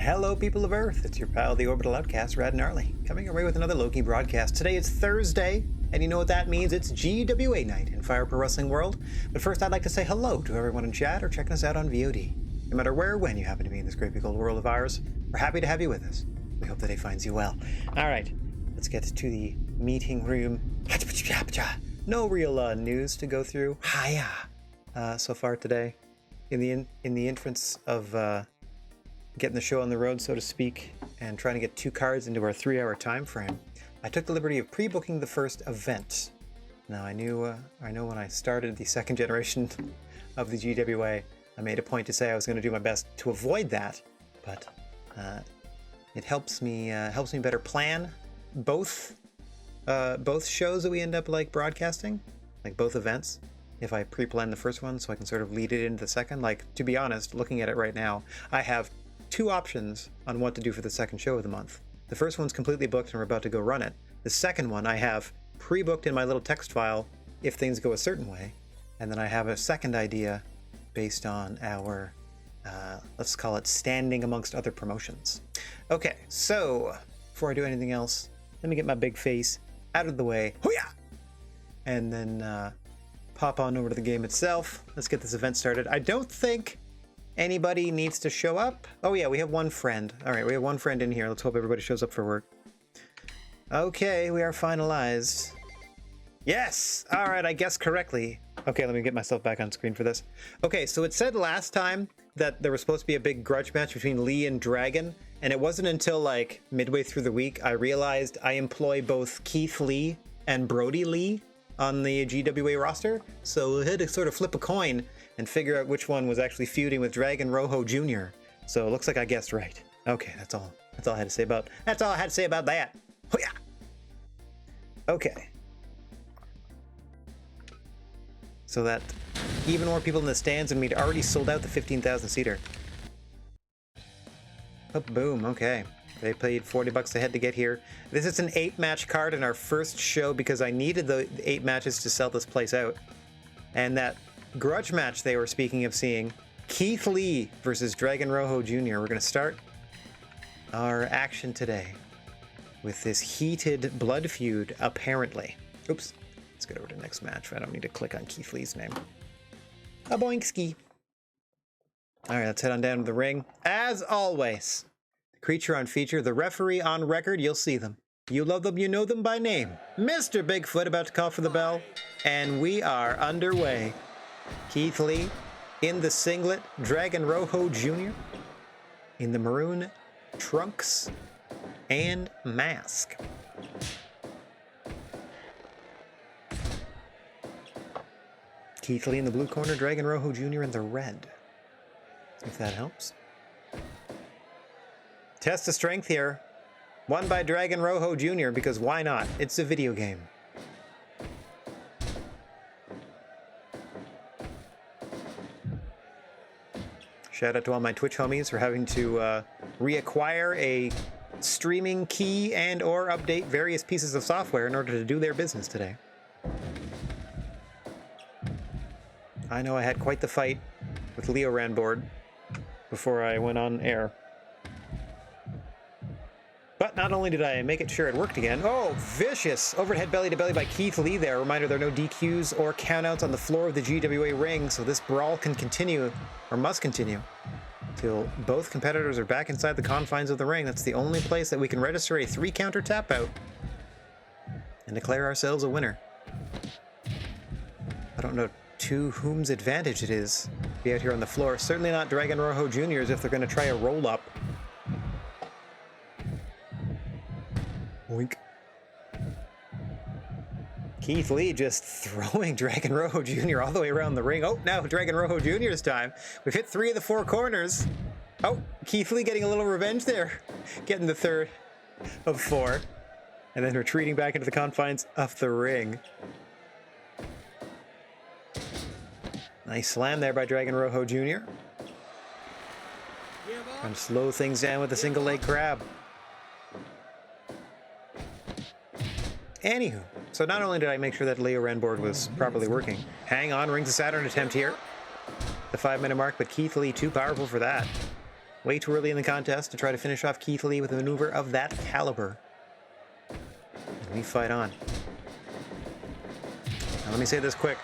Hello, people of Earth. It's your pal, the Orbital Outcast, Rad Gnarly, coming your way with another Loki broadcast. Today is Thursday, and you know what that means. It's GWA night in Fire Pro Wrestling World. But first, I'd like to say hello to everyone in chat or checking us out on VOD. No matter where or when you happen to be in this great big old world of ours, we're happy to have you with us. We hope the day finds you well. All right, let's get to the meeting room. No real news to go through. So far today, in the entrance of getting the show on the road, so to speak, and trying to get 2 cards into our 3-hour time frame, I took the liberty of pre-booking the first event. Now I know when I started the second generation of the GWA, I made a point to say I was going to do my best to avoid that, but it helps me better plan both shows that we end up broadcasting, like both events, if I pre-plan the first one so I can sort of lead it into the second. Like, to be honest, looking at it right now, I have 2 options on what to do for the second show of the month. The first one's completely booked and we're about to go run it. The second one I have pre-booked in my little text file if things go a certain way, and then I have a second idea based on our, let's call it standing amongst other promotions. Okay, so before I do anything else, let me get my big face out of the way. Hoo-yah! And then pop on over to the game itself. Let's get this event started. I don't think anybody needs to show up. Oh yeah, we have one friend. All right, we have one friend in here. Let's hope everybody shows up for work. Okay, we are finalized. Yes! All right, I guessed correctly. Okay, let me get myself back on screen for this. Okay, so it said last time that there was supposed to be a big grudge match between Lee and Dragon, and it wasn't until like midway through the week I realized I employ both Keith Lee and Brody Lee on the GWA roster, so I had to sort of flip a coin and figure out which one was actually feuding with Dragon Rojo Jr. So it looks like I guessed right. Okay, that's all I had to say about that. Oh yeah. Okay. So that even more people in the stands and we'd already sold out the 15,000 seater. Oh, boom. Okay. They paid $40 a head to get here. This is an 8-match card in our first show because I needed the 8 matches to sell this place out. And that grudge match they were speaking of seeing, Keith Lee versus Dragon Rojo Jr. We're going to start our action today with this heated blood feud, apparently. Oops. Let's get over to the next match. I don't need to click on Keith Lee's name. A boinkski. All right, let's head on down to the ring. As always, creature on feature, the referee on record, you'll see them. You love them, you know them by name. Mr. Bigfoot about to call for the bell, and we are underway. Keith Lee in the singlet, Dragon Rojo Jr. in the maroon trunks and mask. Keith Lee in the blue corner, Dragon Rojo Jr. in the red. If that helps. Test of strength here. Won by Dragon Rojo Jr. because why not? It's a video game. Shout out to all my Twitch homies for having to reacquire a streaming key and or update various pieces of software in order to do their business today. I know I had quite the fight with Leo Ranboard before I went on air. But not only did I make it sure it worked again, oh, vicious overhead belly to belly by Keith Lee there. Reminder, there are no DQs or countouts on the floor of the GWA ring, so this brawl can continue, or must continue, till both competitors are back inside the confines of the ring. That's the only place that we can register a 3-counter tap out and declare ourselves a winner. I don't know to whom's advantage it is to be out here on the floor. Certainly not Dragon Rojo Jr.'s if they're going to try a roll-up. Oink. Keith Lee just throwing Dragon Rojo Jr. all the way around the ring. Oh, now Dragon Rojo Jr.'s time. We've hit 3 of the 4 corners. Oh, Keith Lee getting a little revenge there. Getting the 3rd of 4. And then retreating back into the confines of the ring. Nice slam there by Dragon Rojo Jr. Trying to slow things down with a single leg crab. Anywho, so not only did I make sure that Leo Ranboard was properly working, hang on, Rings of Saturn attempt here. The 5-minute mark, but Keith Lee too powerful for that. Way too early in the contest to try to finish off Keith Lee with a maneuver of that caliber. And we fight on. Now let me say this quick.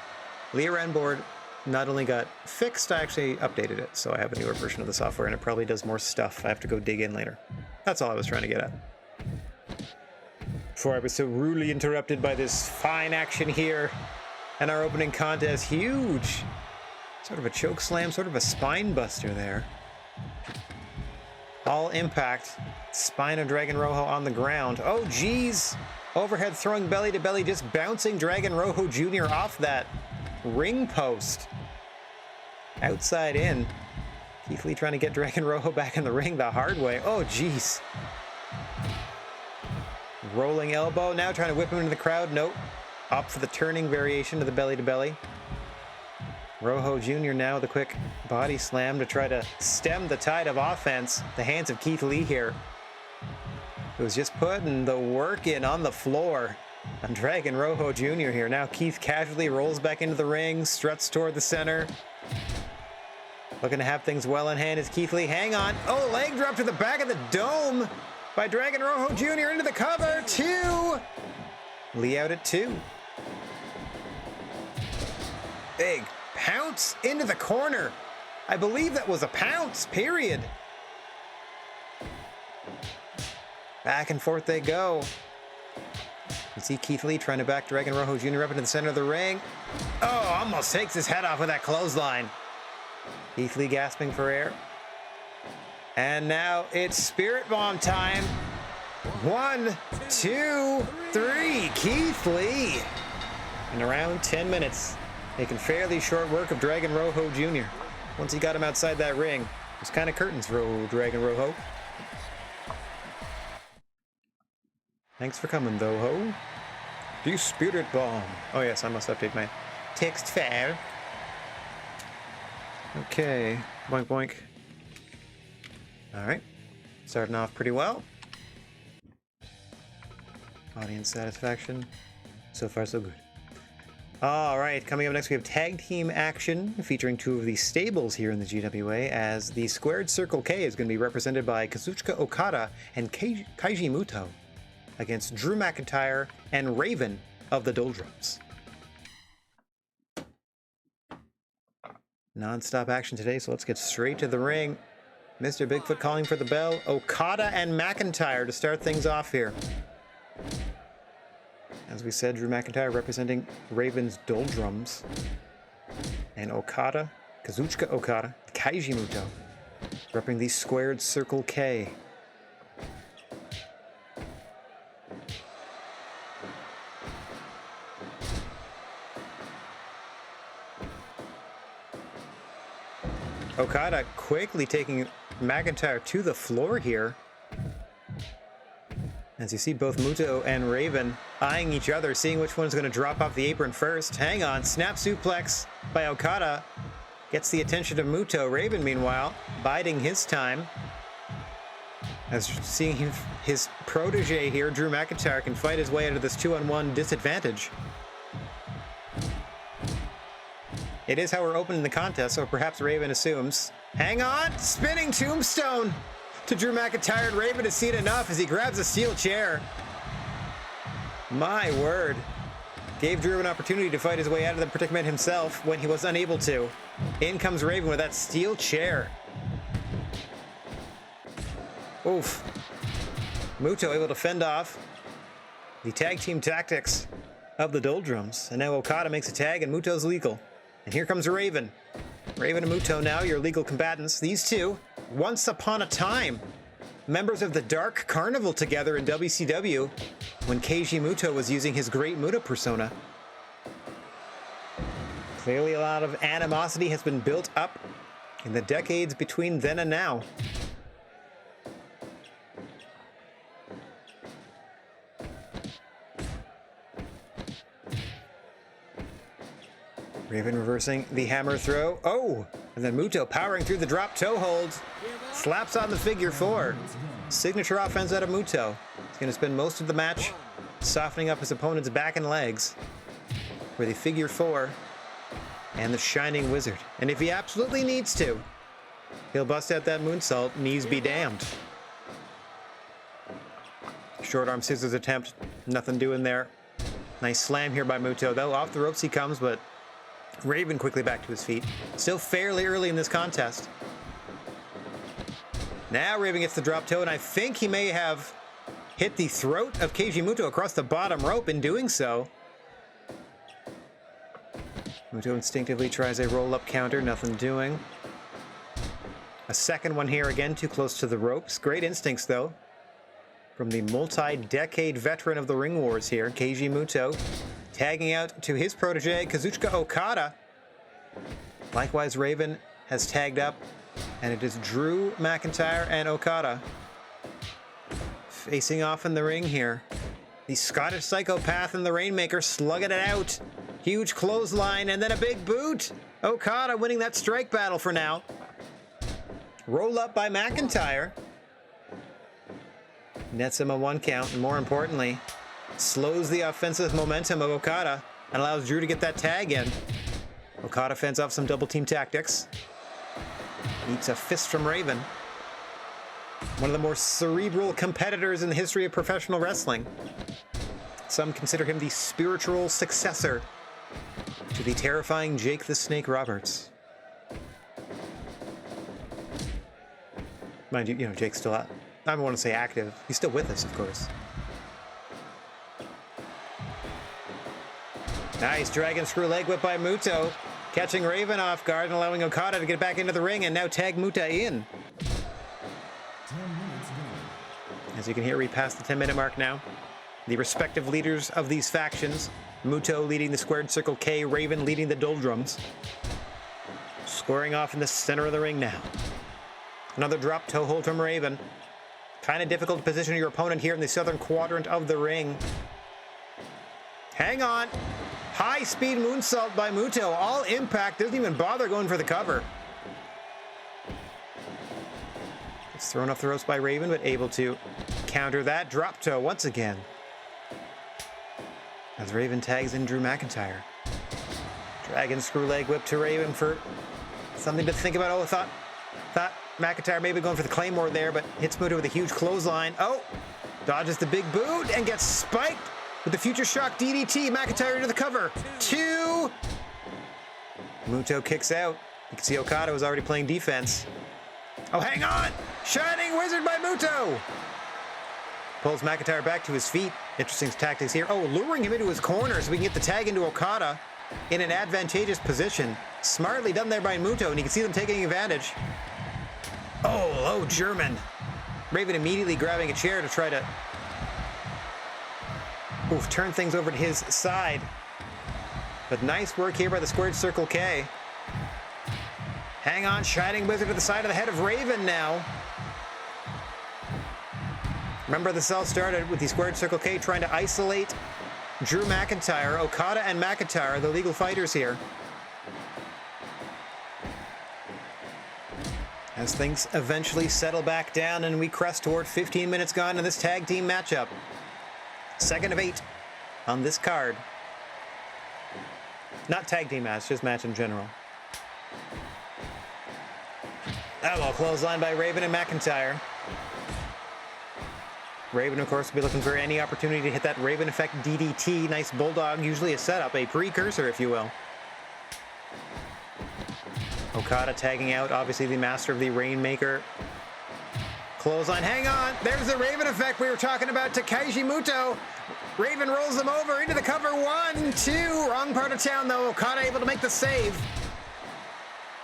Leah Renboard not only got fixed, I actually updated it, so I have a newer version of the software, and it probably does more stuff. I have to go dig in later. That's all I was trying to get at. Before I was so rudely interrupted by this fine action here. And our opening contest, huge. Sort of a choke slam, sort of a spine buster there. All impact. Spine of Dragon Rojo on the ground. Oh, geez. Overhead throwing belly to belly, just bouncing Dragon Rojo Jr. off that ring post. Outside in. Keith Lee trying to get Dragon Rojo back in the ring the hard way. Oh, geez. Rolling elbow, now trying to whip him into the crowd. Nope. Up for the turning variation of the belly to belly. Rojo Jr. now with a quick body slam to try to stem the tide of offense. The hands of Keith Lee here, who's just putting the work in on the floor on Dragon Rojo Jr. here. Now Keith casually rolls back into the ring, struts toward the center. Looking to have things well in hand is Keith Lee. Hang on. Oh, leg drop to the back of the dome by Dragon Rojo Jr. into the cover. 2. Lee out at 2. Big pounce into the corner. I believe that was a pounce, period. Back and forth they go. You see Keith Lee trying to back Dragon Rojo Jr. up into the center of the ring. Oh, almost takes his head off with that clothesline. Keith Lee gasping for air. And now it's Spirit Bomb time. 1, 2, 3. Keith Lee. In around 10 minutes, making fairly short work of Dragon Rojo Jr. Once he got him outside that ring, it was kind of curtains for Dragon Rojo. Thanks for coming, though, ho. Do Spirit Bomb. Oh, yes, I must update my text fair. Okay. Boink, boink. All right. Starting off pretty well. Audience satisfaction. So far, so good. All right. Coming up next, we have tag team action featuring 2 of the stables here in the GWA, as the Squared Circle K is going to be represented by Kazuchika Okada and Keiji Muto against Drew McIntyre and Raven of the Doldrums. Non-stop action today, so let's get straight to the ring. Mr. Bigfoot calling for the bell. Okada and McIntyre to start things off here. As we said, Drew McIntyre representing Raven's Doldrums. And Okada, Kazuchika Okada, Keiji Muto, representing the Squared Circle K. Okada quickly taking McIntyre to the floor here. As you see both Muto and Raven eyeing each other, seeing which one's going to drop off the apron first. Hang on, snap suplex by Okada gets the attention of Muto. Raven, meanwhile, biding his time. As seeing his protege here, Drew McIntyre, can fight his way out of this 2-on-1 disadvantage. It is how we're opening the contest, so perhaps Raven assumes. Hang on! Spinning tombstone to Drew McIntyre, and Raven has seen enough as he grabs a steel chair. My word. Gave Drew an opportunity to fight his way out of the predicament himself when he was unable to. In comes Raven with that steel chair. Oof. Muto able to fend off the tag team tactics of the Doldrums. And now Okada makes a tag and Muto's legal. And here comes Raven. Raven and Muto now, your legal combatants. These two, once upon a time, members of the Dark Carnival together in WCW when Keiji Muto was using his Great Muta persona. Clearly a lot of animosity has been built up in the decades between then and now. Raven reversing the hammer throw. Oh! And then Muto powering through the drop toe hold. Slaps on the figure 4. Signature offense out of Muto. He's going to spend most of the match softening up his opponent's back and legs for the figure 4 and the Shining Wizard. And if he absolutely needs to, He'll bust out that moonsault, knees be damned. Short arm scissors attempt, nothing doing there. Nice slam here by Muto, though. Off the ropes he comes, but Raven quickly back to his feet. Still fairly early in this contest. Now Raven gets the drop toe, and I think he may have hit the throat of Keiji Muto across the bottom rope in doing so. Muto instinctively tries a roll-up counter, nothing doing. A second one here, again, too close to the ropes. Great instincts, though, from the multi-decade veteran of the Ring Wars here, Keiji Muto, tagging out to his protege, Kazuchika Okada. Likewise, Raven has tagged up, and it is Drew McIntyre and Okada facing off in the ring here. The Scottish psychopath and the Rainmaker slugging it out. Huge clothesline, and then a big boot. Okada winning that strike battle for now. Roll up by McIntyre. Nets him a 1 count, and more importantly, slows the offensive momentum of Okada and allows Drew to get that tag in. Okada fends off some double team tactics. Eats a fist from Raven. One of the more cerebral competitors in the history of professional wrestling. Some consider him the spiritual successor to the terrifying Jake the Snake Roberts. Mind you, Jake's still out. I don't want to say active. He's still with us, of course. Nice dragon screw leg whip by Muto, catching Raven off guard and allowing Okada to get back into the ring and now tag Muta in. As you can hear, we passed the 10-minute mark now. The respective leaders of these factions, Muto leading the Squared Circle K, Raven leading the Doldrums, scoring off in the center of the ring now. Another drop toe hold from Raven. Kind of difficult to position your opponent here in the southern quadrant of the ring. Hang on. High-speed moonsault by Muto. All impact. Doesn't even bother going for the cover. It's thrown off the ropes by Raven, but able to counter that. Drop toe once again. As Raven tags in Drew McIntyre. Dragon screw leg whip to Raven for something to think about. Oh, I thought McIntyre maybe going for the Claymore there, but hits Muto with a huge clothesline. Oh, dodges the big boot and gets spiked with the Future Shock DDT. McIntyre into the cover. 2. Muto kicks out. You can see Okada was already playing defense. Oh, hang on! Shining Wizard by Muto! Pulls McIntyre back to his feet. Interesting tactics here. Oh, luring him into his corner so we can get the tag into Okada in an advantageous position. Smartly done there by Muto, and you can see them taking advantage. Oh, low German. Raven immediately grabbing a chair to try to turn things over to his side. But nice work here by the Squared Circle K. Hang on, Shining Wizard to the side of the head of Raven now. Remember, this all started with the Squared Circle K trying to isolate Drew McIntyre. Okada and McIntyre are the legal fighters here. As things eventually settle back down and we crest toward 15 minutes gone in this tag team matchup. Second of 8 on this card. Not tag team match, just match in general. Elbow clothesline by Raven and McIntyre. Raven, of course, will be looking for any opportunity to hit that Raven effect DDT. Nice bulldog, usually a setup, a precursor, if you will. Okada tagging out, obviously the master of the Rainmaker. Clothesline, hang on, there's the Raven effect we were talking about to Keiji Muto. Raven rolls them over into the cover, 1, 2, wrong part of town though. Okada able to make the save.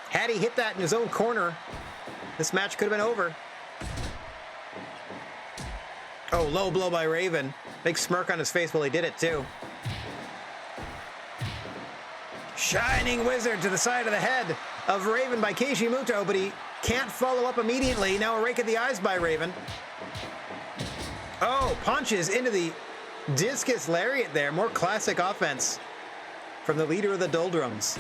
Had he hit that in his own corner, this match could have been over. Oh, low blow by Raven. Big smirk on his face while he did it too. Shining Wizard to the side of the head of Raven by Keiji Muto, but he can't follow up immediately. Now a rake of the eyes by Raven. Oh, punches into the discus lariat there. More classic offense from the leader of the Doldrums.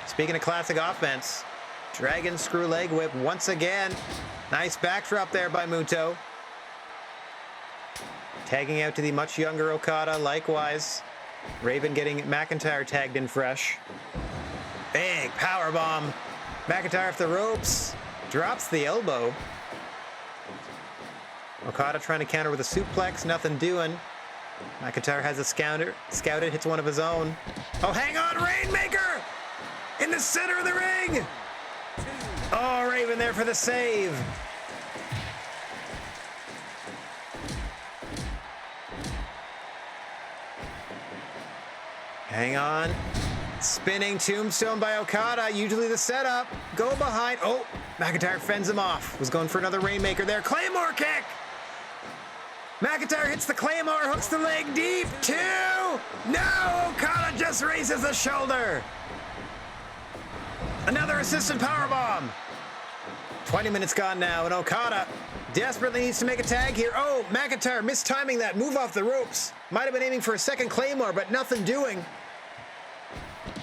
Speaking of classic offense, Dragon screw leg whip once again. Nice backdrop there by Muto. Tagging out to the much younger Okada, likewise. Raven getting McIntyre tagged in fresh. Big power bomb. McIntyre off the ropes. Drops the elbow. Okada trying to counter with a suplex. Nothing doing. McIntyre has a scouted, hits one of his own. Oh, hang on, Rainmaker! In the center of the ring! Oh, Raven there for the save. Hang on. Spinning tombstone by Okada, usually the setup. Go behind. Oh, McIntyre fends him off. Was going for another Rainmaker there. Claymore kick! McIntyre hits the Claymore, hooks the leg deep. 2! No! Okada just raises the shoulder. Another assisted powerbomb. 20 minutes gone now, and Okada desperately needs to make a tag here. Oh, McIntyre mistiming that move off the ropes. Might have been aiming for a second Claymore, but nothing doing.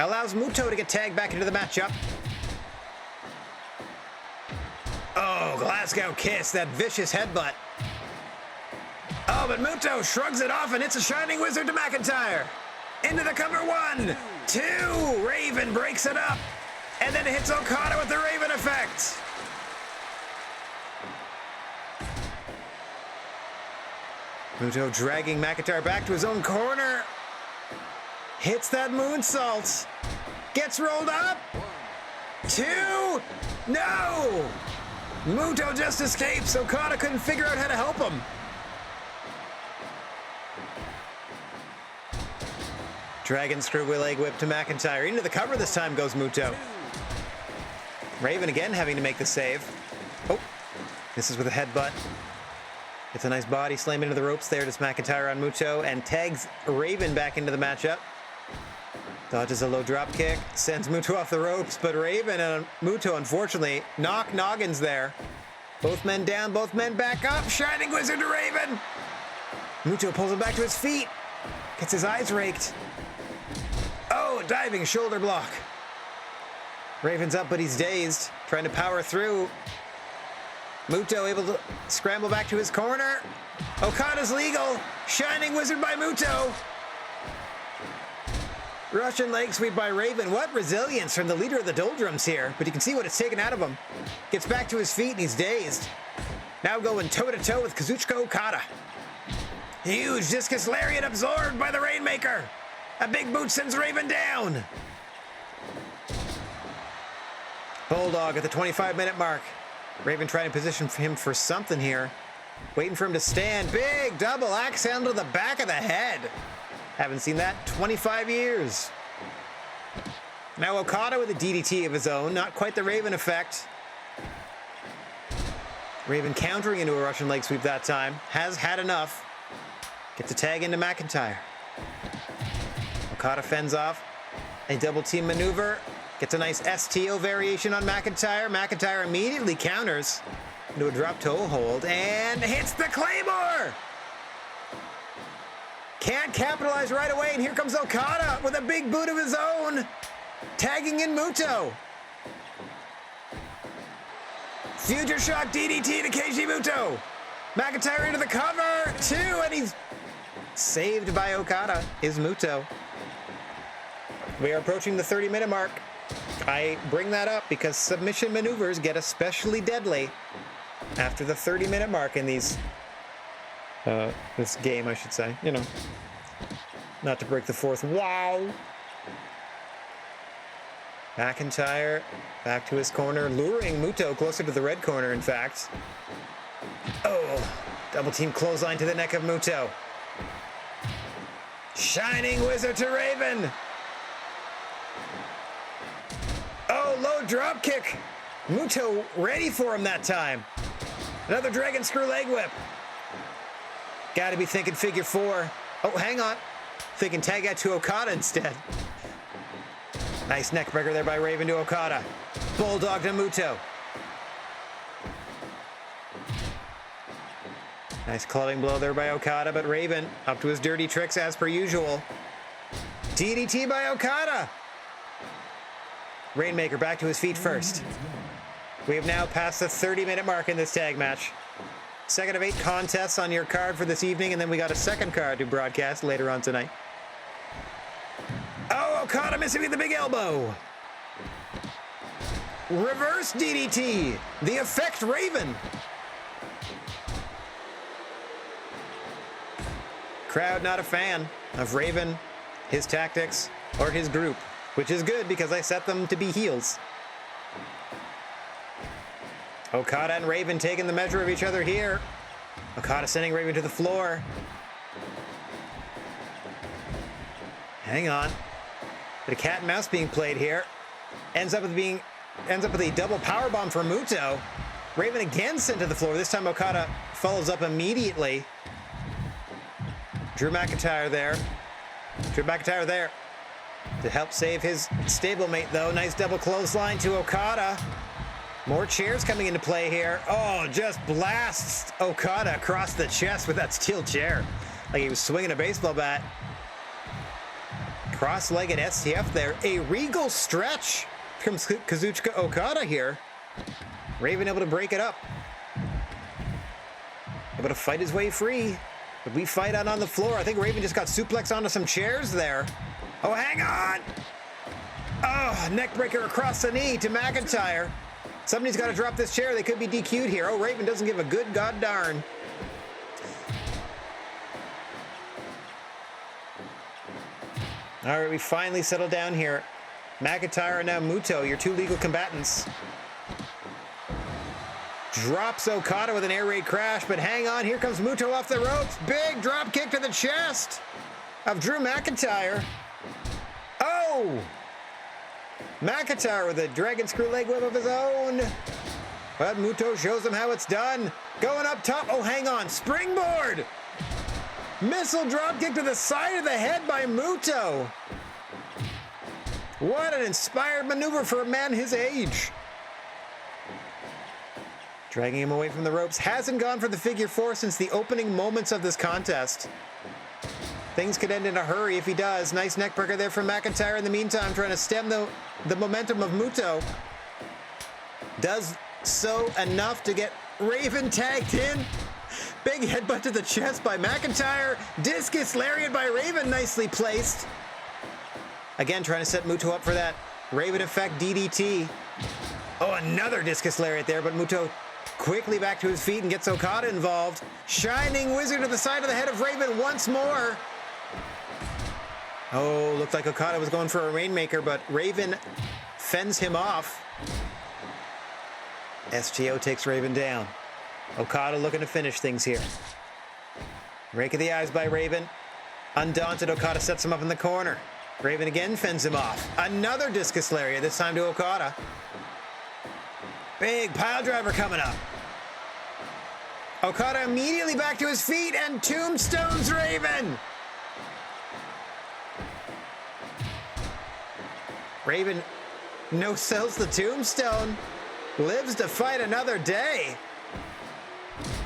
Allows Muto to get tagged back into the matchup. Oh, Glasgow kiss, that vicious headbutt. Oh, but Muto shrugs it off and hits a Shining Wizard to McIntyre. Into the cover. 1, 2. Raven breaks it up. And then hits Okada with the Raven effect. Muto dragging McIntyre back to his own corner. Hits that moonsault. Gets rolled up. 2. No! Muto just escapes. Okada couldn't figure out how to help him. Dragon screw leg whip to McIntyre. Into the cover this time goes Muto. Raven again having to make the save. Oh, this is with a headbutt. It's a nice body slam into the ropes there. Does McIntyre on Muto and tags Raven back into the matchup. Dodges a low drop kick, sends Muto off the ropes, but Raven and Muto unfortunately knock noggins there. Both men down, both men back up. Shining Wizard to Raven. Muto pulls him back to his feet. Gets his eyes raked. Oh, diving shoulder block. Raven's up, but he's dazed. Trying to power through. Muto able to scramble back to his corner. Okada's legal. Shining Wizard by Muto. Russian leg sweep by Raven. What resilience from the leader of the Doldrums here. But you can see what it's taken out of him. Gets back to his feet and he's dazed. Now going toe-to-toe with Kazuchika Okada. Huge discus lariat absorbed by the Rainmaker. A big boot sends Raven down. Bulldog at the 25-minute mark. Raven trying to position him for something here. Waiting for him to stand. Big double axe handle to the back of the head. Haven't seen that 25 years. Now Okada with a DDT of his own. Not quite the Raven effect. Raven countering into a Russian leg sweep that time. Has had enough. Gets a tag into McIntyre. Okada fends off. A double team maneuver. Gets a nice STO variation on McIntyre. McIntyre immediately counters into a drop toe hold and hits the Claymore! Can't capitalize right away, and here comes Okada with a big boot of his own, tagging in Muto. Future Shock DDT to Keiji Muto. McIntyre into the cover, 2, and he's saved by Okada, is Muto. We are approaching the 30-minute mark. I bring that up because submission maneuvers get especially deadly after the 30-minute mark in these, this game, I should say. You know, not to break the fourth. Wow. McIntyre back to his corner, luring Muto closer to the red corner, in fact. Oh, double team clothesline to the neck of Muto. Shining Wizard to Raven. Oh, low drop kick. Muto ready for him that time. Another dragon screw leg whip. Gotta be thinking figure 4. Oh, hang on. Thinking tag out to Okada instead. Nice neck breaker there by Raven to Okada. Bulldog to Muto. Nice clubbing blow there by Okada, but Raven up to his dirty tricks as per usual. DDT by Okada. Rainmaker back to his feet first. We have now passed the 30-minute mark in this tag match. Second of 8 contests on your card for this evening, and then we got a second card to broadcast later on tonight. Okada missing with the big elbow. Reverse DDT. The effect Raven. Crowd not a fan of Raven, his tactics, or his group, which is good because I set them to be heels. Okada and Raven taking the measure of each other here. Okada sending Raven to the floor. Hang on. Bit of cat and mouse being played here. Ends up with a double powerbomb for Muto. Raven again sent to the floor. This time Okada follows up immediately. Drew McIntyre there. To help save his stablemate, though. Nice double clothesline to Okada. More chairs coming into play here. Oh, just blasts Okada across the chest with that steel chair. Like he was swinging a baseball bat. Cross-legged STF there. A regal stretch from Kazuchika Okada here. Raven able to break it up. Able to fight his way free. But we fight out on the floor. I think Raven just got suplexed onto some chairs there. Oh, hang on. Oh, neck breaker across the knee to McIntyre. Somebody's got to drop this chair. They could be DQ'd here. Oh, Raven doesn't give a good god darn. All right, we finally settled down here. McIntyre and now Muto, your two legal combatants. Drops Okada with an air raid crash, but hang on, here comes Muto off the ropes. Big drop kick to the chest of Drew McIntyre. Oh! McIntyre with a dragon screw leg whip of his own. But Muto shows him how it's done. Going up top. Oh, hang on. Springboard! Missile drop kick to the side of the head by Muto. What an inspired maneuver for a man his age. Dragging him away from the ropes. Hasn't gone for the figure four since the opening moments of this contest. Things could end in a hurry if he does. Nice neck breaker there from McIntyre in the meantime, trying to stem the momentum of Muto. Does so enough to get Raven tagged in. Big headbutt to the chest by McIntyre. Discus lariat by Raven, nicely placed. Again, trying to set Muto up for that Raven effect DDT. Oh, another discus lariat there, but Muto quickly back to his feet and gets Okada involved. Shining Wizard to the side of the head of Raven once more. Oh, looked like Okada was going for a Rainmaker, but Raven fends him off. STO takes Raven down. Okada looking to finish things here. Rake of the eyes by Raven. Undaunted, Okada sets him up in the corner. Raven again fends him off. Another discus lariat, this time to Okada. Big pile driver coming up. Okada immediately back to his feet and tombstones Raven. Raven no-sells the tombstone. Lives to fight another day.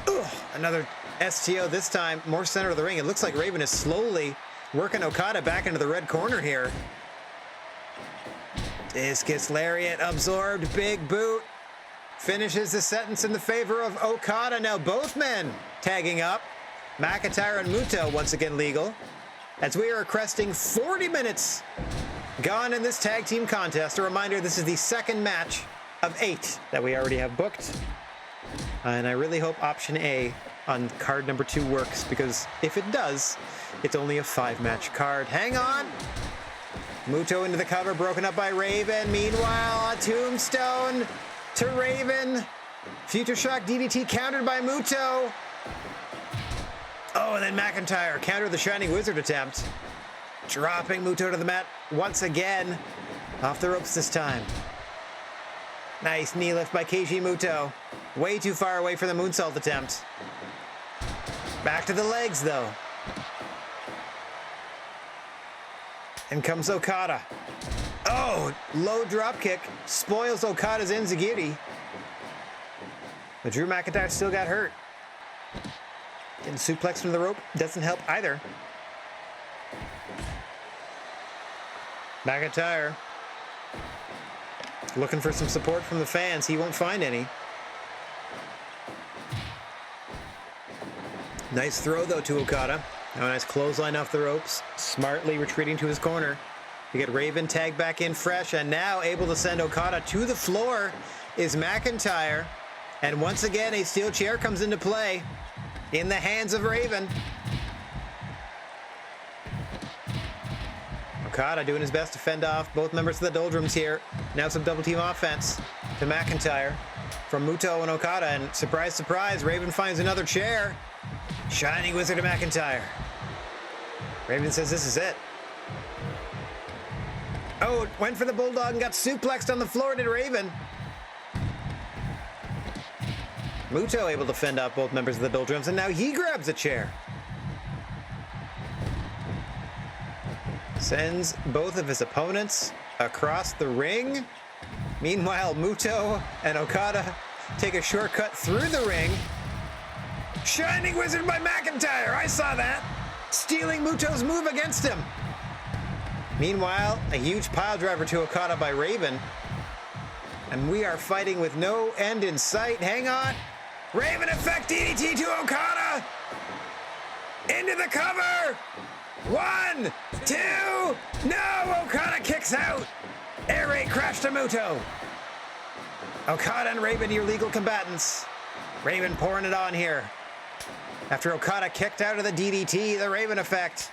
Ugh, another STO this time, more center of the ring. It looks like Raven is slowly working Okada back into the red corner here. Discus lariat absorbed, big boot. Finishes the sentence in the favor of Okada. Now both men tagging up. McIntyre and Muto once again legal. As we are cresting 40 minutes gone in this tag team contest. A reminder, this is the second match of 8 that we already have booked. And I really hope option A on card number 2 works, because if it does, it's only a 5-match card. Hang on. Muto into the cover, broken up by Raven. Meanwhile, a tombstone to Raven. Future Shock DDT countered by Muto. Oh, and then McIntyre countered the Shining Wizard attempt. Dropping Muto to the mat once again. Off the ropes this time. Nice knee lift by Keiji Muto. Way too far away for the moonsault attempt. Back to the legs, though. In comes Okada. Oh, low drop kick. Spoils Okada's enziguri. But Drew McIntyre still got hurt. Getting suplexed from the rope doesn't help either. McIntyre looking for some support from the fans. He won't find any. Nice throw, though, to Okada. Now a nice clothesline off the ropes. Smartly retreating to his corner. to get Raven tagged back in fresh, and now able to send Okada to the floor is McIntyre. And once again, a steel chair comes into play in the hands of Raven. Okada doing his best to fend off both members of the Doldrums here. Now some double team offense to McIntyre from Muto and Okada, and surprise, surprise, Raven finds another chair. Shining Wizard to McIntyre. Raven says this is it. Oh, went for the Bulldog and got suplexed on the floor, did Raven. Muto able to fend off both members of the Doldrums, and now he grabs a chair. Sends both of his opponents across the ring. Meanwhile, Muto and Okada take a shortcut through the ring. Shining Wizard by McIntyre, I saw that. Stealing Muto's move against him. Meanwhile, a huge pile driver to Okada by Raven. And we are fighting with no end in sight. Hang on. Raven effect DDT to Okada. Into the cover. 1, 2, no! Okada kicks out. Air raid crash to Muto. Okada and Raven, your legal combatants. Raven pouring it on here. After Okada kicked out of the DDT, the Raven effect.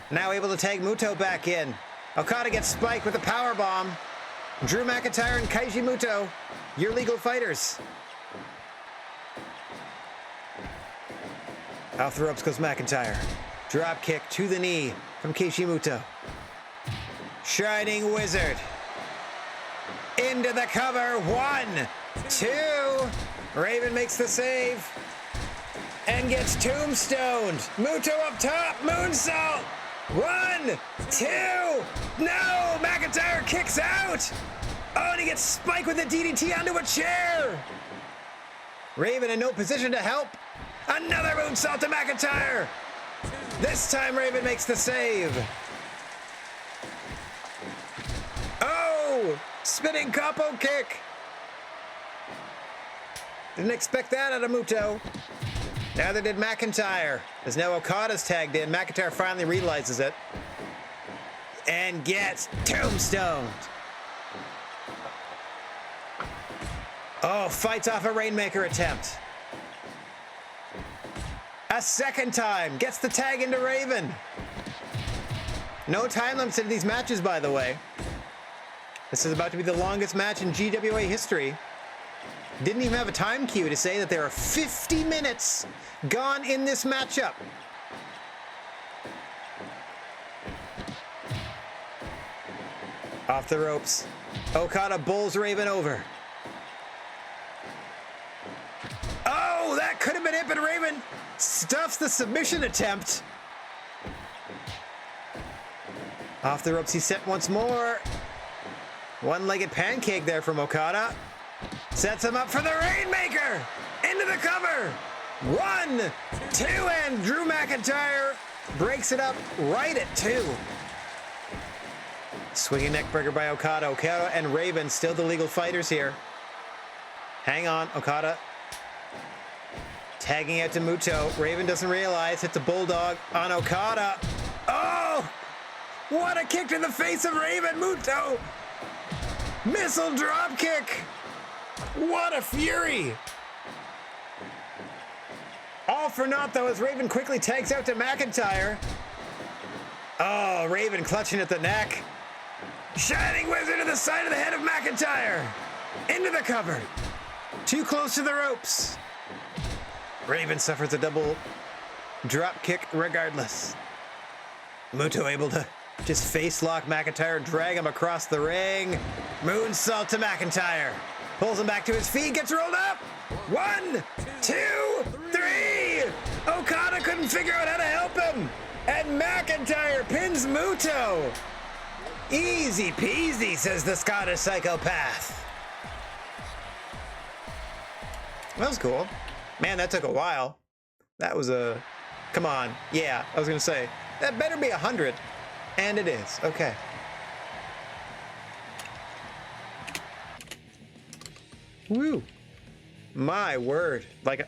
Now able to tag Muto back in. Okada gets spiked with a powerbomb. Drew McIntyre and Kaiji Muto, your legal fighters. Off the ropes goes McIntyre. Drop kick to the knee from Kaiji Muto. Shining Wizard. Into the cover. 1, 2. Raven makes the save. And gets tombstoned. Muto up top. Moonsault. 1, 2. No! McIntyre kicks out. Oh, and he gets spiked with a DDT onto a chair. Raven in no position to help. Another moonsault to McIntyre. This time Raven makes the save. Oh! Spinning capo kick. Didn't expect that out of Muto. Neither did McIntyre. As now Okada's tagged in. McIntyre finally realizes it. And gets tombstoned. Oh, fights off a Rainmaker attempt. A second time. Gets the tag into Raven. No time limits in these matches, by the way. This is about to be the longest match in GWA history. Didn't even have a time cue to say that there are 50 minutes gone in this matchup. Off the ropes. Okada bowls Raven over. Oh, that could have been it, but Raven stuffs the submission attempt. Off the ropes, he's set once more. One-legged pancake there from Okada. Sets him up for the Rainmaker. Into the cover. 1, 2, and Drew McIntyre breaks it up right at 2. Swinging neckbreaker by Okada. Okada and Raven still the legal fighters here. Hang on, Okada. Tagging out to Muto. Raven doesn't realize. Hits a bulldog on Okada. Oh! What a kick to the face of Raven. Muto. Missile drop kick. What a fury. All for naught, though, as Raven quickly tags out to McIntyre. Oh, Raven clutching at the neck. Shining Wizard to the side of the head of McIntyre. Into the cover. Too close to the ropes. Raven suffers a double drop kick regardless. Muto able to just face lock McIntyre, drag him across the ring. Moonsault to McIntyre. Pulls him back to his feet, gets rolled up. 1, 2, 3. Okada couldn't figure out how to help him. And McIntyre pins Muto. Easy peasy, says the Scottish psychopath. That was cool. Man, that took a while. That was a... Come on. Yeah, I was going to say, that better be 100. And it is. Okay. Woo. My word. Like,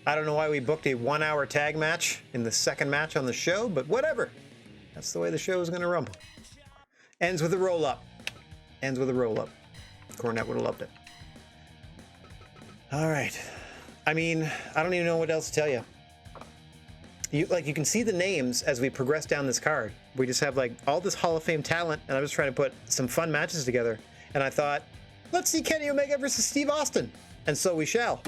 I don't know why we booked a 1-hour tag match in the second match on the show, but whatever. That's the way the show is going to rumble. Ends with a roll up. Ends with a roll up. Cornette would have loved it. All right. I mean, I don't even know what else to tell you. You can see the names as we progress down this card. We just have like all this Hall of Fame talent, and I was trying to put some fun matches together. And I thought, let's see Kenny Omega versus Steve Austin. And so we shall.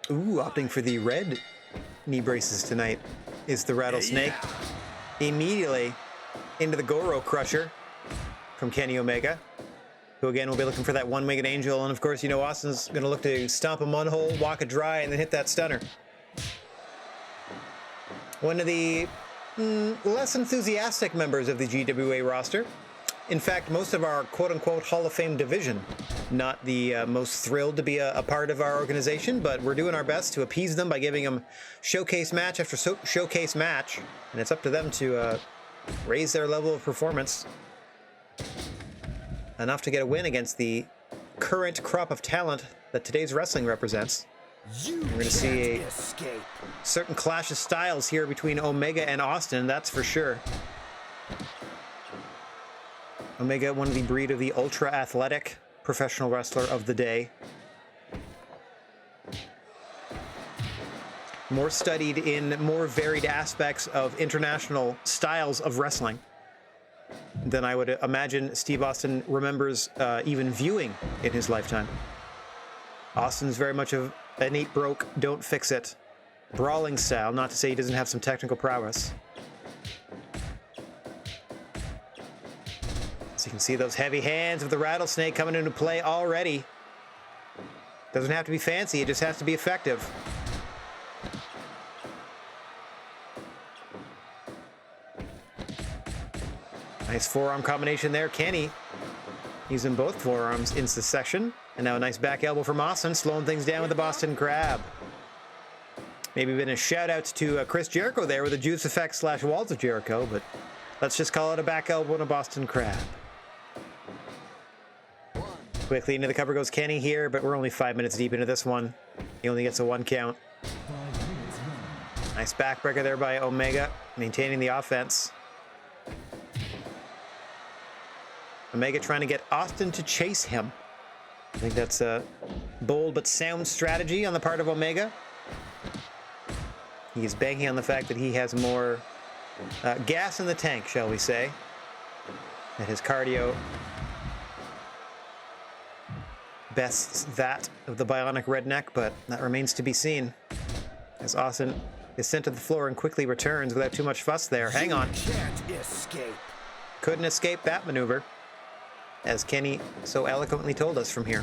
Ooh, opting for the red knee braces tonight is the Rattlesnake. Yeah. Immediately into the Goro Crusher from Kenny Omega, who again will be looking for that one-winged angel. And of course, you know, Austin's going to look to stomp a mud hole, walk it dry, and then hit that stunner. One of the less enthusiastic members of the GWA roster. In fact, most of our quote-unquote Hall of Fame division, not the most thrilled to be a part of our organization, but we're doing our best to appease them by giving them showcase match after showcase match, and it's up to them to raise their level of performance enough to get a win against the current crop of talent that today's wrestling represents. We're going to see a certain clash of styles here between Omega and Austin, that's for sure. Omega, one of the breed of the ultra-athletic professional wrestler of the day. More studied in more varied aspects of international styles of wrestling than I would imagine Steve Austin remembers even viewing in his lifetime. Austin's very much of an eat broke, don't fix it brawling style, not to say he doesn't have some technical prowess. So you can see those heavy hands of the Rattlesnake coming into play already. Doesn't have to be fancy, it just has to be effective. Nice forearm combination there. Kenny using both forearms in succession. And now a nice back elbow from Austin, slowing things down with the Boston Crab. Maybe been a shout out to Chris Jericho there with a Juice Effect / Walls of Jericho, but let's just call it a back elbow and a Boston Crab. Quickly into the cover goes Kenny here, but we're only 5 minutes deep into this one. He only gets a 1 count. Nice backbreaker there by Omega, maintaining the offense. Omega trying to get Austin to chase him. I think that's a bold but sound strategy on the part of Omega. He's banking on the fact that he has more gas in the tank, shall we say. That his cardio bests that of the bionic redneck, but that remains to be seen. As Austin is sent to the floor and quickly returns without too much fuss there. Hang on. Couldn't escape that maneuver, as Kenny so eloquently told us from here.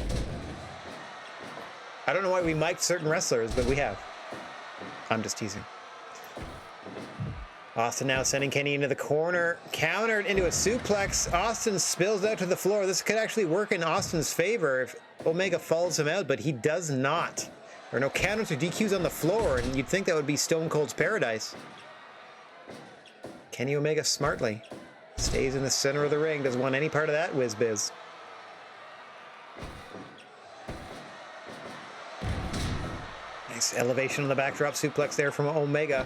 I don't know why we mic'd certain wrestlers, but we have. I'm just teasing. Austin now sending Kenny into the corner, countered into a suplex. Austin spills out to the floor. This could actually work in Austin's favor if Omega follows him out, but he does not. There are no counters or DQs on the floor, and you'd think that would be Stone Cold's paradise. Kenny Omega smartly stays in the center of the ring, doesn't want any part of that whiz-biz. Nice elevation on the backdrop suplex there from Omega.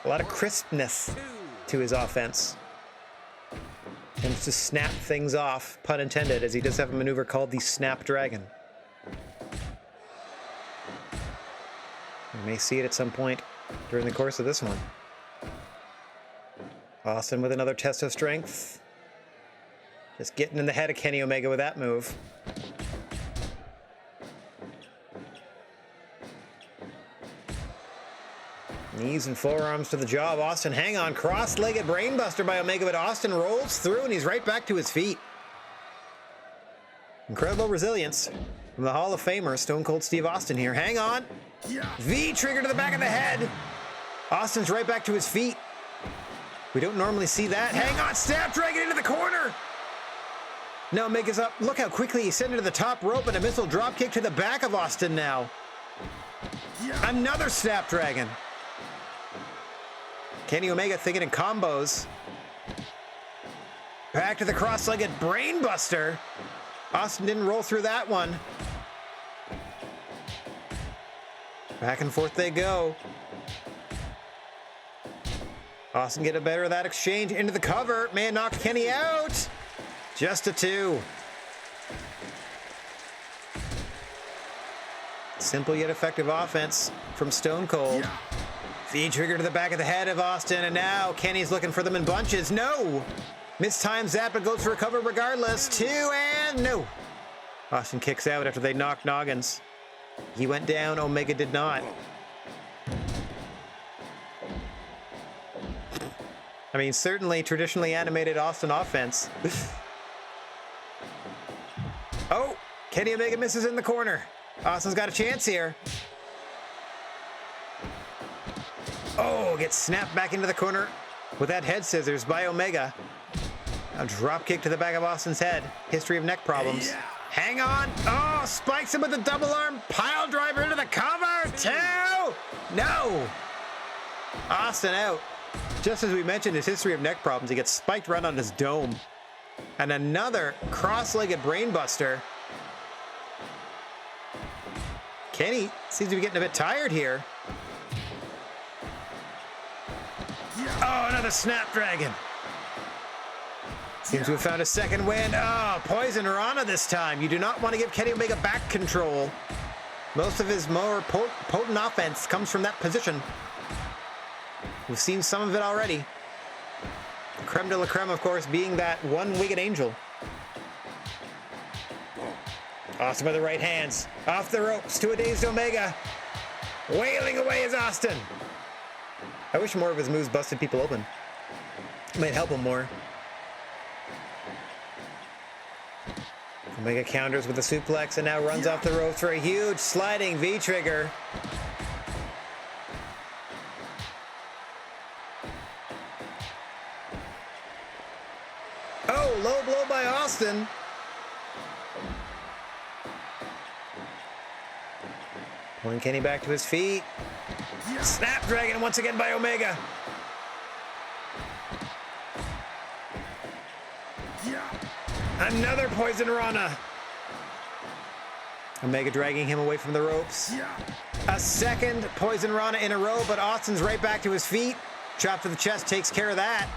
A lot of crispness to his offense. Tends to snap things off, pun intended, as he does have a maneuver called the Snapdragon. We may see it at some point during the course of this one. Austin with another test of strength. Just getting in the head of Kenny Omega with that move. Knees and forearms to the jaw of Austin. Hang on, cross-legged brainbuster by Omega, but Austin rolls through and he's right back to his feet. Incredible resilience from the Hall of Famer, Stone Cold Steve Austin here. Hang on. V-trigger to the back of the head. Austin's right back to his feet. We don't normally see that. Hang on, Snapdragon into the corner. Now Omega's up. Look how quickly he sent it to the top rope and a missile dropkick to the back of Austin now. Another Snapdragon. Kenny Omega thinking in combos. Back to the cross-legged brainbuster. Austin didn't roll through that one. Back and forth they go. Austin get a better of that exchange into the cover. Man, knocked Kenny out. Just a 2. Simple yet effective offense from Stone Cold. V-trigger to the back of the head of Austin, and now Kenny's looking for them in bunches. No! Mistimes that, but goes for a cover regardless. 2 and no. Austin kicks out after they knocked noggins. He went down, Omega did not. I mean, certainly traditionally animated Austin offense. Oh, Kenny Omega misses in the corner. Austin's got a chance here. Oh, gets snapped back into the corner with that head scissors by Omega. A drop kick to the back of Austin's head. History of neck problems. Hang on. Oh, spikes him with a double arm pile driver into the cover. 2. No. Austin out. Just as we mentioned his history of neck problems, he gets spiked right on his dome. And another cross-legged brainbuster. Kenny seems to be getting a bit tired here. Oh, another Snapdragon. Seems to have found a second win. Oh, Poison Rana this time. You do not want to give Kenny Omega back control. Most of his more potent offense comes from that position. We've seen some of it already. Creme de la creme, of course, being that one-winged angel. Austin by the right hands. Off the ropes to a dazed Omega. Wailing away is Austin. I wish more of his moves busted people open. It might help him more. Omega counters with a suplex and now runs off the ropes for a huge sliding V-trigger. Oh, low blow by Austin. Pulling Kenny back to his feet. Snapdragon once again by Omega. Another Poison Rana. Omega dragging him away from the ropes. A second Poison Rana in a row, but Austin's right back to his feet. Chop to the chest takes care of that.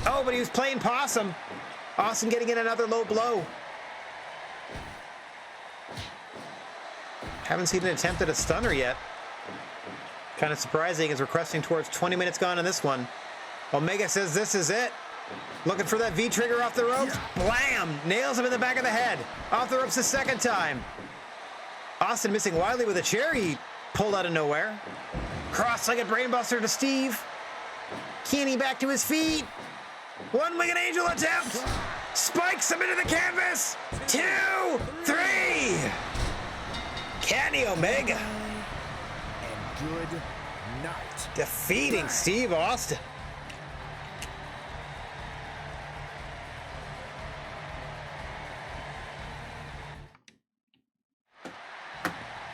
Oh, but he was playing possum. Austin getting in another low blow. Haven't seen an attempt at a stunner yet. Kind of surprising as we're cresting towards 20 minutes gone in this one. Omega says this is it. Looking for that V-trigger off the ropes. Blam! Nails him in the back of the head. Off the ropes the second time. Austin missing widely with a chair he pulled out of nowhere. Cross-legged brainbuster to Steve. Kenny back to his feet. One-winged angel attempt. Spikes him into the canvas. 2, 3. Kenny Omega. And good night. Defeating Steve Austin.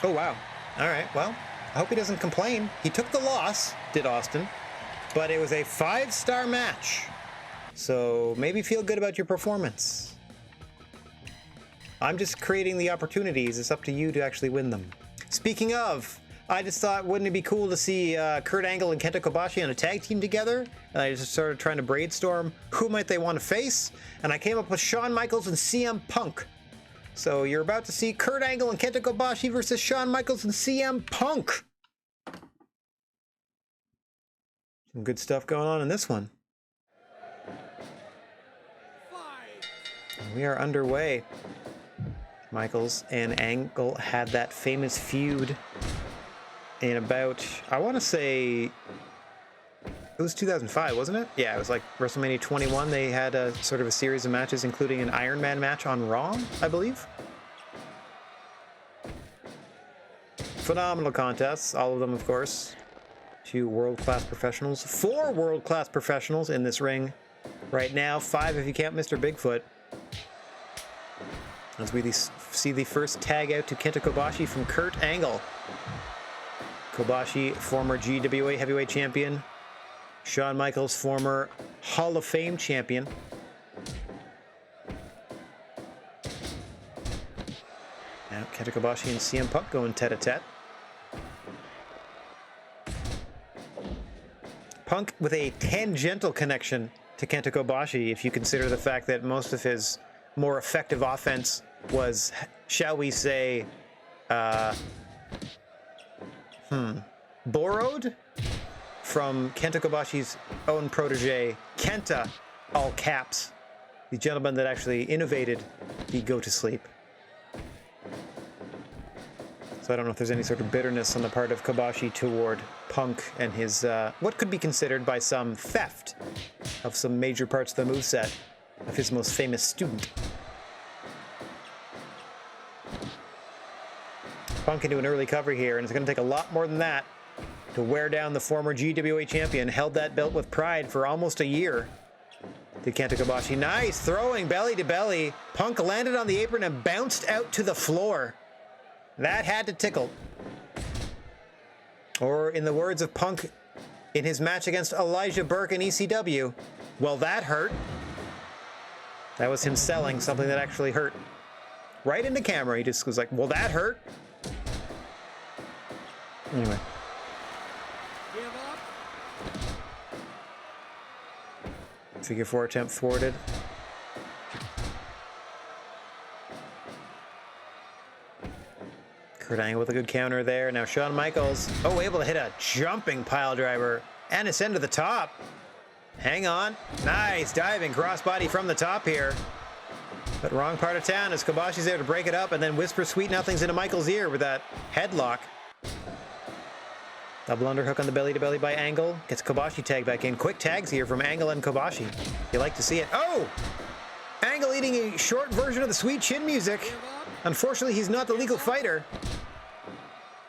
Oh, wow. All right, well, I hope he doesn't complain. He took the loss, did Austin, but it was a 5-star match. So maybe feel good about your performance. I'm just creating the opportunities. It's up to you to actually win them. Speaking of, I just thought, wouldn't it be cool to see Kurt Angle and Kenta Kobashi on a tag team together? And I just started trying to brainstorm who might they want to face, and I came up with Shawn Michaels and CM Punk. So you're about to see Kurt Angle and Kenta Kobashi versus Shawn Michaels and CM Punk. Some good stuff going on in this one. And we are underway. Michaels and Angle had that famous feud in about, I want to say, it was 2005, wasn't it? Yeah, it was like WrestleMania 21. They had a sort of a series of matches, including an Iron Man match on Raw, I believe. Phenomenal contests, all of them, of course. 2 world-class professionals, 4 world-class professionals in this ring right now. 5 if you count Mr. Bigfoot. As we see the first tag out to Kenta Kobashi from Kurt Angle. Kobashi, former GWA heavyweight champion. Shawn Michaels, former Hall of Fame champion. Now Kenta Kobashi and CM Punk going tete-a-tete. Punk with a tangential connection to Kenta Kobashi, if you consider the fact that most of his more effective offense was, shall we say, borrowed from Kenta Kobashi's own protege, Kenta, all caps, the gentleman that actually innovated the go to sleep. So I don't know if there's any sort of bitterness on the part of Kobashi toward Punk and his, what could be considered by some theft of some major parts of the moveset of his most famous student. Punk into an early cover here, and it's going to take a lot more than that to wear down the former GWA champion. Held that belt with pride for almost a year. Did Kenta Kobashi. Nice throwing belly to belly. Punk landed on the apron and bounced out to the floor. That had to tickle. Or in the words of Punk in his match against Elijah Burke in ECW, well, that hurt. That was him selling something that actually hurt. Right into camera, he just was like, well, that hurt. Anyway. Figure 4 attempt thwarted. Kurt Angle with a good counter there. Now Shawn Michaels, able to hit a jumping pile driver and ascend to the top. Hang on. Nice diving crossbody from the top here. But wrong part of town as Kobashi's there to break it up and then whisper sweet nothings into Michaels' ear with that headlock. Double underhook on the belly to belly by Angle. Gets Kobashi tagged back in. Quick tags here from Angle and Kobashi. You like to see it. Oh! Angle eating a short version of the sweet chin music. Unfortunately, he's not the legal fighter.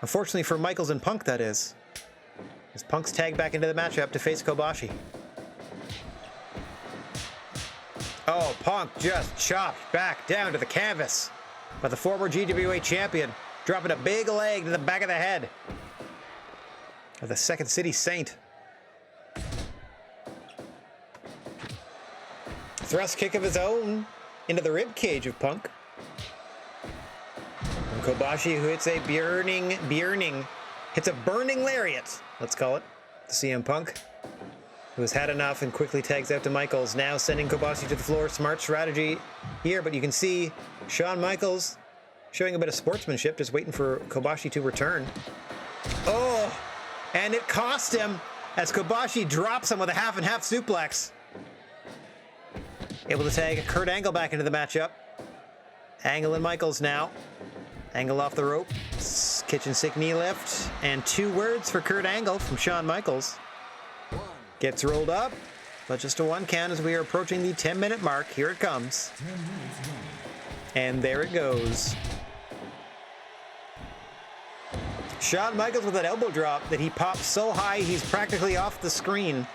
Unfortunately for Michaels and Punk, that is. As Punk's tagged back into the matchup to face Kobashi. Oh, Punk just chopped back down to the canvas by the former GWA champion, dropping a big leg to the back of the head of the Second City Saint. Thrust kick of his own into the rib cage of Punk. And Kobashi, who hits a burning lariat, let's call it, to CM Punk, who has had enough and quickly tags out to Michaels, now sending Kobashi to the floor. Smart strategy here, but you can see Shawn Michaels showing a bit of sportsmanship, just waiting for Kobashi to return. Oh, and it cost him as Kobashi drops him with a half and half suplex. Able to tag Kurt Angle back into the matchup. Angle and Michaels now. Angle off the rope. Kitchen sink knee lift. And 2 words for Kurt Angle from Shawn Michaels. Gets rolled up, but just a 1 count as we are approaching the 10-minute mark. Here it comes. And there it goes. Shawn Michaels with an elbow drop that he pops so high he's practically off the screen.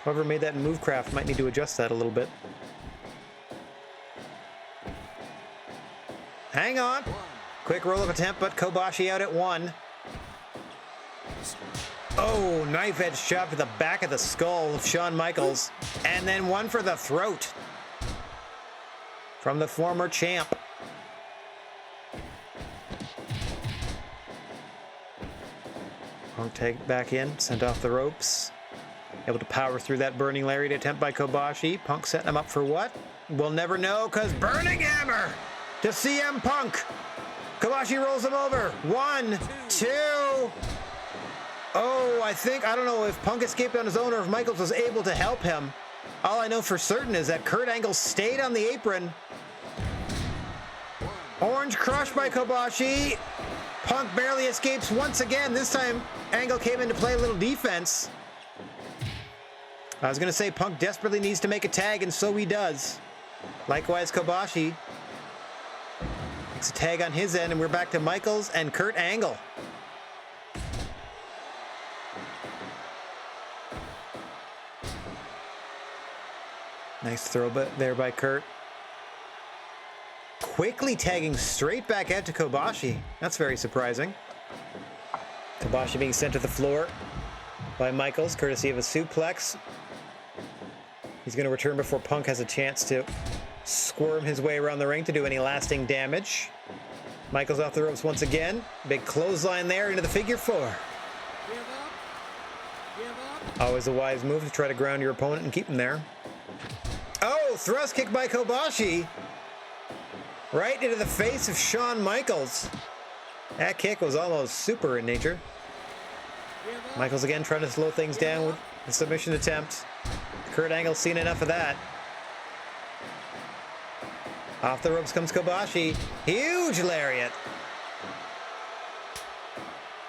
Whoever made that in Movecraft might need to adjust that a little bit. Hang on. Quick roll-up attempt, but Kobashi out at 1. Oh, knife edge chop to the back of the skull of Shawn Michaels. And then 1 for the throat from the former champ. Punk tagged back in, sent off the ropes. Able to power through that burning lariat attempt by Kobashi. Punk setting him up for what? We'll never know, because burning hammer to CM Punk. Kobashi rolls him over. 1, 2. Oh, I don't know if Punk escaped on his own or if Michaels was able to help him. All I know for certain is that Kurt Angle stayed on the apron. Orange crush by Kobashi. Punk barely escapes once again. This time, Angle came in to play a little defense. I was going to say Punk desperately needs to make a tag, and so he does. Likewise, Kobashi makes a tag on his end, and we're back to Michaels and Kurt Angle. Nice throw there by Kurt. Quickly tagging straight back out to Kobashi. That's very surprising. Kobashi being sent to the floor by Michaels, courtesy of a suplex. He's going to return before Punk has a chance to squirm his way around the ring to do any lasting damage. Michaels off the ropes once again. Big clothesline there into the figure 4. Always a wise move to try to ground your opponent and keep him there. Oh, thrust kick by Kobashi. Right into the face of Shawn Michaels. That kick was almost super in nature. Michaels again trying to slow things down with the submission attempt. Kurt Angle's seen enough of that. Off the ropes comes Kobashi. Huge lariat.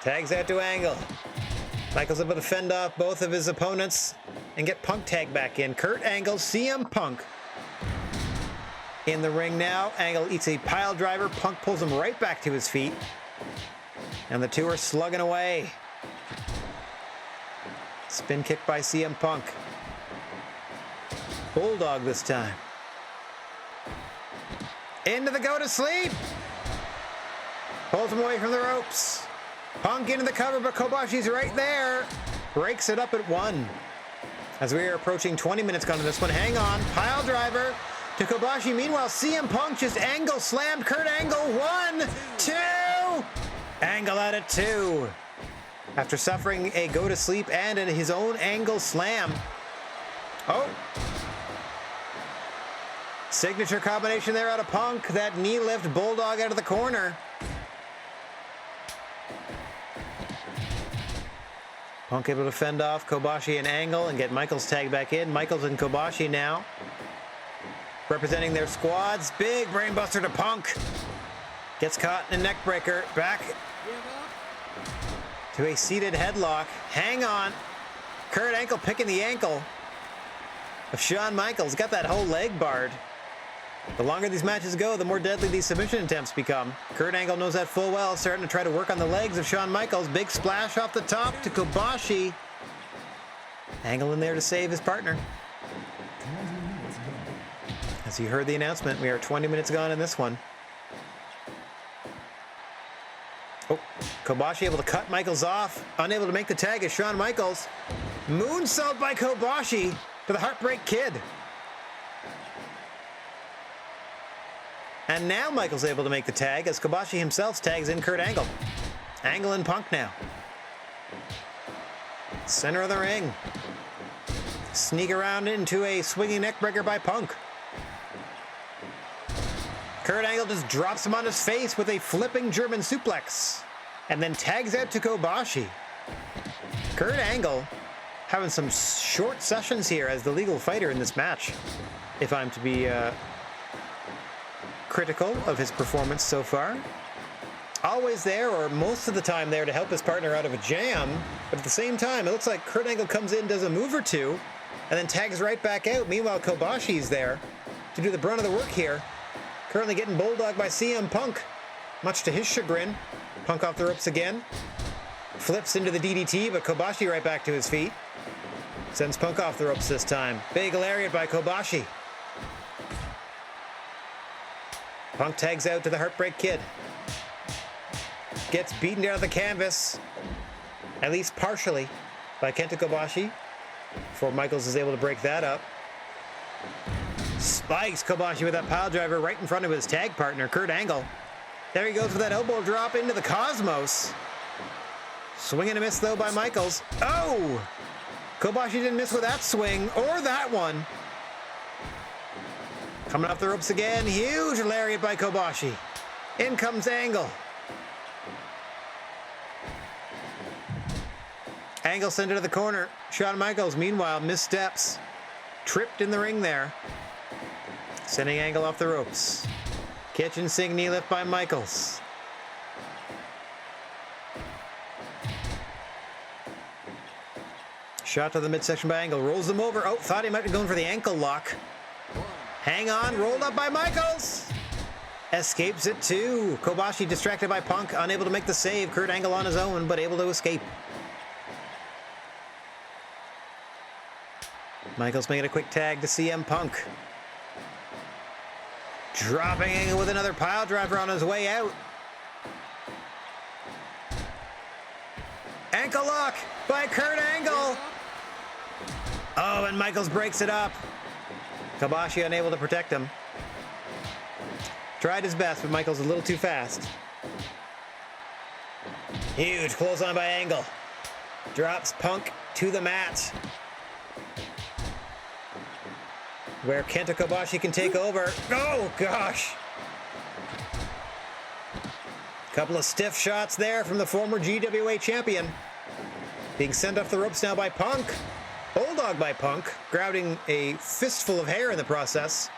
Tags out to Angle. Michaels able to fend off both of his opponents and get Punk tagged back in. Kurt Angle, CM Punk in the ring now. Angle eats a pile driver. Punk pulls him right back to his feet. And the two are slugging away. Spin kick by CM Punk. Bulldog this time. Into the go to sleep. Pulls him away from the ropes. Punk into the cover, but Kobashi's right there. Breaks it up at 1. As we are approaching 20 minutes gone in this one. Hang on. Pile driver to Kobashi. Meanwhile, CM Punk just angle slammed Kurt Angle. 1, 2. Angle out at 2. After suffering a go to sleep and his own angle slam. Oh. Signature combination there out of Punk. That knee lift bulldog out of the corner. Punk able to fend off Kobashi and Angle and get Michaels tagged back in. Michaels and Kobashi now representing their squads. Big brainbuster to Punk. Gets caught in a neck breaker. Back to a seated headlock. Hang on. Kurt Angle picking the ankle of Shawn Michaels. Got that whole leg barred. The longer these matches go, the more deadly these submission attempts become. Kurt Angle knows that full well, starting to try to work on the legs of Shawn Michaels. Big splash off the top to Kobashi. Angle in there to save his partner. As you heard the announcement, we are 20 minutes gone in this one. Oh, Kobashi able to cut Michaels off. Unable to make the tag as Shawn Michaels. Moonsault by Kobashi to the Heartbreak Kid. And now Michaels able to make the tag as Kobashi himself tags in Kurt Angle. Angle and Punk now. Center of the ring. Sneak around into a swinging neckbreaker by Punk. Kurt Angle just drops him on his face with a flipping German suplex. And then tags out to Kobashi. Kurt Angle having some short sessions here as the legal fighter in this match. If I'm to be critical of his performance so far. Always there, or most of the time there, to help his partner out of a jam, but at the same time, it looks like Kurt Angle comes in, does a move or two, and then tags right back out. Meanwhile, Kobashi's there to do the brunt of the work here. Currently getting bulldogged by CM Punk, much to his chagrin. Punk off the ropes again. Flips into the DDT, but Kobashi right back to his feet. Sends Punk off the ropes this time. Big lariat by Kobashi. Punk tags out to the Heartbreak Kid. Gets beaten down the canvas, at least partially, by Kenta Kobashi, before Michaels is able to break that up. Spikes Kobashi with that pile driver right in front of his tag partner, Kurt Angle. There he goes with that elbow drop into the Cosmos. Swing and a miss, though, by Michaels. Oh! Kobashi didn't miss with that swing, or that one. Coming off the ropes again, huge lariat by Kobashi. In comes Angle. Angle sent it to the corner. Shawn Michaels, meanwhile, missteps. Tripped in the ring there. Sending Angle off the ropes. Kitchen sink knee lift by Michaels. Shot to the midsection by Angle. Rolls them over. Oh, thought he might be going for the ankle lock. Hang on, rolled up by Michaels. Escapes it too. Kobashi distracted by Punk, unable to make the save. Kurt Angle on his own, but able to escape. Michaels making a quick tag to CM Punk. Dropping Angle with another pile driver on his way out. Ankle lock by Kurt Angle. Oh, and Michaels breaks it up. Kobashi unable to protect him. Tried his best, but Michaels a little too fast. Huge clothesline by Angle. Drops Punk to the mat, where Kenta Kobashi can take over. Oh, gosh. Couple of stiff shots there from the former GWA champion. Being sent off the ropes now by Punk. Bulldog by Punk, grouting a fistful of hair in the process.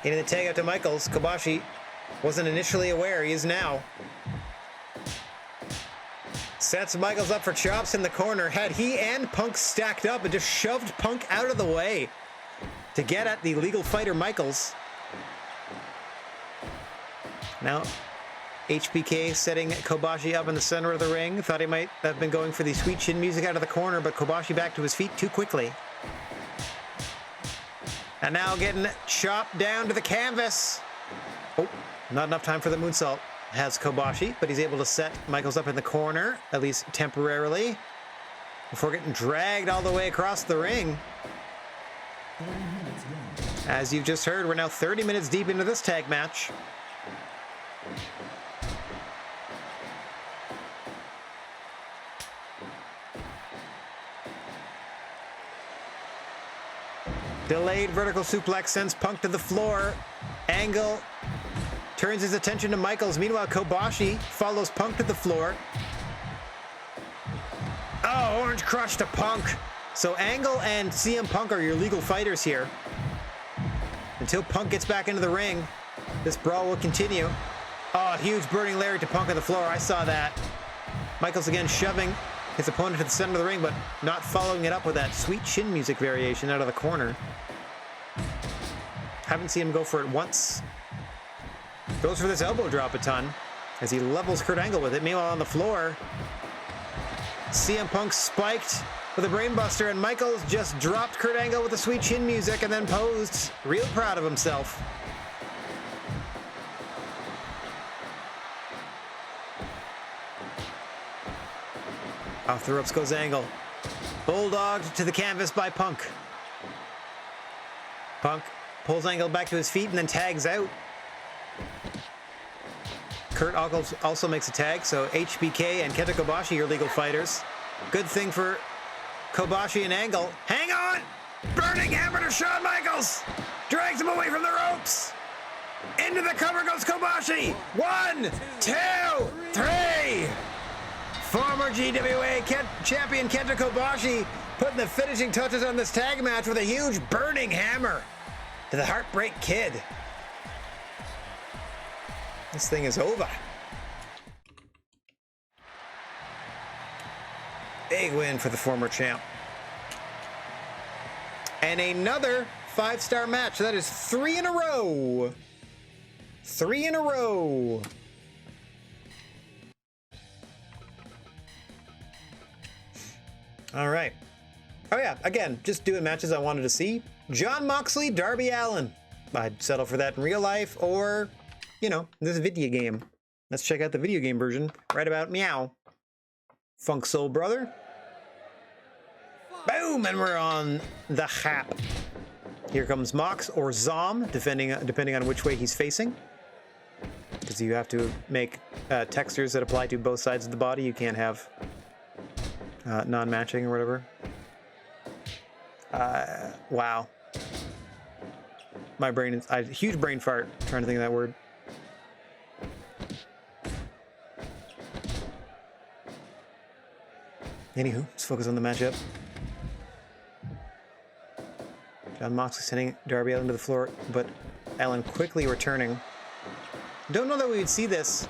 Getting the tag out to Michaels. Kobashi wasn't initially aware, he is now. Sets Michaels up for chops in the corner. Had he and Punk stacked up and just shoved Punk out of the way to get at the legal fighter Michaels. Now, HBK setting Kobashi up in the center of the ring. Thought he might have been going for the sweet chin music out of the corner, but Kobashi back to his feet too quickly. And now getting chopped down to the canvas. Oh, not enough time for the moonsault. Has Kobashi, but he's able to set Michaels up in the corner, at least temporarily, before getting dragged all the way across the ring. As you've just heard, we're now 30 minutes deep into this tag match. Delayed vertical suplex sends Punk to the floor. Angle turns his attention to Michaels. Meanwhile, Kobashi follows Punk to the floor. Oh, orange crush to Punk. So Angle and CM Punk are your legal fighters here. Until Punk gets back into the ring, this brawl will continue. Oh, huge burning lariat to Punk on the floor. I saw that. Michaels again shoving his opponent to the center of the ring, but not following it up with that sweet chin music variation out of the corner. Haven't seen him go for it once. Goes for this elbow drop a ton as he levels Kurt Angle with it. Meanwhile, on the floor, CM Punk spiked with a brainbuster, and Michaels just dropped Kurt Angle with the sweet chin music and then posed, real proud of himself. Off the ropes goes Angle. Bulldogged to the canvas by Punk. Punk pulls Angle back to his feet and then tags out. Kurt also makes a tag, so HBK and Kenta Kobashi are legal fighters. Good thing for Kobashi and Angle. Hang on! Burning hammer to Shawn Michaels! Drags him away from the ropes! Into the cover goes Kobashi! 1, 2, 3! Former GWA champion Kenta Kobashi putting the finishing touches on this tag match with a huge burning hammer to the Heartbreak Kid. This thing is over. Big win for the former champ. And another 5-star match. That is 3 in a row. 3 in a row. All right. Oh yeah, again, just doing matches I wanted to see. Jon Moxley, Darby Allin. I'd settle for that in real life or, you know, this video game. Let's check out the video game version right about meow. Funk Soul Brother. Boom, and we're on the hap. Here comes Mox or Zom, depending on which way he's facing. Because you have to make textures that apply to both sides of the body. You can't have non-matching or whatever. Wow. My brain is a huge brain fart trying to think of that word. Anywho, let's focus on the matchup. Jon Moxley sending Darby Allin to the floor, but Allin quickly returning. Don't know that we would see this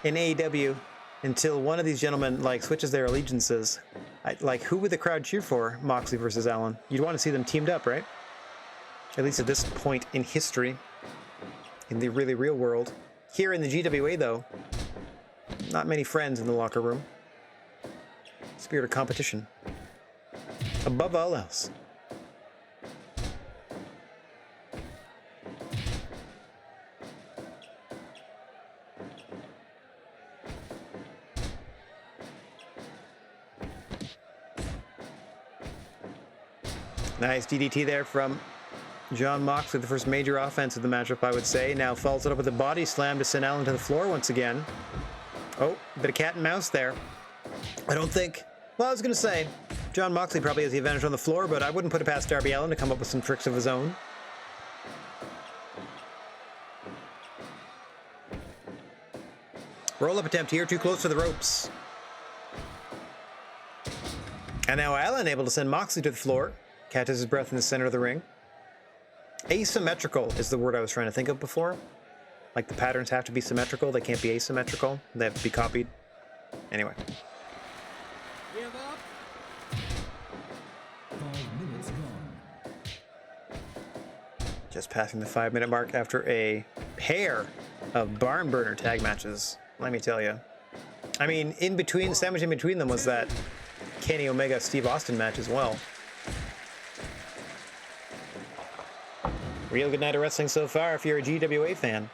in AEW until one of these gentlemen like switches their allegiances. Like, who would the crowd cheer for? Moxley versus Allin. You'd want to see them teamed up, right? At least at this point in history, in the really real world. Here in the GWA, though, not many friends in the locker room. Spirit of competition. Above all else. Nice DDT there from Jon Moxley, the first major offense of the matchup, I would say. Now follows it up with a body slam to send Allin to the floor once again. Oh, a bit of cat and mouse there. I don't think Well, I was going to say, John Moxley probably has the advantage on the floor, but I wouldn't put it past Darby Allin to come up with some tricks of his own. Roll-up attempt here, too close to the ropes. And now Allin able to send Moxley to the floor. Catches his breath in the center of the ring. Asymmetrical is the word I was trying to think of before. Like the patterns have to be symmetrical, they can't be asymmetrical. They have to be copied. Anyway. Give up. 5 minutes gone. Just passing the 5-minute mark after a pair of barn burner tag matches, let me tell you. I mean, sandwiched in between them was that Kenny Omega Steve Austin match as well. Real good night of wrestling so far if you're a GWA fan.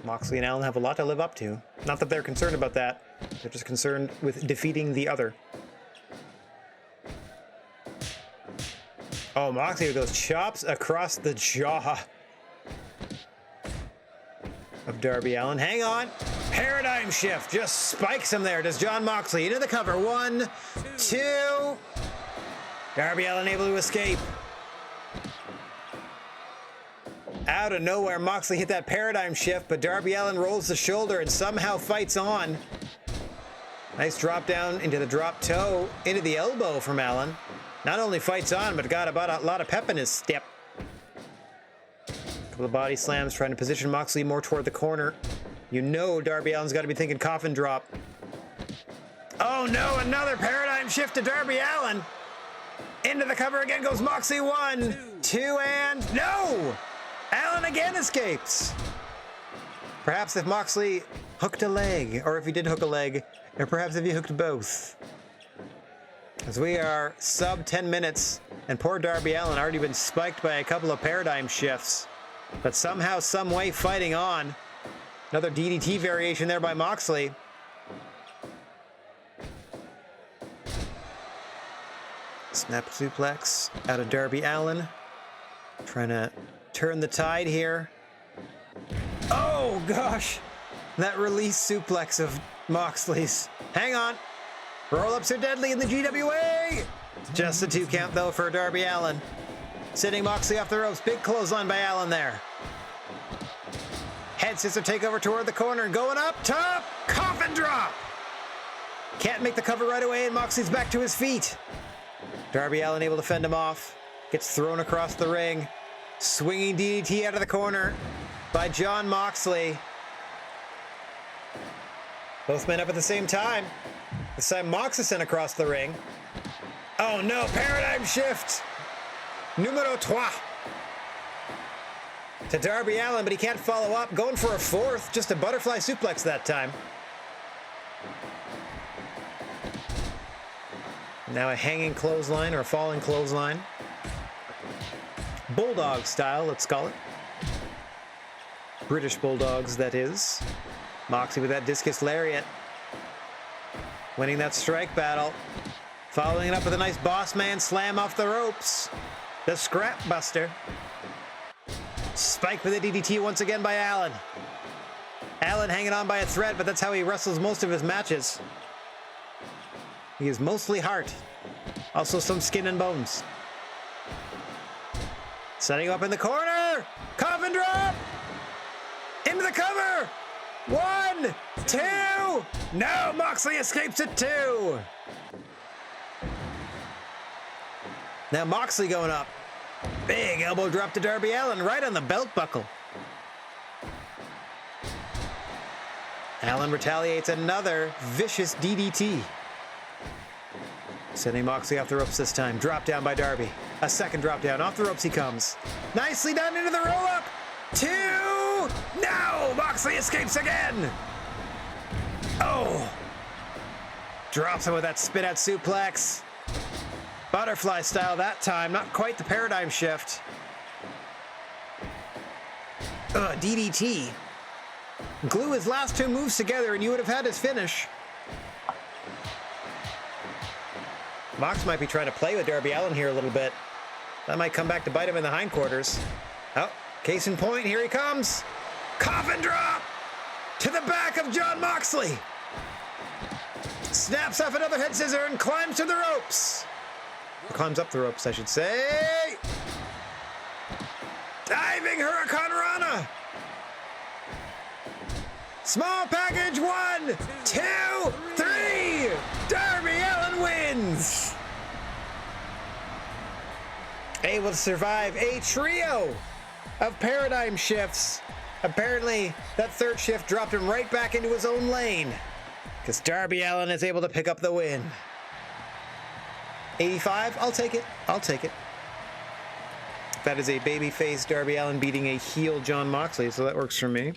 Moxley and Allin have a lot to live up to. Not that they're concerned about that. They're just concerned with defeating the other. Oh, Moxley with those chops across the jaw of Darby Allin. Hang on. Paradigm shift. Just spikes him there. Does John Moxley into the cover. 1, 2. Darby Allin able to escape. Out of nowhere, Moxley hit that paradigm shift, but Darby Allin rolls the shoulder and somehow fights on. Nice drop down into the drop toe, into the elbow from Allin. Not only fights on, but got about a lot of pep in his step. Couple of body slams trying to position Moxley more toward the corner. You know Darby Allin's got to be thinking coffin drop. Oh no, another paradigm shift to Darby Allin. Into the cover again goes Moxley. 1, 2, and no! Allin again escapes. Perhaps if Moxley hooked a leg, or if he did hook a leg, or perhaps if he hooked both. As we are sub 10 minutes, and poor Darby Allin already been spiked by a couple of paradigm shifts, but somehow, some way fighting on. Another DDT variation there by Moxley. Snap suplex out of Darby Allin. Trying to turn the tide here. Oh gosh! That release suplex of Moxley's. Hang on. Roll-ups are deadly in the GWA! Just a 2 count though for Darby Allin. Sitting Moxley off the ropes. Big clothesline by Allin there. Head scissor takeover toward the corner. Going up top. Coffin drop! Can't make the cover right away and Moxley's back to his feet. Darby Allin able to fend him off. Gets thrown across the ring. Swinging DDT out of the corner by John Moxley. Both men up at the same time. This time Mox is sent across the ring. Oh no, paradigm shift. Numero 3. To Darby Allin, but he can't follow up. Going for a 4th, just a butterfly suplex that time. Now a hanging clothesline or a falling clothesline. Bulldog style, let's call it. British Bulldogs, that is. Moxley with that discus lariat. Winning that strike battle. Following it up with a nice boss man slam off the ropes. The Scrap Buster. Spike with a DDT once again by Allin. Allin hanging on by a thread, but that's how he wrestles most of his matches. He is mostly heart. Also some skin and bones. Setting up in the corner. Coffin drop. Into the cover. 1, 2. No, Moxley escapes it 2. Now Moxley going up. Big elbow drop to Darby Allin right on the belt buckle. Allin retaliates another vicious DDT. Sending Moxley off the ropes this time. Drop down by Darby. A second drop down. Off the ropes he comes. Nicely done into the roll-up. 2. No! Moxley escapes again. Oh. Drops him with that spin-out suplex. Butterfly style that time. Not quite the paradigm shift. DDT. Glue his last 2 moves together and you would have had his finish. Mox might be trying to play with Darby Allin here a little bit. That might come back to bite him in the hindquarters. Oh, case in point, here he comes. Coffin drop to the back of John Moxley. snaps off another head scissor and climbs to the ropes. Or climbs up the ropes, I should say. Diving Hurricane Rana. Small package, 1, 2, 3. Darby Allin wins. Able to survive a trio of paradigm shifts. Apparently, that third shift dropped him right back into his own lane, because Darby Allin is able to pick up the win. 85, I'll take it. I'll take it. That is a babyface Darby Allin beating a heel Jon Moxley, so that works for me.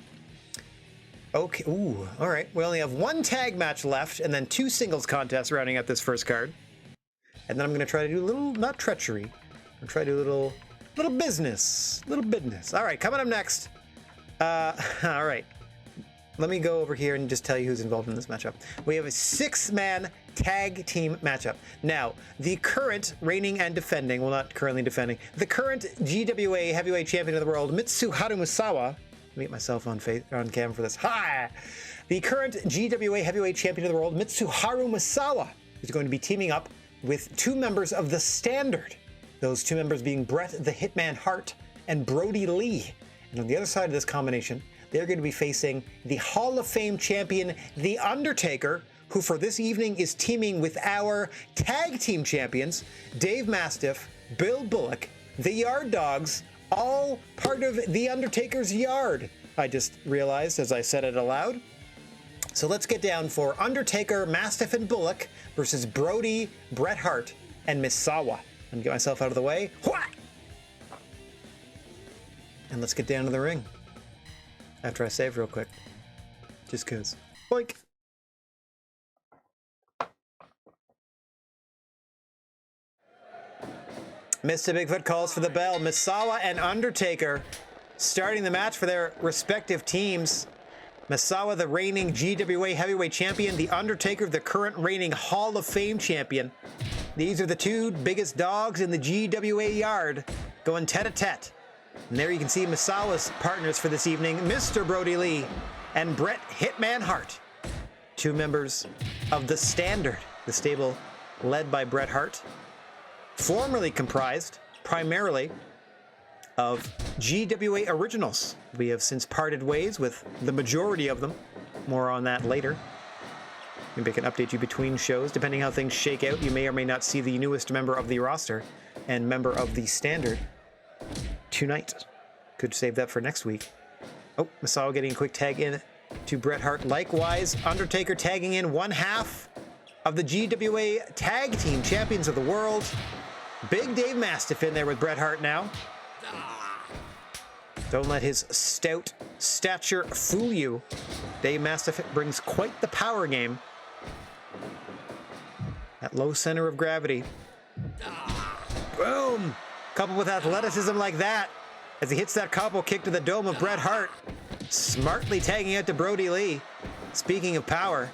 Okay, ooh, all right. We only have one tag match left, and then 2 singles contests rounding out this first card. And then I'm going to try to do a little, not treachery, I'm try to do a little business. Little business. All right, coming up next. All right. Let me go over here and just tell you who's involved in this matchup. We have a 6-man tag team matchup. Now, the current reigning and defending, well, not currently defending, the current GWA heavyweight champion of the world, Mitsuharu Misawa. Let me get myself on cam for this. Hi! The current GWA heavyweight champion of the world, Mitsuharu Misawa, is going to be teaming up with 2 members of the Standard. Those 2 members being Bret the Hitman Hart and Brody Lee. And on the other side of this combination, they're going to be facing the Hall of Fame champion, The Undertaker, who for this evening is teaming with our tag team champions, Dave Mastiff, Bill Bullock, the Yard Dogs, all part of The Undertaker's Yard. I just realized as I said it aloud. So let's get down for Undertaker, Mastiff, and Bullock versus Brody, Bret Hart, and Misawa. Let me get myself out of the way. And let's get down to the ring. After I save real quick. Just cause. Boink! Mr. Bigfoot calls for the bell. Misawa and Undertaker starting the match for their respective teams. Misawa, the reigning GWA heavyweight champion. The Undertaker, the current reigning Hall of Fame champion. These are the 2 biggest dogs in the GWA yard going tete-a-tete. And there you can see Misawa's partners for this evening, Mr. Brody Lee and Bret Hitman Hart. 2 members of the Standard, the stable led by Bret Hart. Formerly comprised primarily of GWA originals. We have since parted ways with the majority of them. More on that later. Maybe I can update you between shows. Depending how things shake out, you may or may not see the newest member of the roster and member of the Standard tonight. Could save that for next week. Oh, Misawa getting a quick tag in to Bret Hart. Likewise, Undertaker tagging in 1/2 of the GWA Tag Team Champions of the World. Big Dave Mastiff in there with Bret Hart now. Don't let his stout stature fool you. Dave Mastiff brings quite the power game. That low center of gravity. Boom! Coupled with athleticism like that, as he hits that combo kick to the dome of Bret Hart. Smartly tagging out to Brody Lee. Speaking of power.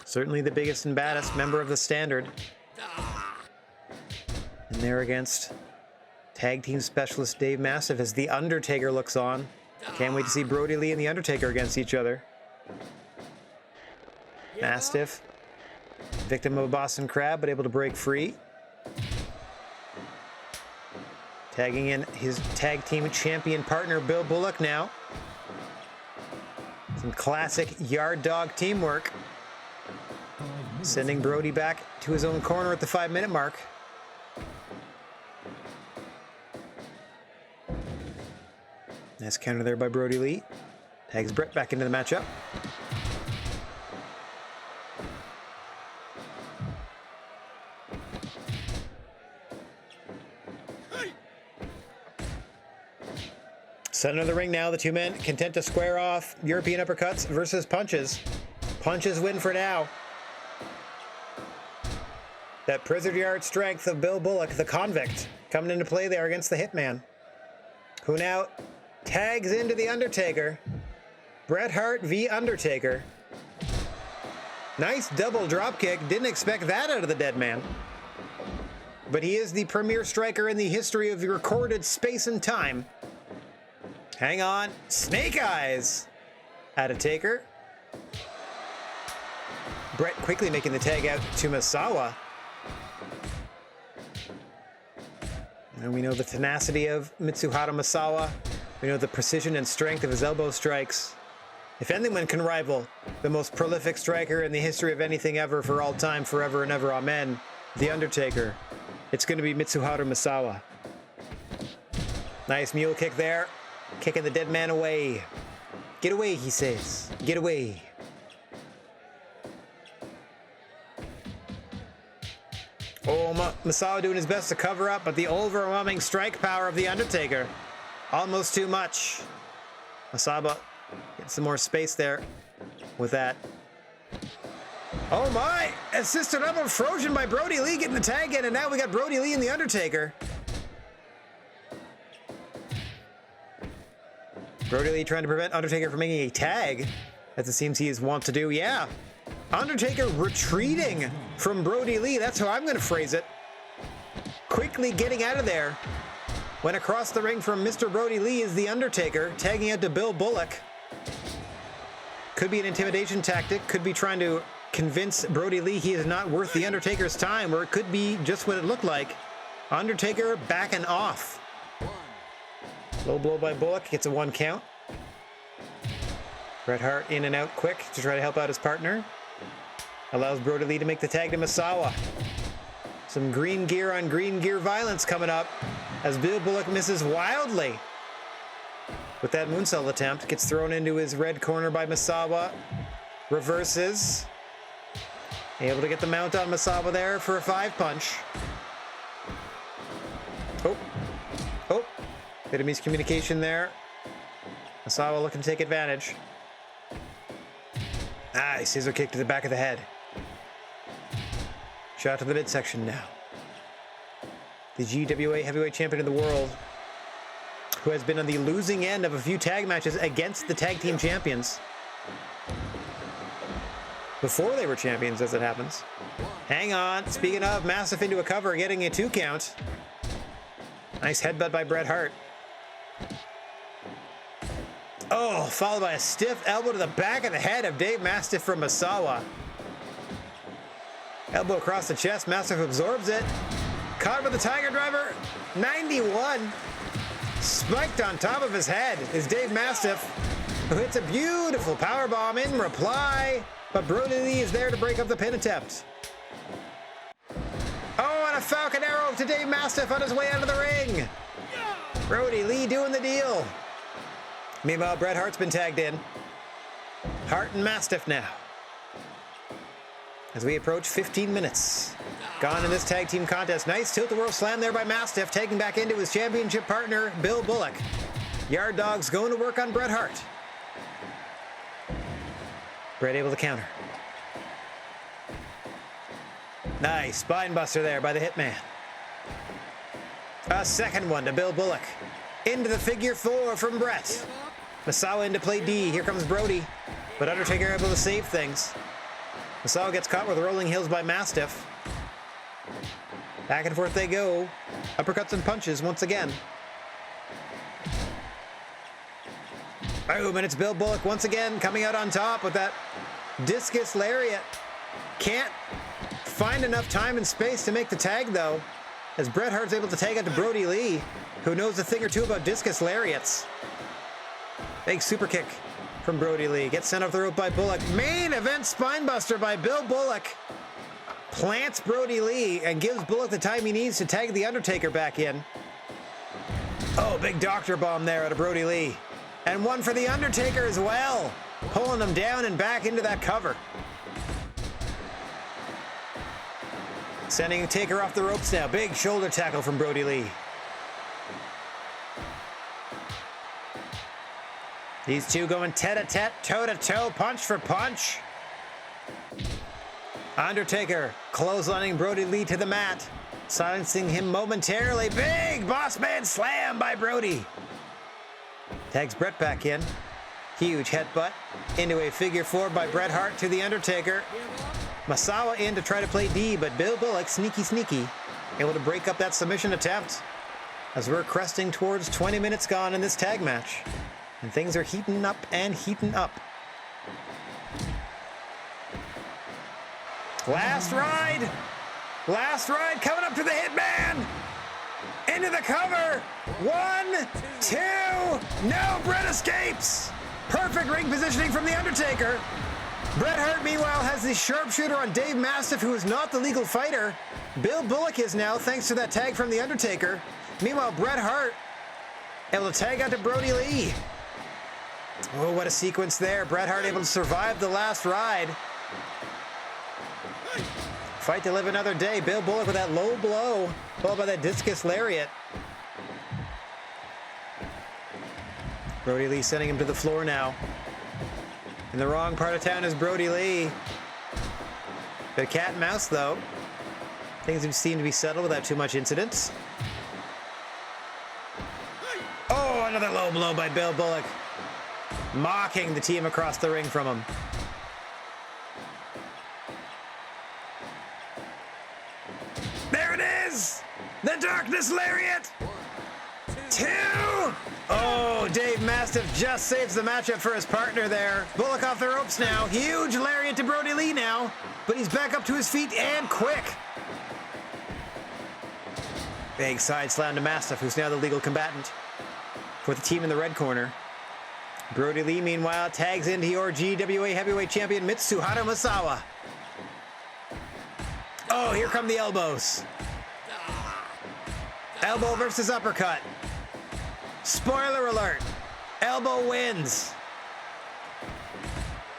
Certainly the biggest and baddest member of the Standard. And there against tag team specialist Dave Mastiff as The Undertaker looks on. Can't wait to see Brody Lee and The Undertaker against each other. Mastiff, victim of a Boston Crab, but able to break free. Tagging in his tag team champion partner, Bill Bullock now. Some classic Yard Dog teamwork. Sending Brody back to his own corner at the 5-minute mark. Nice counter there by Brody Lee. Tags Bret back into the matchup. Center of the ring now, the 2 men content to square off. European uppercuts versus punches. Punches win for now. That Prison Yard strength of Bill Bullock, the convict, coming into play there against the Hitman, who now tags into The Undertaker. Bret Hart v. Undertaker. Nice double dropkick. Didn't expect that out of the dead man. But he is the premier striker in the history of recorded space and time. Hang on. Snake Eyes. Out of Taker. Brett quickly making the tag out to Misawa. And we know the tenacity of Mitsuhara Misawa. We know the precision and strength of his elbow strikes. If anyone can rival the most prolific striker in the history of anything ever for all time, forever and ever, amen, The Undertaker, it's going to be Mitsuhara Misawa. Nice mule kick there, kicking the dead man away. Get away, he says. Get away. Oh, Misawa doing his best to cover up, but the overwhelming strike power of The Undertaker. Almost too much. Misawa gets some more space there with that. Oh my! Assisted up on Frozen by Brody Lee getting the tag in, and now we got Brody Lee and The Undertaker. Brody Lee trying to prevent Undertaker from making a tag, as it seems he is wont to do. Yeah. Undertaker retreating from Brody Lee. That's how I'm going to phrase it. Quickly getting out of there. When across the ring from Mr. Brody Lee is The Undertaker, tagging out to Bill Bullock. Could be an intimidation tactic. Could be trying to convince Brody Lee he is not worth The Undertaker's time, or it could be just what it looked like. Undertaker backing off. Low blow by Bullock, gets a 1 count. Bret Hart in and out quick to try to help out his partner. Allows Brody Lee to make the tag to Misawa. Some green gear on green gear violence coming up as Bill Bullock misses wildly with that moonsault attempt. Gets thrown into his red corner by Misawa. Reverses. Able to get the mount on Misawa there for a 5-punch. Oh. Oh. Bit of miscommunication there. Misawa looking to take advantage. Nice scissor kick to the back of the head. Shot to the midsection now. The GWA heavyweight champion of the world, who has been on the losing end of a few tag matches against the tag team champions. Before they were champions, as it happens. Hang on. Speaking of, Mastiff into a cover, getting a 2 count. Nice headbutt by Bret Hart. Oh, followed by a stiff elbow to the back of the head of Dave Mastiff from Misawa. Elbow across the chest, Mastiff absorbs it. Caught with the Tiger Driver, 91. Spiked on top of his head is Dave Mastiff, who hits a beautiful powerbomb in reply, but Brody Lee is there to break up the pin attempt. Oh, and a Falcon Arrow to Dave Mastiff on his way out of the ring. Brody Lee doing the deal. Meanwhile, Bret Hart's been tagged in. Hart and Mastiff now. As we approach 15 minutes. Gone in this tag team contest. Nice tilt-the-world slam there by Mastiff, taking back into his championship partner, Bill Bullock. Yard Dogs going to work on Bret Hart. Bret able to counter. Nice spine buster there by the Hitman. A second one to Bill Bullock. Into the figure 4 from Bret. Misawa into play D. Here comes Brody. But Undertaker able to save things. Misawa gets caught with rolling heels by Mastiff. Back and forth they go. Uppercuts and punches once again. Boom, and it's Bill Bullock once again coming out on top with that discus lariat. Can't find enough time and space to make the tag though, as Bret Hart's able to tag out to Brody Lee, who knows a thing or two about discus lariats. Big super kick from Brody Lee. Gets sent off the rope by Bullock. Main event spinebuster by Bill Bullock. Plants Brody Lee and gives Bullock the time he needs to tag The Undertaker back in. Oh, big doctor bomb there out of Brody Lee. And one for The Undertaker as well. Pulling him down and back into that cover. Sending Taker off the ropes now. Big shoulder tackle from Brody Lee. These two going tete-a-tete, toe-to-toe, punch for punch. Undertaker clotheslining Brody Lee to the mat, silencing him momentarily. Big boss man slam by Brody. Tags Bret back in. Huge headbutt into a figure 4 by Bret Hart to The Undertaker. Misawa in to try to play D, but Bill Bullock, sneaky, able to break up that submission attempt as we're cresting towards 20 minutes gone in this tag match. And things are heating up and heating up. Last ride! Last ride coming up to the Hitman! Into the cover! 1, 2, no! Bret escapes! Perfect ring positioning from The Undertaker. Bret Hart, meanwhile, has the sharpshooter on Dave Mastiff, who is not the legal fighter. Bill Bullock is now, thanks to that tag from The Undertaker. Meanwhile, Bret Hart able to tag out to Brody Lee. Oh, what a sequence there. Bret Hart able to survive the last ride. Fight to live another day. Bill Bullock with that low blow, followed by that discus lariat. Brody Lee sending him to the floor now. In the wrong part of town is Brody Lee. Got a cat and mouse, though. Things seem to be settled without too much incidents. Oh, another low blow by Bill Bullock. Mocking the team across the ring from him. There it is! The Darkness Lariat! 2! Oh, Dave Mastiff just saves the matchup for his partner there. Bullock off the ropes now. Huge lariat to Brody Lee now. But he's back up to his feet and quick. Big side slam to Mastiff, who's now the legal combatant for the team in the red corner. Brody Lee, meanwhile, tags into your GWA heavyweight champion, Mitsuhara Misawa. Oh, here come the elbows. Elbow versus uppercut. Spoiler alert. Elbow wins.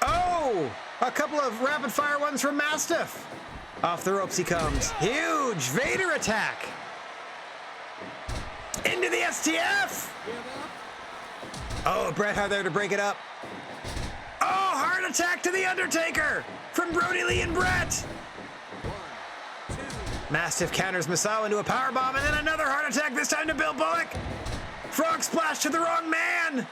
Oh, a couple of rapid fire ones from Mastiff. Off the ropes he comes. Huge Vader attack. Into the STF. Oh, Bret Hart there to break it up. Oh, heart attack to The Undertaker from Brody Lee and Bret. Mastiff counters Misawa into a powerbomb, and then another heart attack, this time to Bill Bullock. Frog splash to the wrong man.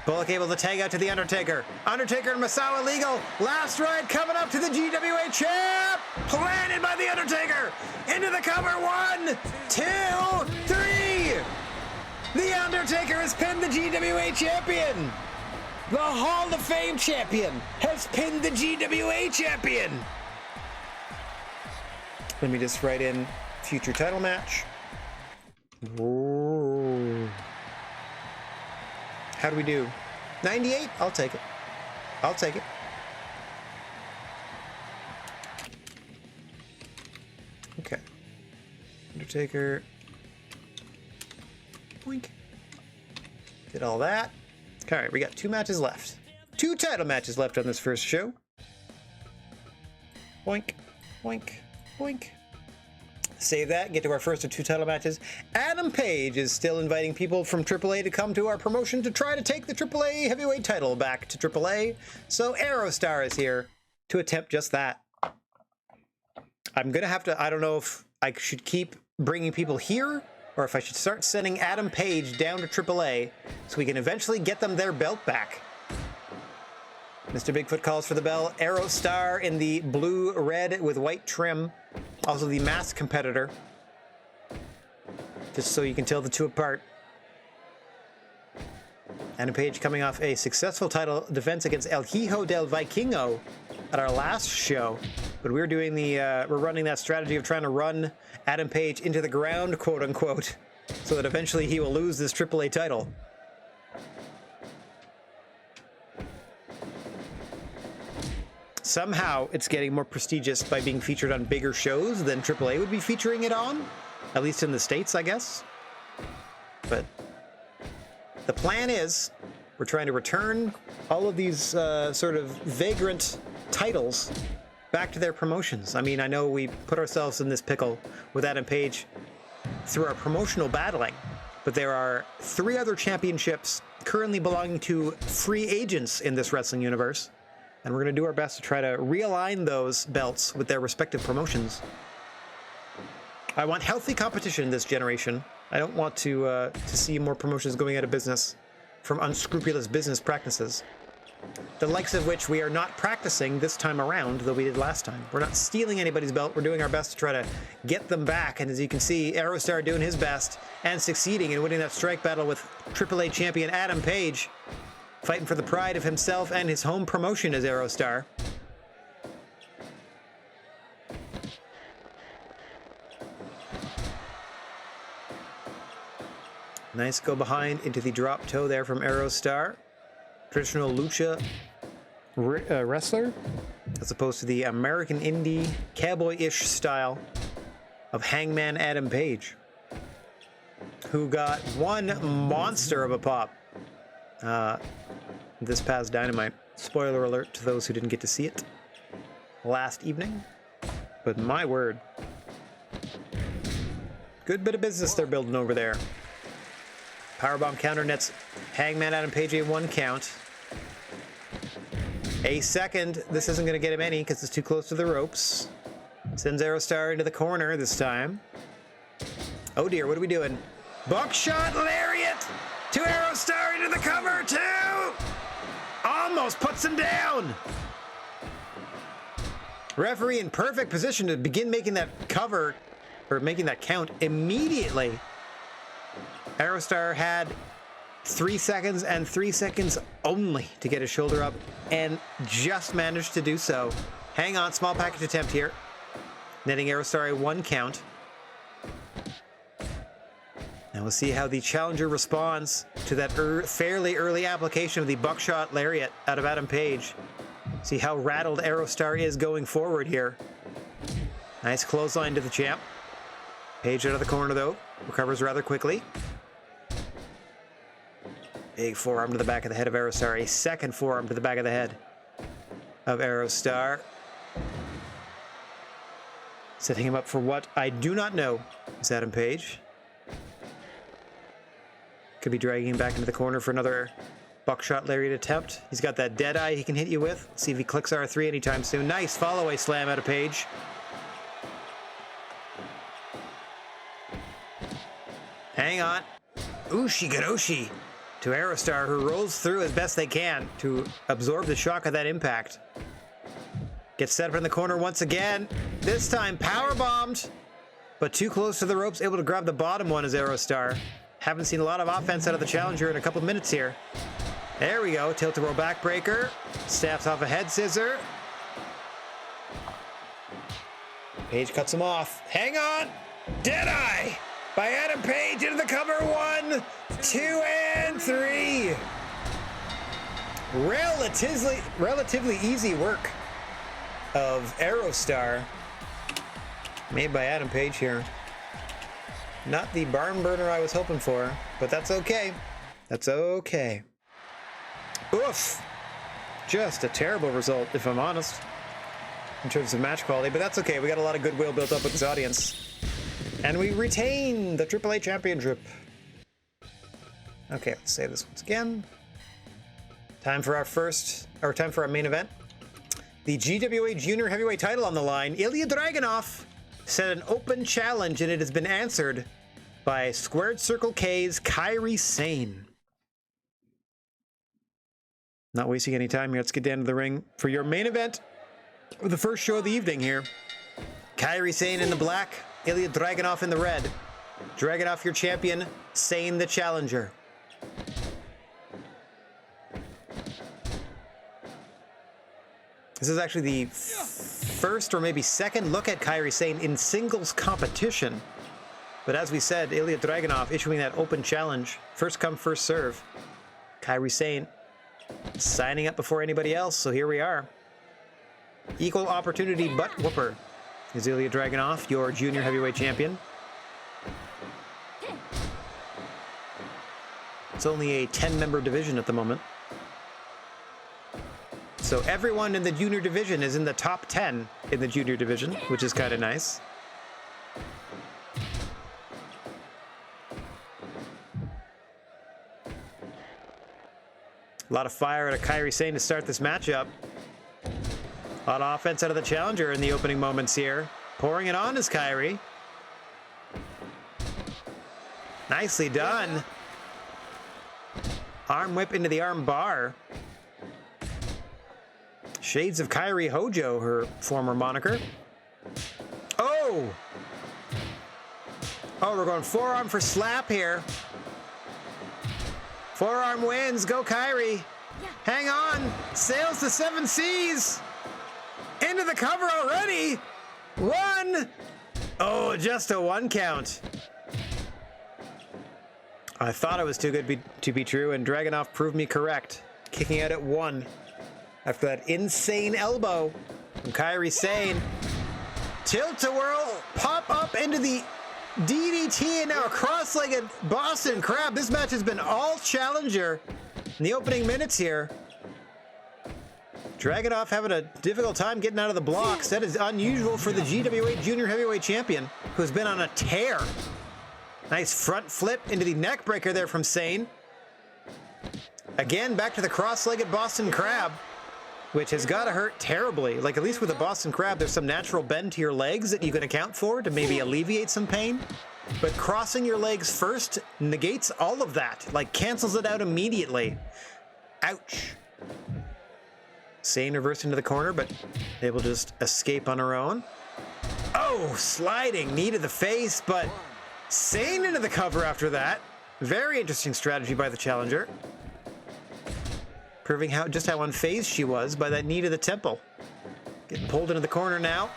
Bullock able to tag out to The Undertaker. Undertaker and Misawa legal. Last ride coming up to the GWA champ. Planted by The Undertaker. Into the cover. 1, 2, 3. The Undertaker has pinned the GWA champion. The Hall of Fame champion has pinned the GWA champion. Let me just write in future title match. Ooh. How do we do? 98? I'll take it. I'll take it. Okay. Undertaker. Boink. Did all that. All right, we got 2 matches left. 2 title matches left on this first show. Boink, boink, boink. Save that, get to our first of 2 title matches. Adam Page is still inviting people from AAA to come to our promotion to try to take the AAA heavyweight title back to AAA. So Aerostar is here to attempt just that. I'm gonna have to, I don't know if I should keep bringing people here or if I should start sending Adam Page down to AAA so we can eventually get them their belt back. Mr. Bigfoot calls for the bell. Aerostar in the blue, red with white trim. Also the masked competitor. Just so you can tell the two apart. Adam Page coming off a successful title defense against El Hijo del Vikingo at our last show. But we're doing we're running that strategy of trying to run Adam Page into the ground, quote unquote, so that eventually he will lose this AAA title. Somehow it's getting more prestigious by being featured on bigger shows than AAA would be featuring it on, at least in the States, I guess. But the plan is we're trying to return all of these sort of vagrant titles back to their promotions. I mean, I know we put ourselves in this pickle with Adam Page through our promotional battling, but there are 3 other championships currently belonging to free agents in this wrestling universe, and we're going to do our best to try to realign those belts with their respective promotions. I want healthy competition this generation. I don't want to see more promotions going out of business from unscrupulous business practices. the likes of which we are not practicing this time around, though we did last time. We're not stealing anybody's belt. We're doing our best to try to get them back. And as you can see, Aerostar doing his best and succeeding in winning that strike battle with AAA champion Adam Page, fighting for the pride of himself and his home promotion as Aerostar. Nice go behind into the drop toe there from Aerostar. Traditional lucha wrestler, as opposed to the American indie cowboy-ish style of Hangman Adam Page, who got one monster of a pop this past Dynamite. Spoiler alert to those who didn't get to see it last evening. But my word, good bit of business they're building over there. Powerbomb counter nets Hangman Adam Page a 1 count. A second. This isn't going to get him any because it's too close to the ropes. Sends Aerostar into the corner this time. Oh dear, what are we doing? Buckshot lariat to Aerostar into the cover too. Almost puts him down. Referee in perfect position to begin making that cover, or making that count immediately. Aerostar had 3 seconds and 3 seconds only to get his shoulder up and just managed to do so. Hang on, small package attempt here. Netting Aerostar a 1 count. Now we'll see how the challenger responds to that fairly early application of the buckshot lariat out of Adam Page. See how rattled Aerostar is going forward here. Nice clothesline to the champ. Page out of the corner though, recovers rather quickly. Big forearm to the back of the head of Aerostar. A second forearm to the back of the head of Aerostar. Setting him up for what I do not know is Adam Page. Could be dragging him back into the corner for another buckshot lariat attempt. He's got that dead eye he can hit you with. Let's see if he clicks R3 anytime soon. Nice follow-away slam out of Page. Hang on. Ushi-gadoshi to Aerostar, who rolls through as best they can to absorb the shock of that impact. Gets set up in the corner once again. This time power bombed, but too close to the ropes, able to grab the bottom one as Aerostar. Haven't seen a lot of offense out of the challenger in a couple minutes here. There we go, tilt-a-roll backbreaker. Snaps off a head scissor. Page cuts him off. Hang on! Deadeye by Adam Page into the cover. 1, 2, and 3. Relatively easy work of Aerostar made by Adam Page here. Not the barn burner I was hoping for, but that's okay. That's okay. Oof. Just a terrible result, if I'm honest, in terms of match quality, but that's okay. We got a lot of goodwill built up with this audience. And we retain the AAA Championship. Okay, let's save this once again. Time for our main event. The GWA Junior Heavyweight title on the line. Ilya Dragunov set an open challenge, and it has been answered by Squared Circle K's Kairi Sane. Not wasting any time here. Let's get down to the ring for your main event of the first show of the evening here. Kairi Sane in the black, Ilya Dragunov in the red. Dragunov your champion, Sane the challenger. This is actually the first or maybe second look at Kairi Sane in singles competition. But as we said, Ilya Dragunov issuing that open challenge. First come, first serve. Kairi Sane signing up before anybody else, so here we are. Equal opportunity butt whooper is Ilya Dragunov, your junior heavyweight champion. It's only a 10-member division at the moment. So everyone in the junior division is in the top 10 in the junior division, which is kind of nice. A lot of fire out of Kairi Sane to start this matchup. A lot of offense out of the challenger in the opening moments here. Pouring it on is Kairi. Nicely done. Arm whip into the arm bar. Shades of Kairi Hojo, her former moniker. Oh! Oh, we're going forearm for slap here. Forearm wins. Go Kairi. Hang on. Sails the 7 seas. Into the cover already. 1. Oh, just a 1 count. I thought it was too good to be true, and Dragunov proved me correct. Kicking out at 1 after that insane elbow from Kairi Sane. Tilt-a-whirl, pop up into the DDT, and now a cross-legged Boston Crab. This match has been all challenger in the opening minutes here. Dragunov having a difficult time getting out of the blocks. That is unusual for the GWA Junior Heavyweight Champion, who's been on a tear. Nice front flip into the neck breaker there from Sane. Again, back to the cross-legged Boston Crab, which has got to hurt terribly. Like, at least with a Boston Crab, there's some natural bend to your legs that you can account for to maybe alleviate some pain. But crossing your legs first negates all of that, like cancels it out immediately. Ouch. Sane reversed into the corner, but able to just escape on her own. Oh, sliding knee to the face, but Sane into the cover after that. Very interesting strategy by the challenger. Proving just how unfazed she was by that knee to the temple. Getting pulled into the corner now.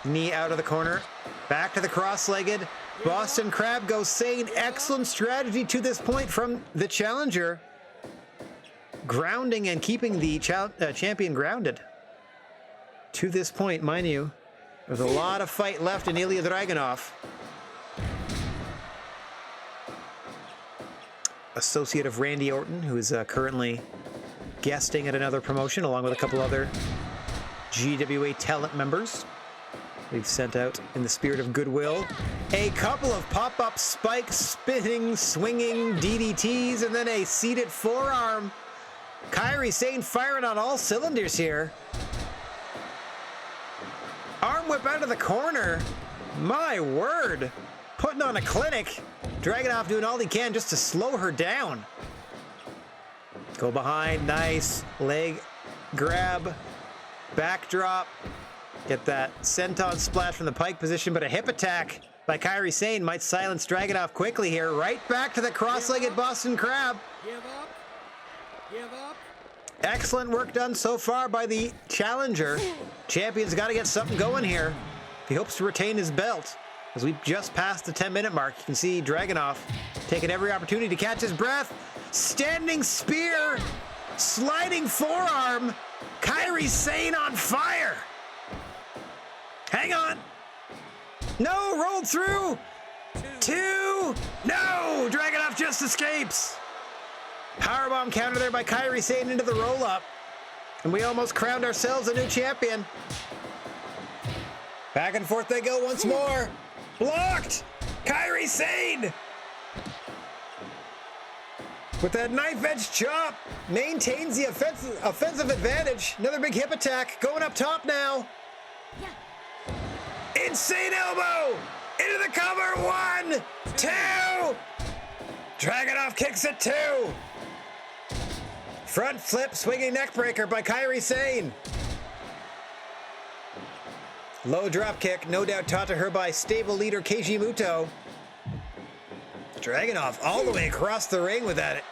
Knee out of the corner. Back to the cross-legged. Boston Crab goes Sane. Excellent strategy to this point from the challenger. Grounding and keeping the champion grounded. To this point, mind you, there's a lot of fight left in Ilya Dragunov. Associate of Randy Orton, who is currently guesting at another promotion, along with a couple other GWA talent members. We've sent out, in the spirit of goodwill, a couple of pop-up spike spinning, swinging DDTs, and then a seated forearm. Kairi Sane firing on all cylinders here. Arm whip out of the corner. My word. Putting on a clinic. Dragunov doing all he can just to slow her down. Go behind. Nice. Leg grab. Backdrop. Get that senton splash from the pike position, but a hip attack by Kairi Sane might silence Dragunov quickly here. Right back to the cross-legged Boston Crab. Give up. Give up. Excellent work done so far by the challenger. Champion's got to get something going here. He hopes to retain his belt. As we've just passed the 10-minute mark, you can see Dragunov taking every opportunity to catch his breath. Standing spear, sliding forearm. Kairi Sane on fire. Hang on. No, rolled through. 2. No, Dragunov just escapes. Powerbomb counter there by Kairi Sane into the roll-up. And we almost crowned ourselves a new champion. Back and forth they go once more. Blocked! Kairi Sane! With that knife-edge chop, maintains the offensive advantage. Another big hip attack, going up top now. Insane elbow! Into the cover, 1, 2! Dragunov kicks it 2! Front flip, swinging neck breaker by Kairi Sane. Low drop kick, no doubt taught to her by stable leader Keiji Muto. Dragunov all the way across the ring with that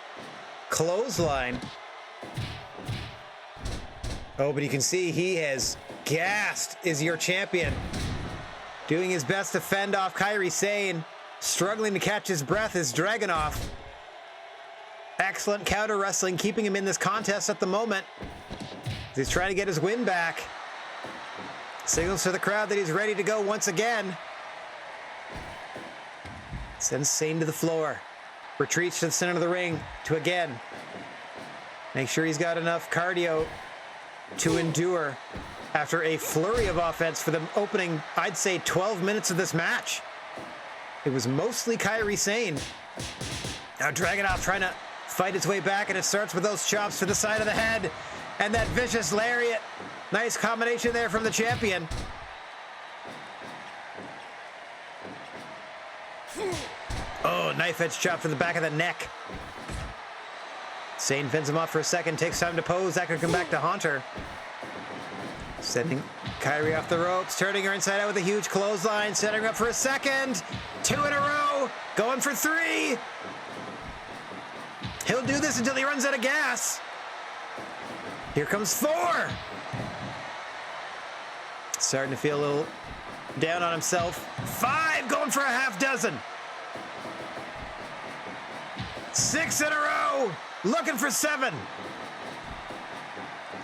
clothesline. Oh, but you can see he has gassed, is your champion. Doing his best to fend off Kairi Sane. Struggling to catch his breath is Dragunov. Excellent counter wrestling, keeping him in this contest at the moment. He's trying to get his win back. Signals to the crowd that he's ready to go once again. Sends Sane to the floor. Retreats to the center of the ring to again make sure he's got enough cardio to endure after a flurry of offense for the opening, I'd say, 12 minutes of this match. It was mostly Kairi Sane. Now Dragunov trying to fight his way back, and it starts with those chops to the side of the head and that vicious lariat. Nice combination there from the champion. Oh, knife edge chop to the back of the neck. Sane fends him off for a second, takes time to pose. That could come back to haunt her. Sending Kairi off the ropes, turning her inside out with a huge clothesline, setting her up for a second. 2 in a row, going for 3. He'll do this until he runs out of gas. Here comes 4. Starting to feel a little down on himself. 5, going for a half dozen. 6 in a row, looking for 7.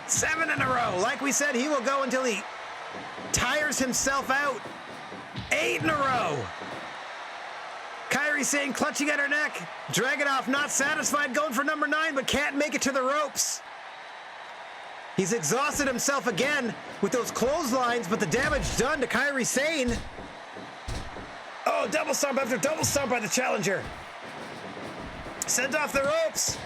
7 in a row. Like we said, he will go until he tires himself out. 8 in a row. Kairi Sane clutching at her neck. Dragunov not satisfied, going for number 9, but can't make it to the ropes. He's exhausted himself again with those clotheslines, but the damage done to Kairi Sane. Oh, double stomp after double stomp by the challenger. Sent off the ropes.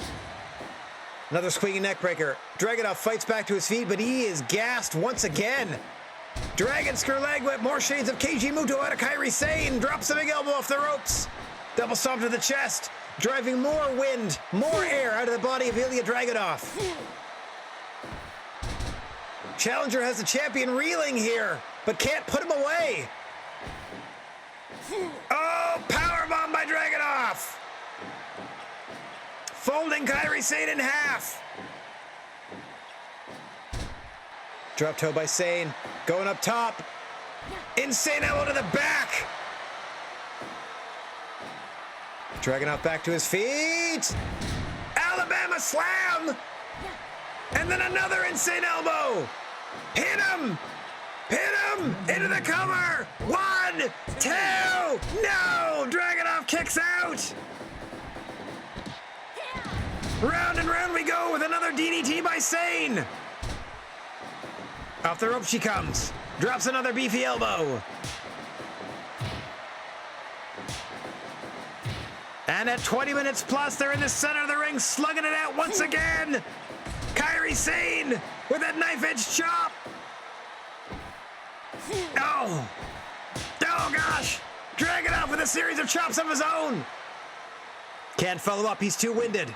Another swinging neck breaker. Dragunov fights back to his feet, but he is gassed once again. Dragon Screw Leg Whip, more shades of Keiji Muto out of Kairi Sane. Drops a big elbow off the ropes. Double stomp to the chest, driving more wind, more air out of the body of Ilya Dragunov. Challenger has the champion reeling here, but can't put him away. Oh, powerbomb by Dragunov. Folding Kairi Sane in half. Drop toe by Sane. Going up top. Insane elbow to the back. Dragunov back to his feet. Alabama slam. And then another insane elbow. Hit him. Hit him. Into the cover. 1, 2. No. Dragunov kicks out. Round and round we go with another DDT by Sane. Off the rope she comes. Drops another beefy elbow. And at 20 minutes plus, they're in the center of the ring, slugging it out once again. Kairi Sane with that knife-edge chop. Oh. Oh, gosh. Dragunov with a series of chops of his own. Can't follow up. He's too winded.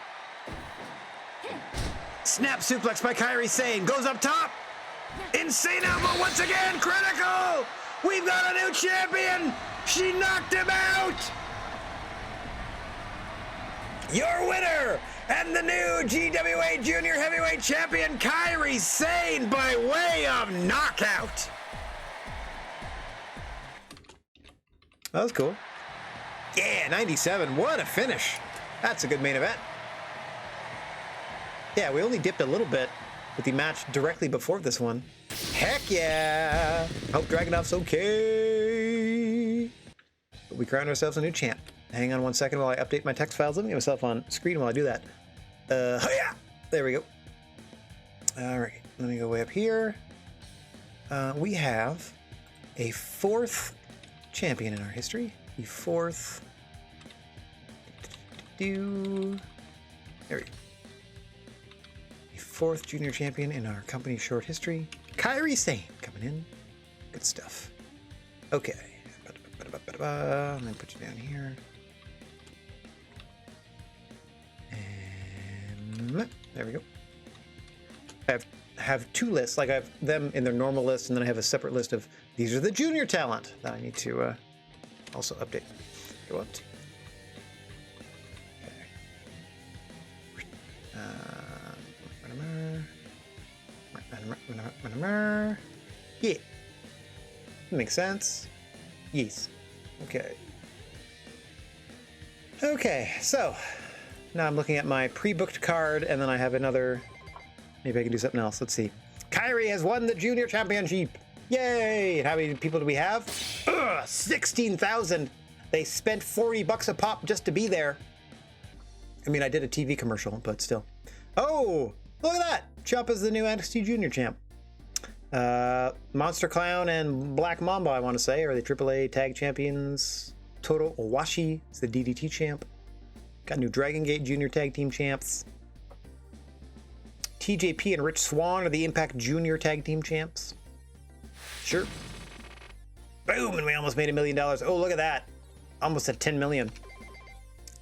Snap suplex by Kairi Sane. Goes up top. Insane elbow once again. Critical. We've got a new champion. She knocked him out. Your winner and the new GWA Junior Heavyweight Champion, Kairi Sane, by way of knockout. That was cool. Yeah, 97. What a finish. That's a good main event. Yeah, we only dipped a little bit with the match directly before this one. Heck yeah! Hope Dragunov's okay. But we crowned ourselves a new champ. Hang on 1 second while I update my text files. Let me get myself on screen while I do that. Yeah! There we go. All right, let me go way up here. We have a 4th champion in our history. The 4th. There we go. 4th junior champion in our company's short history. Kairi Sane coming in. Good stuff. Okay. Let me put you down here. And there we go. I have 2 lists. Like I have them in their normal list, and then I have a separate list of these are the junior talent that I need to also update. Go up to. Yeah. Makes sense. Yes. Okay. Okay, so now I'm looking at my pre-booked card, and then I have another. Maybe I can do something else. Let's see. Kairi has won the junior championship. Yay! How many people do we have? 16,000. They spent $40 a pop just to be there. I mean, I did a TV commercial, but still. Oh, look at that. Chop is the new NXT Junior champ. Monster Clown and Black Mamba, I want to say, are the AAA tag champions. Total Owashi is the DDT champ. Got new Dragon Gate Junior tag team champs. TJP and Rich Swann are the Impact Junior tag team champs. Sure. Boom, and we almost made $1 million. Oh, look at that. Almost at 10 million.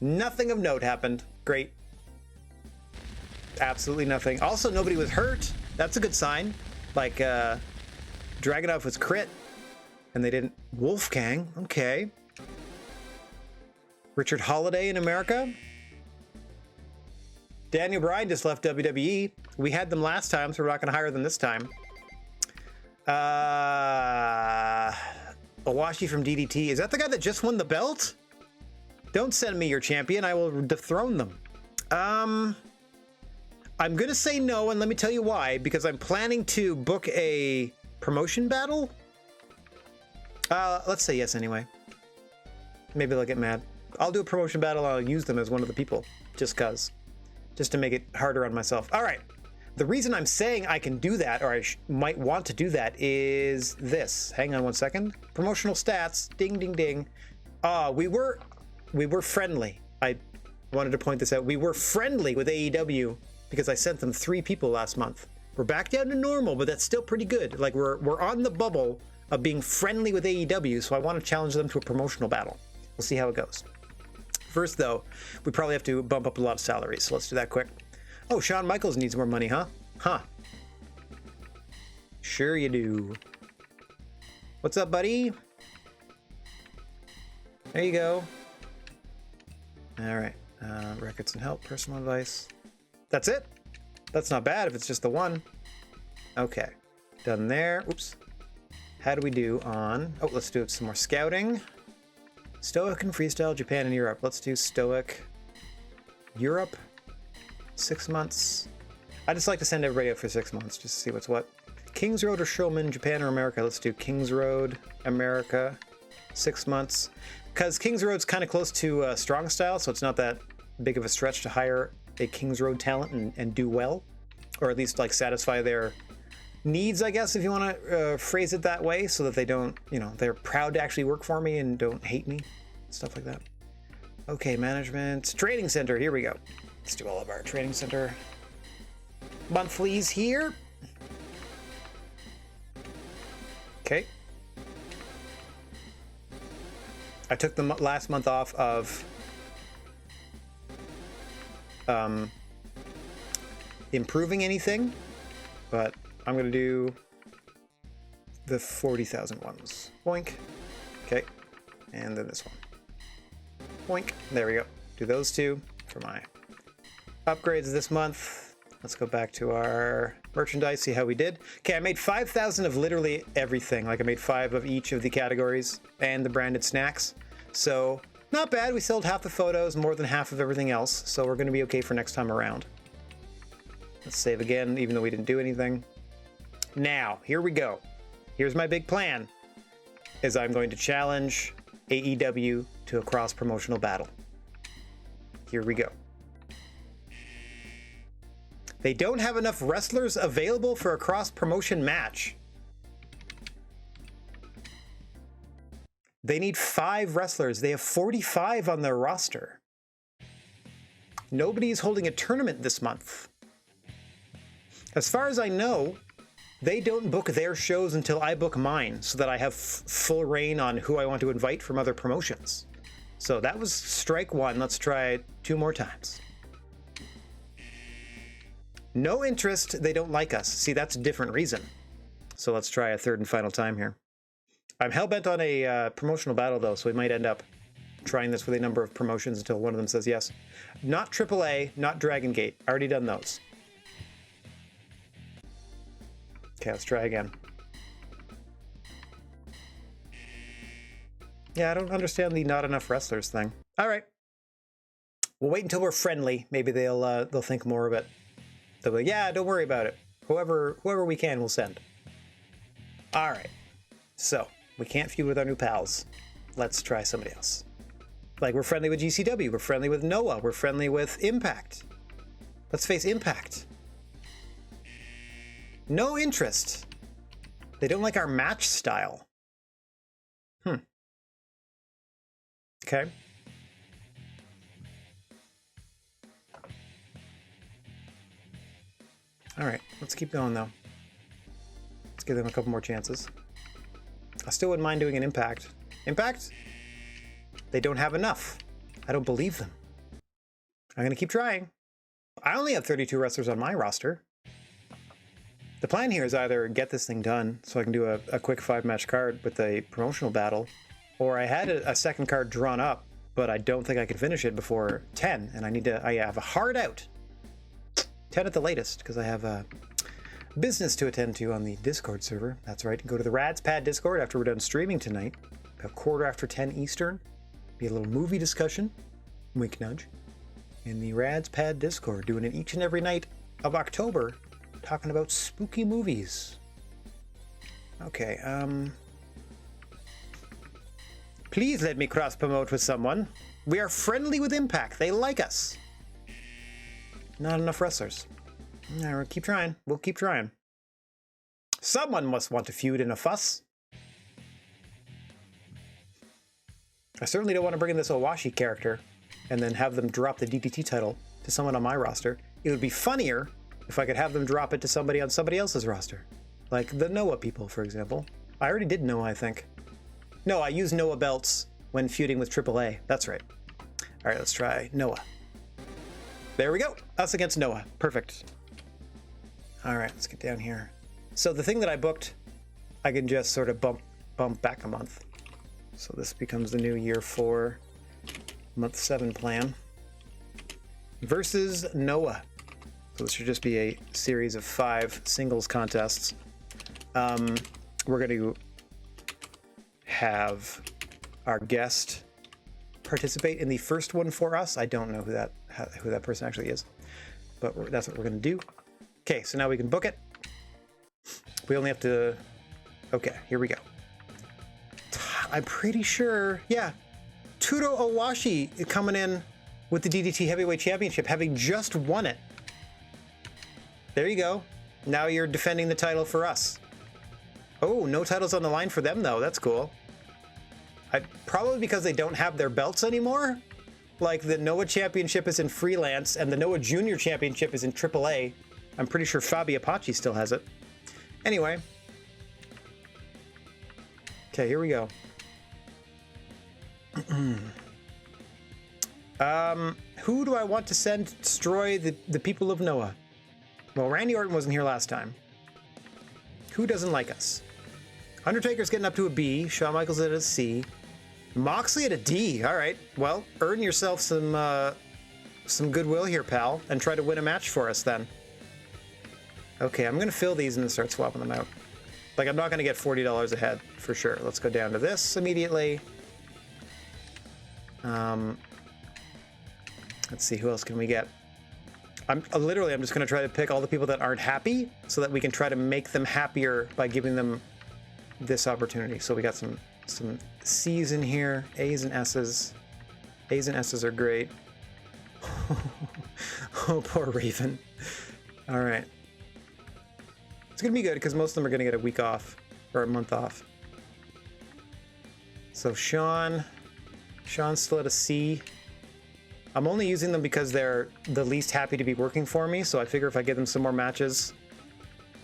Nothing of note happened. Great. Absolutely nothing. Also, nobody was hurt. That's a good sign. Like, Dragonov was crit, and they didn't. Wolfgang, okay. Richard Holiday in America. Daniel Bryan just left WWE. We had them last time, so we're not going to hire them this time. Owashi from DDT. Is that the guy that just won the belt? Don't send me your champion. I will dethrone them. I'm going to say no, and let me tell you why. Because I'm planning to book a promotion battle. Let's say yes anyway. Maybe they'll get mad. I'll do a promotion battle. I'll use them as one of the people. Just cuz. Just to make it harder on myself. All right. The reason I'm saying I can do that, or I might want to do that, is this. Hang on one second. Promotional stats. Ding, ding, ding. We were friendly. I wanted to point this out. We were friendly with AEW because I sent them 3 people last month. We're back down to normal, but that's still pretty good. Like, we're on the bubble of being friendly with AEW, so I want to challenge them to a promotional battle. We'll see how it goes. First, though, we probably have to bump up a lot of salaries, so let's do that quick. Oh, Shawn Michaels needs more money, huh? Huh. Sure you do. What's up, buddy? There you go. All right. Records and help, personal advice. That's it? That's not bad if it's just the one. Okay. Done there. Oops. How do we do on... Oh, let's do some more scouting. Stoic and Freestyle, Japan and Europe. Let's do Stoic. Europe. 6 months. I just like to send everybody out for 6 months just to see what's what. Kings Road or Showman, Japan or America. Let's do Kings Road, America. 6 months. Because Kings Road's kind of close to Strong Style, so it's not that big of a stretch to hire a Kings Road talent and do well. Or at least like satisfy their needs, I guess, if you want to phrase it that way, so that they don't, you know, they're proud to actually work for me and don't hate me. Stuff like that. Okay, management. Training center, here we go. Let's do all of our training center monthlies here. Okay. I took the last month off of improving anything, but I'm going to do the 40,000 ones. Boink. Okay. And then this one. Boink. There we go. Do those two for my upgrades this month. Let's go back to our merchandise, see how we did. Okay, I made 5,000 of literally everything. Like I made 5 of each of the categories and the branded snacks. So not bad. We sold half the photos, more than half of everything else. So we're going to be okay for next time around. Let's save again, even though we didn't do anything. Now, here we go. Here's my big plan, is I'm going to challenge AEW to a cross-promotional battle. Here we go. They don't have enough wrestlers available for a cross-promotion match. They need 5 wrestlers. They have 45 on their roster. Nobody is holding a tournament this month. As far as I know, they don't book their shows until I book mine, so that I have full reign on who I want to invite from other promotions. So that was strike 1. Let's try it 2 more times. No interest, they don't like us. See, that's a different reason. So let's try a 3rd and final time here. I'm hell-bent on a promotional battle, though, so we might end up trying this with a number of promotions until one of them says yes. Not AAA, not Dragon Gate. Already done those. Okay, let's try again. Yeah, I don't understand the not enough wrestlers thing. All right. We'll wait until we're friendly. Maybe they'll think more of it. They'll be like, yeah, don't worry about it. Whoever we can, we'll send. All right. So, we can't feud with our new pals. Let's try somebody else. Like, we're friendly with GCW. We're friendly with Noah. We're friendly with Impact. Let's face Impact. No interest. They don't like our match style. Okay. All right, let's keep going, though. Let's give them a couple more chances. I still wouldn't mind doing an Impact. Impact? They don't have enough. I don't believe them. I'm going to keep trying. I only have 32 wrestlers on my roster. The plan here is either get this thing done so I can do a quick 5-match card with a promotional battle, or I had a second card drawn up, but I don't think I can finish it before 10, and I have a hard out. 10 at the latest, because I have business to attend to on the Discord server. That's right, go to the Rad's Pad Discord after we're done streaming tonight, about 10:15 Eastern. Be a little movie discussion, wink nudge, in the Rad's Pad Discord, doing it each and every night of October, talking about spooky movies. Okay, please let me cross-promote with someone. We are friendly with Impact. They like us. Not enough wrestlers. All right, we'll keep trying. We'll keep trying. Someone must want to feud in a fuss. I certainly don't want to bring in this Owashi character and then have them drop the DDT title to someone on my roster. It would be funnier if I could have them drop it to somebody on somebody else's roster. Like the Noah people, for example. I already did Noah, I think. No, I use Noah belts when feuding with AAA. That's right. All right, let's try Noah. There we go. Us against Noah. Perfect. All right, let's get down here. So the thing that I booked, I can just sort of bump back a month. So this becomes the new year 4, month 7 plan. Versus Noah. So this should just be a series of 5 singles contests. We're going to have our guest participate in the first one for us. I don't know who that person actually is, but that's what we're going to do. Okay, so now we can book it. We only have to... Okay, here we go. I'm pretty sure, yeah, Tudo Owashi is coming in with the DDT Heavyweight Championship, having just won it. There you go. Now you're defending the title for us. Oh, no titles on the line for them, though. That's cool. Probably because they don't have their belts anymore. Like, the Noah Championship is in Freelance, and the Noah Jr. Championship is in AAA. I'm pretty sure Fabi Apache still has it. Anyway. Okay, here we go. Who do I want to send to destroy the people of Noah? Well, Randy Orton wasn't here last time. Who doesn't like us? Undertaker's getting up to a B. Shawn Michaels at a C. Moxley at a D. All right. Well, earn yourself some goodwill here, pal, and try to win a match for us then. Okay, I'm gonna fill these and then start swapping them out. Like, I'm not gonna get $40 ahead for sure. Let's go down to this immediately. Let's see, who else can we get? I'm just gonna try to pick all the people that aren't happy so that we can try to make them happier by giving them this opportunity. So we got some C's in here, A's and S's. A's and S's are great. Oh, poor Raven. All right. It's gonna be good because most of them are gonna get a week off or a month off. So Sean's still at a C. I'm only using them because they're the least happy to be working for me, so I figure if I give them some more matches,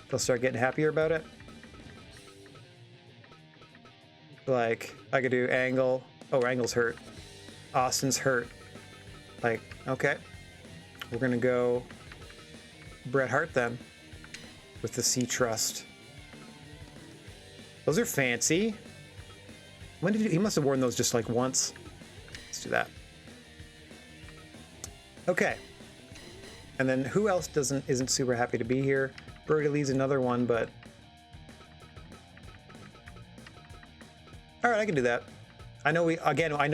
they'll start getting happier about it. Like, I could do Angle. Oh, Angle's hurt. Austin's hurt. Like, okay. We're gonna go Bret Hart then, with the C Trust. Those are fancy. When did he must have worn those just like once. Let's do that. Okay. And then who else isn't super happy to be here? Brody Lee's another one, but all right, I can do that. I know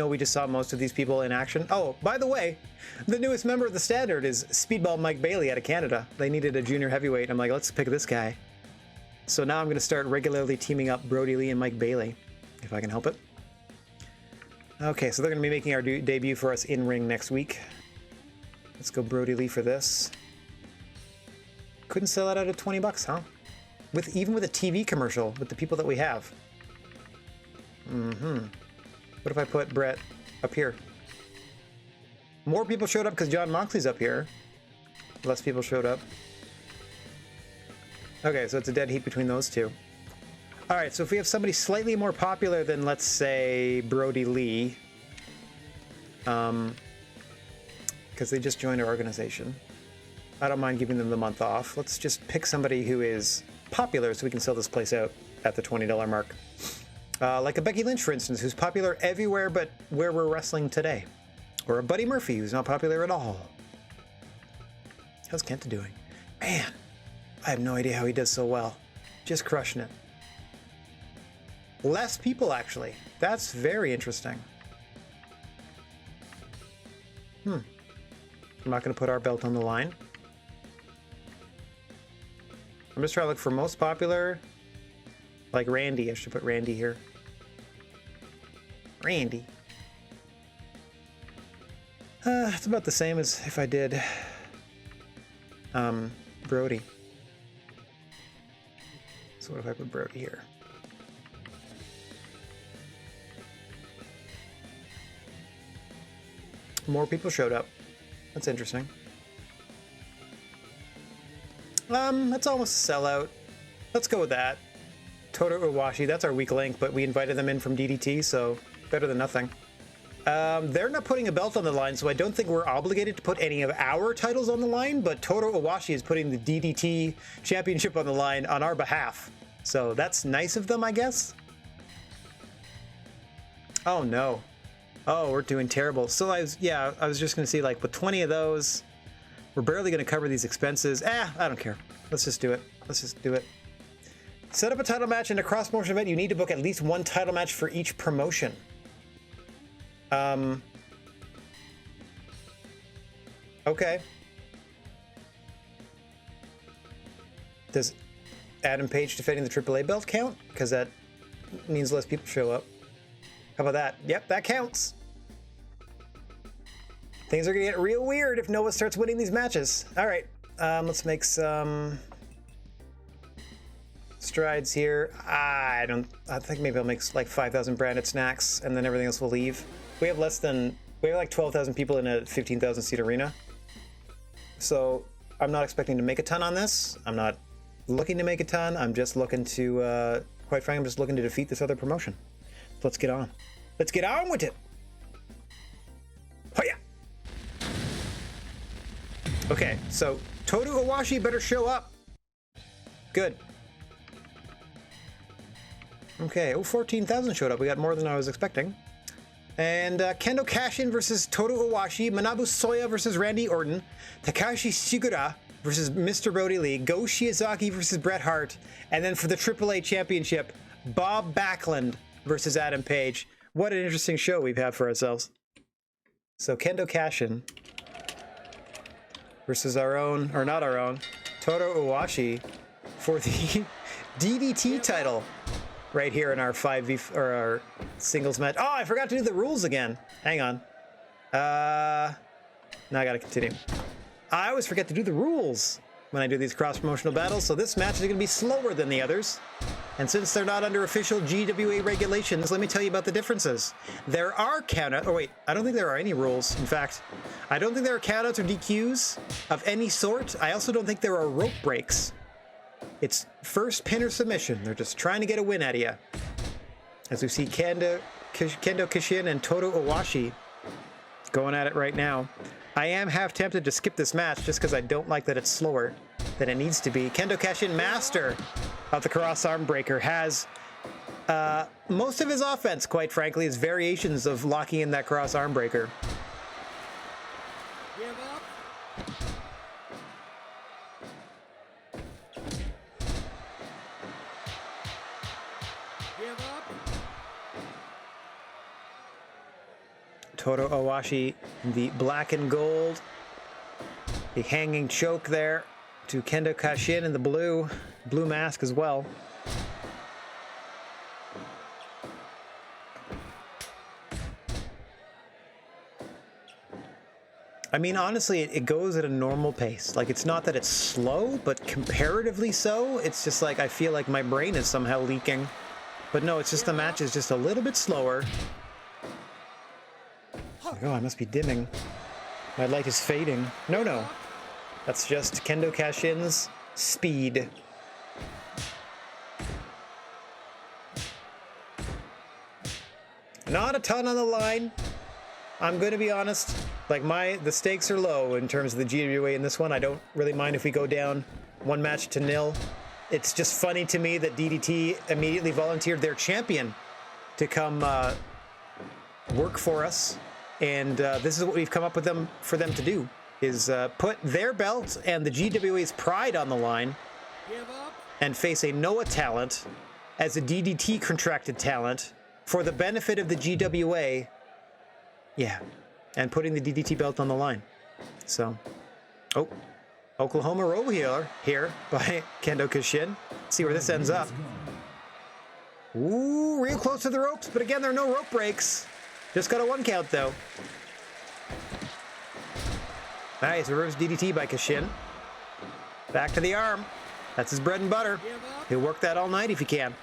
we just saw most of these people in action. Oh, by the way, the newest member of the Standard is Speedball Mike Bailey out of Canada. They needed a junior heavyweight. I'm like, let's pick this guy. So now I'm going to start regularly teaming up Brody Lee and Mike Bailey, if I can help it. Okay, so they're going to be making our debut for us in ring next week. Let's go Brody Lee for this. Couldn't sell it out at $20, huh? Even with a TV commercial with the people that we have. What if I put Brett up here? More people showed up because John Moxley's up here. Less people showed up. Okay, so it's a dead heat between those two. All right, so if we have somebody slightly more popular than, let's say, Brody Lee, because they just joined our organization. I don't mind giving them the month off. Let's just pick somebody who is popular so we can sell this place out at the $20 mark. Like a Becky Lynch, for instance, who's popular everywhere but where we're wrestling today. Or a Buddy Murphy, who's not popular at all. How's Kenta doing? Man, I have no idea how he does so well. Just crushing it. Less people, actually. That's very interesting. I'm not going to put our belt on the line. I'm just trying to look for most popular. Like Randy. I should put Randy here. Randy. It's about the same as if I did Brody. So what if I put Brody here? More people showed up. That's interesting. That's almost a sellout. Let's go with that. Toto Iwashi, that's our weak link, but we invited them in from DDT, so better than nothing. They're not putting a belt on the line, so I don't think we're obligated to put any of our titles on the line, but Toto Iwashi is putting the DDT championship on the line on our behalf. So that's nice of them, I guess. Oh no. Oh, we're doing terrible. So I was just gonna see, like, with 20 of those, we're barely gonna cover these expenses. I don't care. Let's just do it. Let's just do it. Set up a title match in a cross-promotion event. You need to book at least one title match for each promotion. Okay. Does Adam Page defending the AAA belt count? Because that means less people show up. How about that? Yep, that counts. Things are gonna get real weird if Noah starts winning these matches. All right, let's make some strides here. I think maybe I'll make like 5,000 branded snacks, and then everything else will leave. We have like 12,000 people in a 15,000 seat arena. So I'm not expecting to make a ton on this. I'm not looking to make a ton. I'm just looking to, quite frankly, I'm just looking to defeat this other promotion. Let's get on. Let's get on with it. Oh yeah. Okay, so Toto Iwashi better show up. Good. Okay, 14,000 showed up. We got more than I was expecting. And Kendo Kashin versus Toto Iwashi, Manabu Soya versus Randy Orton, Takashi Shigura versus Mr. Brody Lee, Go Shiozaki versus Bret Hart, and then for the AAA Championship, Bob Backlund versus Adam Page. What an interesting show we've had for ourselves. So Kendo Kashin versus our own, or not our own, Toto Iwashi for the DDT title right here in our 5v or our singles match. Oh, I forgot to do the rules again. Hang on. Now I gotta continue. I always forget to do the rules when I do these cross-promotional battles, so this match is gonna be slower than the others. And since they're not under official GWA regulations, let me tell you about the differences. There are countouts. Oh wait, I don't think there are any rules. In fact, I don't think there are countouts or DQs of any sort. I also don't think there are rope breaks. It's first pin or submission. They're just trying to get a win out of you. As we see Kendo Kashin and Toto Iwashi going at it right now. I am half tempted to skip this match just because I don't like that it's slower than it needs to be. Kendo Kashin, master of the cross arm breaker, has most of his offense, quite frankly, is variations of locking in that cross arm breaker. Give up. Give up. Toto Iwashi, the black and gold, the hanging choke there to Kendo Kashin in the blue mask as well. I mean, honestly, it goes at a normal pace. Like, it's not that it's slow, but comparatively so. It's just like, I feel like my brain is somehow leaking. But no, it's just the match is just a little bit slower. Like, oh, I must be dimming. My light is fading. No. That's just Kendo Kashin's speed. Not a ton on the line. I'm going to be honest. Like, the stakes are low in terms of the GWA in this one. I don't really mind if we go down 1-0. It's just funny to me that DDT immediately volunteered their champion to come work for us. And this is what we've come up with for them to do, is put their belt and the GWA's pride on the line and face a Noah talent as a DDT contracted talent for the benefit of the GWA. Yeah, and putting the DDT belt on the line. So, oh, Oklahoma Roll Healer here by Kendo Kashin. See where this ends up. Ooh, real close to the ropes, but again, there are no rope breaks. Just got a 1 count, though. Nice, reverse DDT by Kashin. Back to the arm. That's his bread and butter. He'll work that all night if he can.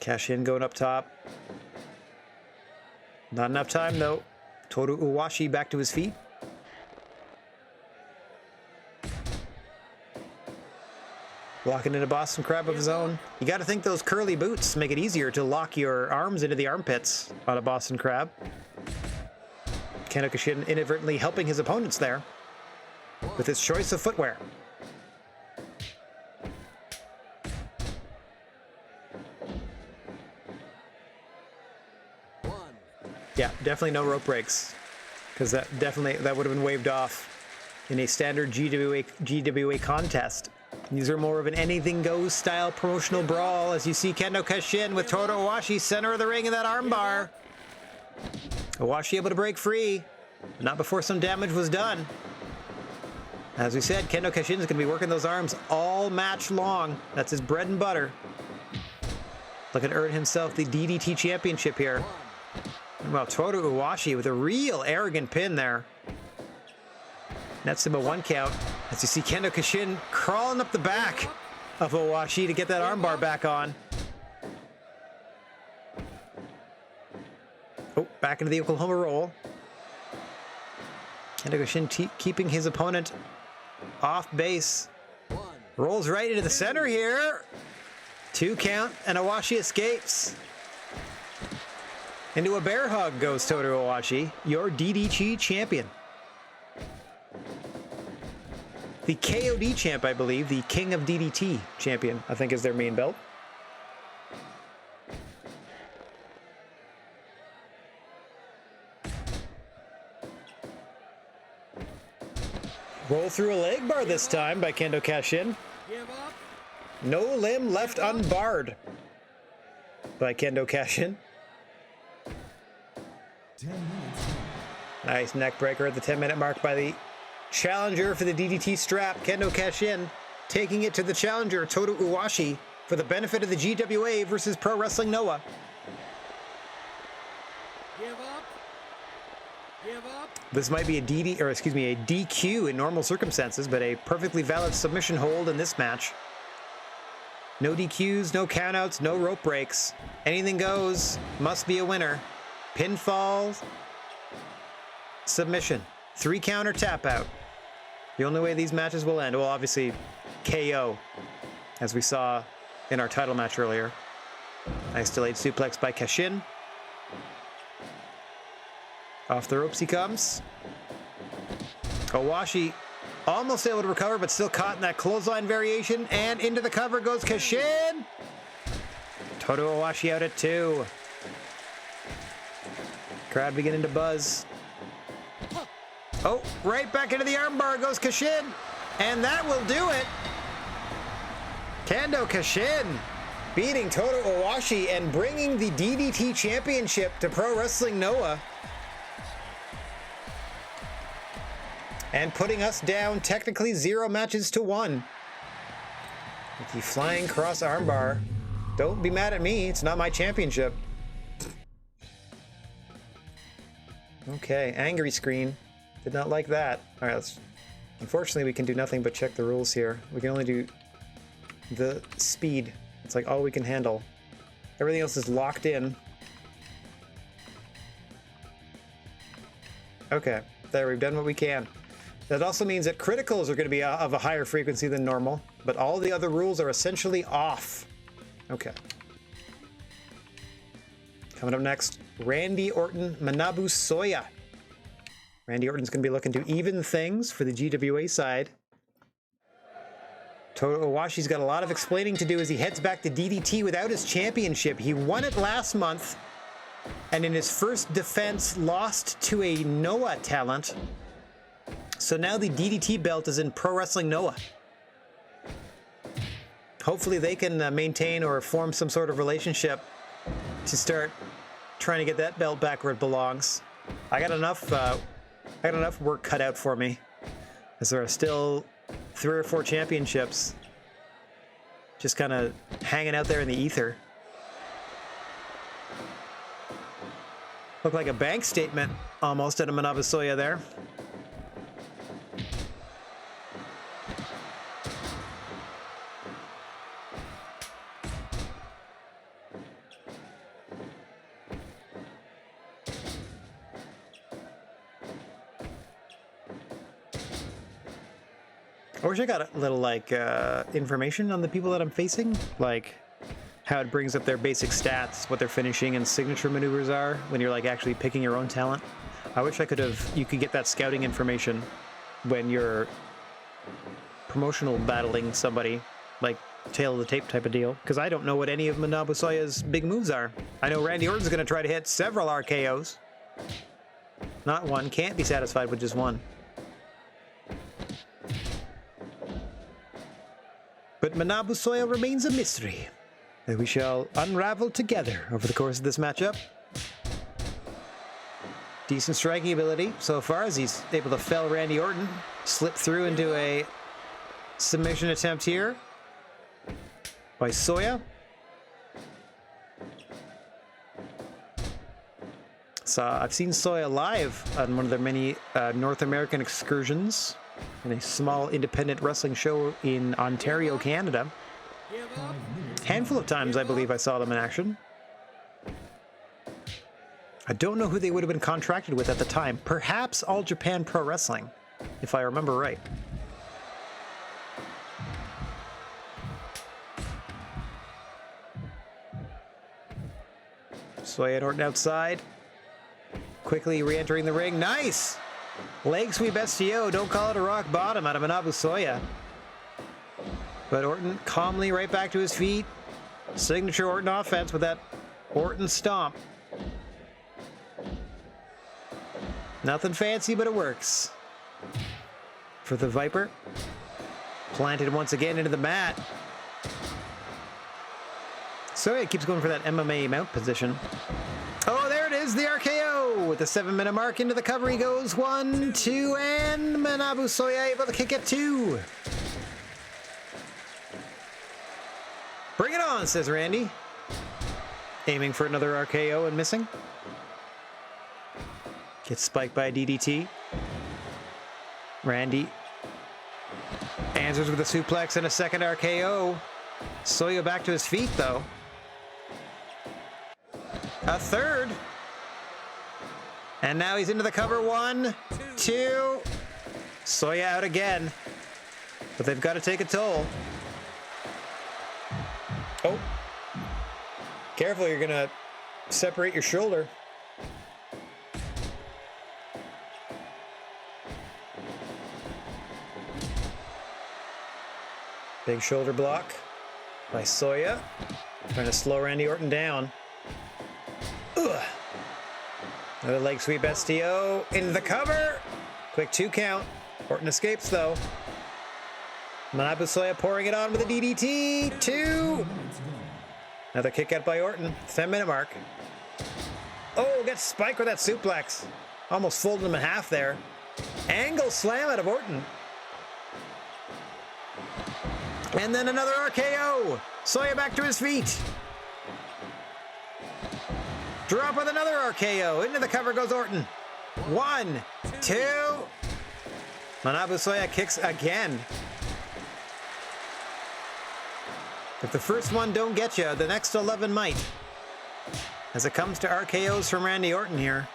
Kashin going up top. Not enough time, though. Toru Uwashi back to his feet. Locking in a Boston Crab of his own. You got to think those curly boots make it easier to lock your arms into the armpits on a Boston Crab. Kendo Kashin inadvertently helping his opponents there with his choice of footwear. Yeah, definitely no rope breaks, because that would have been waved off in a standard GWA contest. These are more of an anything goes style promotional brawl, as you see Kendo Kashin with Toru Owashi center of the ring in that armbar. Owashi able to break free, not before some damage was done. As we said, Kendo Kashin is going to be working those arms all match long. That's his bread and butter. Looking to earn himself the DDT championship here. Well, Toru Owashi with a real arrogant pin there. Nets him a 1 count. As you see Kendo Kashin crawling up the back of Owashi to get that armbar back on. Oh, back into the Oklahoma roll. Kendo Kashin keeping his opponent off base. Rolls right into the center here. 2 count, and Owashi escapes. Into a bear hug goes Toru Owashi, your DDT champion. The KOD champ, I believe, the King of DDT champion, I think is their main belt. Roll through a leg bar this time by Kendo Kashin. No limb left unbarred by Kendo Kashin. 10 minutes. Nice neck breaker at the 10-minute mark by the challenger for the DDT strap, Kendo Kashin, taking it to the challenger, Toru Owashi, for the benefit of the GWA versus Pro Wrestling Noah. Give up. Give up. This might be a DQ in normal circumstances, but a perfectly valid submission hold in this match. No DQs, no countouts, no rope breaks. Anything goes. Must be a winner. Pinfall. Submission. 3 counter tap out. The only way these matches will end, well, obviously KO, as we saw in our title match earlier. Nice delayed suplex by Kashin. Off the ropes he comes. Owashi almost able to recover, but still caught in that clothesline variation. And into the cover goes Kashin. Toru Owashi out at 2. Crowd beginning to buzz. Oh, right back into the armbar goes Kashin. And that will do it. Kendo Kashin beating Toru Owashi and bringing the DDT championship to Pro Wrestling Noah. And putting us down technically 0 matches to 1. With the flying cross armbar. Don't be mad at me, it's not my championship. Okay, angry screen. Did not like that. All right, unfortunately, we can do nothing but check the rules here. We can only do the speed. It's like all we can handle. Everything else is locked in. Okay, there, we've done what we can. That also means that criticals are going to be of a higher frequency than normal, but all the other rules are essentially off. Okay. Coming up next, Randy Orton, Manabu Soya. Randy Orton's going to be looking to even things for the GWA side. Toto Owashi's got a lot of explaining to do as he heads back to DDT without his championship. He won it last month, and in his first defense lost to a Noah talent. So now the DDT belt is in Pro Wrestling Noah. Hopefully they can maintain or form some sort of relationship to start trying to get that belt back where it belongs. I got enough work cut out for me, as there are still 3 or 4 championships just kind of hanging out there in the ether. Looked like a bank statement almost out of Manabu Soya there. I wish I got a little, like, information on the people that I'm facing, like how it brings up their basic stats, what their finishing and signature maneuvers are when you're, like, actually picking your own talent. I wish you could get that scouting information when you're promotional battling somebody, like tail of the tape type of deal, because I don't know what any of Manabu Soya's big moves are. I know Randy Orton's going to try to hit several RKOs. Not one, can't be satisfied with just one. But Manabu Soya remains a mystery that we shall unravel together over the course of this matchup. Decent striking ability so far as he's able to fell Randy Orton. Slip through into a submission attempt here by Soya. So I've seen Soya live on one of their many North American excursions in a small independent wrestling show in Ontario, Canada. Handful of times I believe I saw them in action. I don't know who they would have been contracted with at the time. Perhaps All Japan Pro Wrestling, if I remember right. Soya and Orton outside. Quickly re-entering the ring. Nice! Leg sweep STO, don't call it a rock bottom out of Manabu Soya. But Orton calmly right back to his feet. Signature Orton offense with that Orton stomp. Nothing fancy, but it works. For the Viper. Planted once again into the mat. Soya keeps going for that MMA mount position. Oh, there it is, the RKO! With the 7-minute mark into the cover, he goes 1, 2, and Manabu Soya able to kick it 2. Bring it on, says Randy. Aiming for another RKO and missing. Gets spiked by a DDT. Randy answers with a suplex and a second RKO. Soya back to his feet, though. A third. And now he's into the cover. 1, 2. Soya out again. But they've got to take a toll. Oh. Careful, you're going to separate your shoulder. Big shoulder block by Soya. Trying to slow Randy Orton down. Ugh. Another leg sweep STO into the cover. Quick 2 count. Orton escapes though. Manabu Soya pouring it on with a DDT. 2. Another kick out by Orton. 10-minute mark. Oh, gets spiked with that suplex. Almost folded him in half there. Angle slam out of Orton. And then another RKO. Soya back to his feet. Drop with another RKO. Into the cover goes Orton. 1, 2. Manabu Soya kicks again. If the first one don't get you, the next 11 might. As it comes to RKOs from Randy Orton here.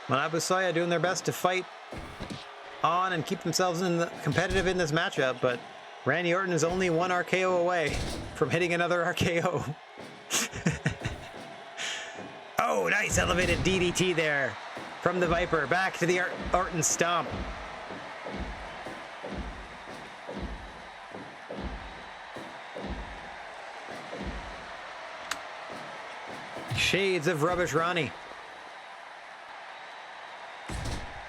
Manabu Soya doing their best to fight on and keep themselves competitive in this matchup, but Randy Orton is only one RKO away from hitting another RKO. Oh, nice elevated DDT there from the Viper. Back to the Orton stomp. Shades of Rubbish Ronnie.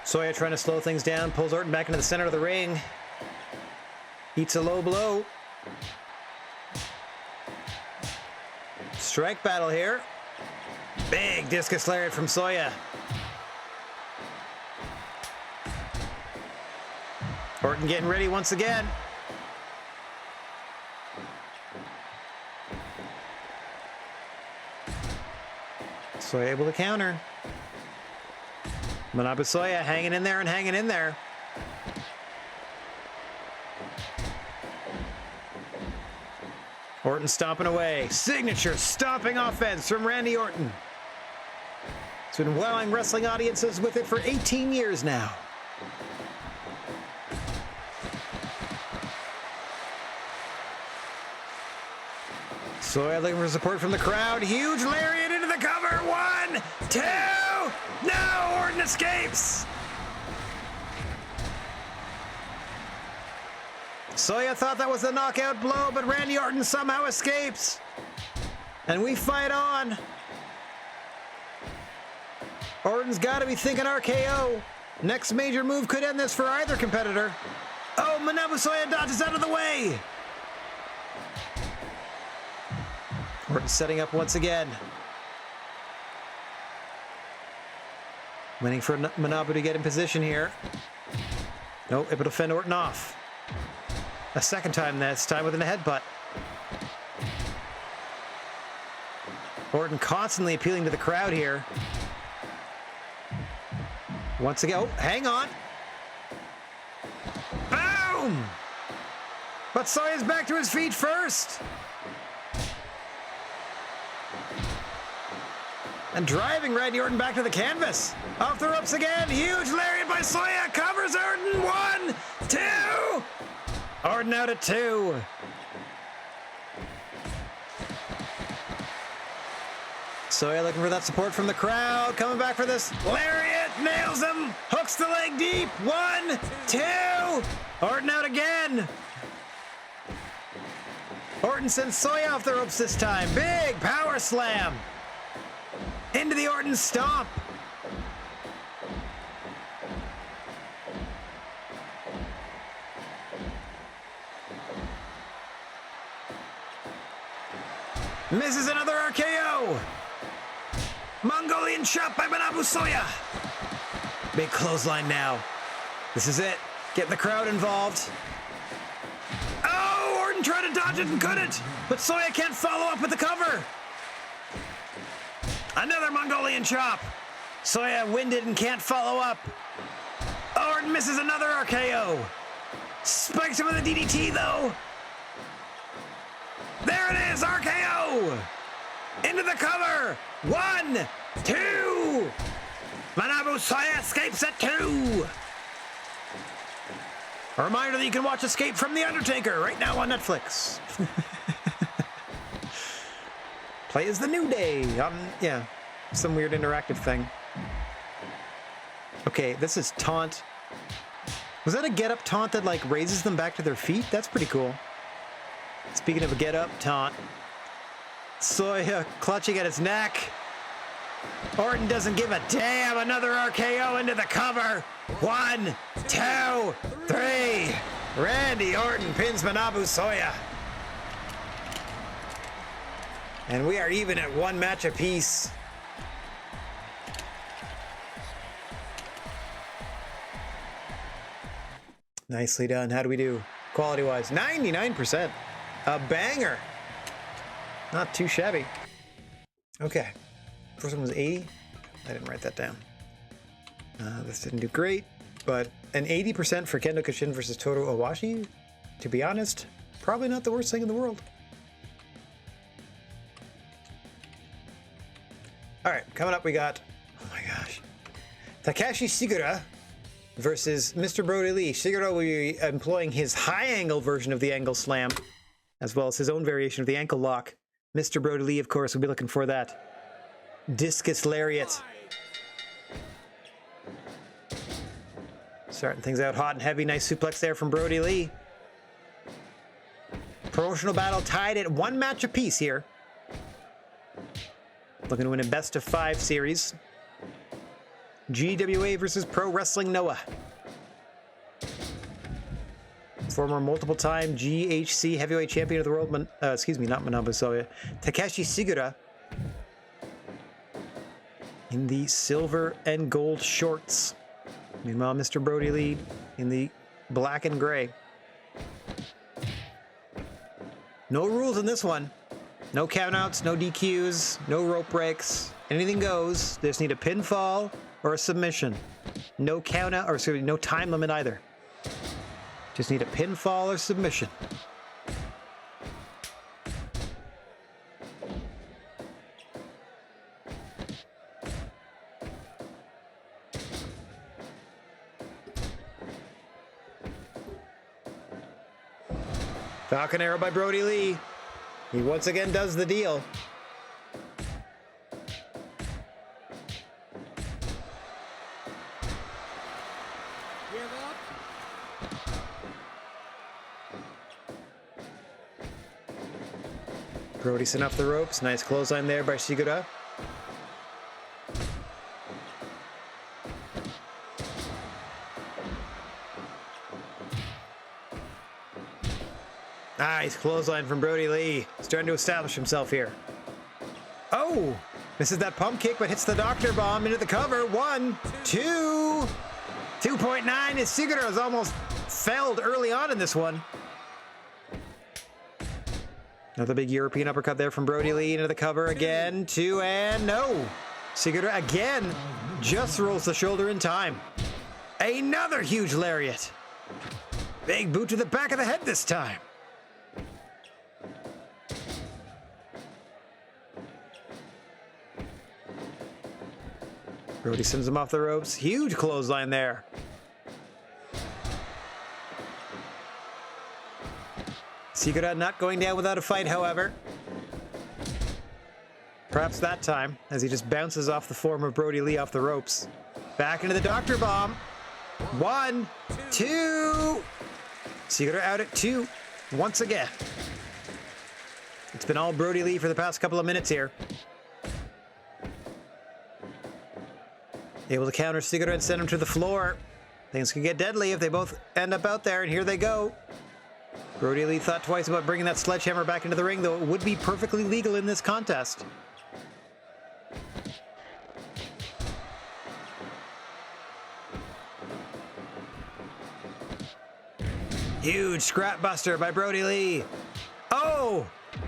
Soya trying to slow things down, pulls Orton back into the center of the ring. Eats a low blow. Strike battle here. Big discus lariat from Soya. Orton getting ready once again. Soya able to counter. Manabu Soya hanging in there and hanging in there. Orton stomping away. Signature stomping offense from Randy Orton. He's been wowing wrestling audiences with it for 18 years now. Soya looking for support from the crowd. Huge lariat into the cover. 1, 2. No, Orton escapes. Soya thought that was the knockout blow, but Randy Orton somehow escapes. And we fight on. Orton's got to be thinking RKO. Next major move could end this for either competitor. Oh, Manabu Soya dodges out of the way. Orton setting up once again. Waiting for Manabu to get in position here. Nope, able to fend Orton off. A second time, this time with a headbutt. Orton constantly appealing to the crowd here. Once again, oh, hang on. Boom! But Soya's back to his feet first. And driving Randy Orton back to the canvas. Off the ropes again. Huge lariat by Soya. Covers Orton. 1, 2. Orton out at 2. Soya looking for that support from the crowd. Coming back for this lariat. Nails him. Hooks the leg deep. 1, 2. Orton out again. Orton sends Soya off the ropes this time. Big power slam. Into the Orton stomp. Misses another RKO. Mongolian chop by Manabu Soya. Big clothesline now. This is it. Get the crowd involved. Oh, Orton tried to dodge it and couldn't. But Soya can't follow up with the cover. Another Mongolian chop. Soya winded and can't follow up. Orton misses another RKO. Spikes him with a DDT though. There it is, RKO. Into the cover. 1, 2. Manabu Soya escapes at 2. A reminder that you can watch Escape from the Undertaker right now on Netflix. Play as the New Day. Yeah, some weird interactive thing. Okay, this is taunt. Was that a get-up taunt that like raises them back to their feet? That's pretty cool. Speaking of a get-up taunt, Soya clutching at his neck. Orton doesn't give a damn. Another RKO into the cover. 1, 2, 3. Randy Orton pins Manabu Soya. And we are even at 1 match apiece. Nicely done. How do we do quality-wise? 99%. A banger. Not too shabby. Okay. First one was 80. I didn't write that down. This didn't do great, but an 80% for Kendo Kashin versus Toru Owashi, to be honest, probably not the worst thing in the world. All right, coming up we got, oh my gosh, Takashi Shigura versus Mr. Brody Lee. Shiguro will be employing his high angle version of the angle slam, as well as his own variation of the ankle lock. Mr. Brody Lee, of course, will be looking for that discus lariat. Starting things out hot and heavy. Nice suplex there from Brody Lee. Promotional battle tied at 1 match apiece here. Looking to win a best of 5 series. GWA versus Pro Wrestling Noah. Former multiple-time GHC heavyweight champion of the world, not Manabu Soya, Takeshi Sigura, in the silver and gold shorts. Meanwhile, Mr. Brody Lee in the black and gray. No rules in this one. No countouts, no DQs, no rope breaks. Anything goes. They just need a pinfall or a submission. No countout, or excuse me, no time limit either. Just need a pinfall or submission. Falcon Arrow by Brody Lee. He once again does the deal. Give up. Brody sent off the ropes. Nice clothesline there by Shigura. Nice clothesline from Brody Lee. He's trying to establish himself here. Oh! Misses that pump kick, but hits the Doctor Bomb into the cover. 1, 2. 2.9 as Sigurd has almost failed early on in this one. Another big European uppercut there from Brody Lee into the cover again. 2 and no. Sigurd again just rolls the shoulder in time. Another huge lariat. Big boot to the back of the head this time. Brody sends him off the ropes. Huge clothesline there. Sigurd not going down without a fight, however. Perhaps that time, as he just bounces off the form of Brody Lee off the ropes. Back into the Doctor Bomb. 1, 2. Sigurd out at 2 once again. It's been all Brody Lee for the past couple of minutes here. Able to counter Sigurd and send him to the floor. Things can get deadly if they both end up out there, and here they go. Brody Lee thought twice about bringing that sledgehammer back into the ring, though it would be perfectly legal in this contest. Huge scrap buster by Brody Lee. Oh!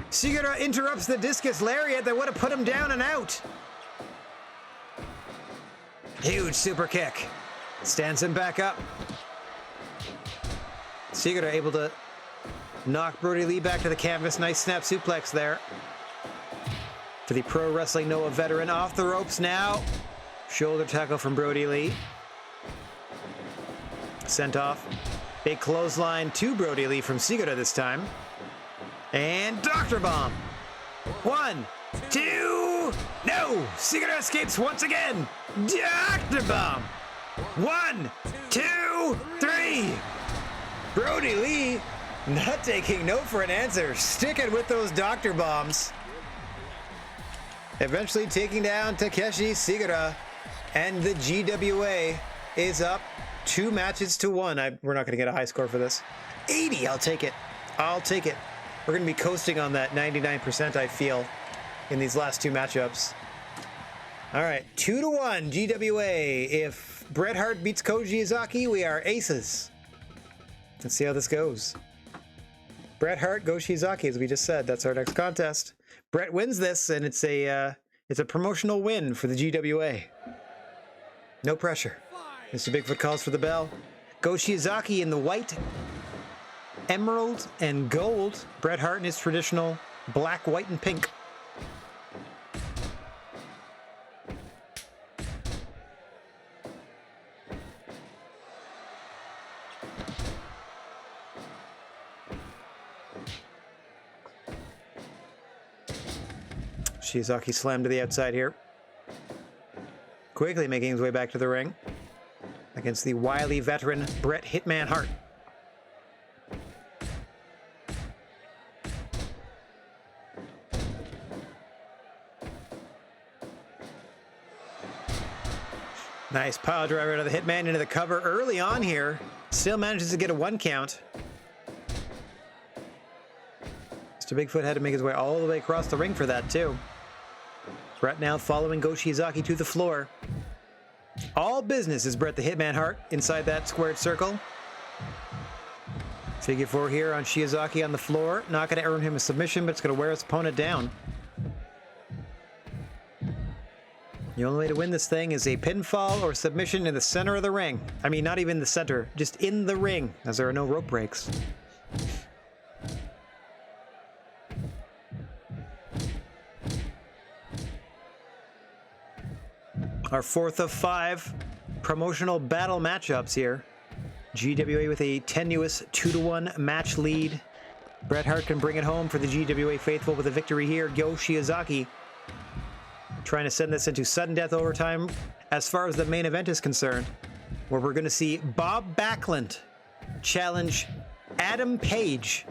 Sigurd interrupts the discus lariat that would have put him down and out. Huge super kick. Stands him back up. Sigurd able to knock Brody Lee back to the canvas. Nice snap suplex there. For the Pro Wrestling Noah veteran. Off the ropes now. Shoulder tackle from Brody Lee. Sent off. Big clothesline to Brody Lee from Sigurd this time. And Doctor Bomb. 1, 2. No! Sigurd escapes once again. Doctor Bomb. 1, 2, 3. Brody Lee not taking no for an answer. Sticking with those Doctor Bombs. Eventually taking down Takeshi Sigura. And the GWA is up 2 matches to 1. We're not going to get a high score for this. 80, I'll take it. I'll take it. We're going to be coasting on that 99%, I feel, in these last 2 matchups. All right, 2-1 GWA. If Bret Hart beats Koji Izaki, we are aces. Let's see how this goes. Bret Hart, Goshi Izaki, as we just said. That's our next contest. Bret wins this, and it's a promotional win for the GWA. No pressure. Mr. Bigfoot calls for the bell. Goshi Izaki in the white, emerald, and gold. Bret Hart in his traditional black, white, and pink. Shiozaki slammed to the outside here. Quickly making his way back to the ring against the wily veteran Bret Hitman Hart. Nice pile driver out of the Hitman into the cover early on here. Still manages to get a 1 count. Mr. Bigfoot had to make his way all the way across the ring for that too. Bret now following Go Shiozaki to the floor. All business is Bret the Hitman Hart inside that squared circle. Figure 4 here on Shiozaki on the floor. Not going to earn him a submission, but it's going to wear his opponent down. The only way to win this thing is a pinfall or submission in the center of the ring. I mean, not even the center, just in the ring, as there are no rope breaks. Our 4th of 5 promotional battle matchups here. GWA with a tenuous 2-1 match lead. Bret Hart can bring it home for the GWA faithful with a victory here. Go Shiozaki trying to send this into sudden death overtime as far as the main event is concerned, where we're going to see Bob Backlund challenge Adam Page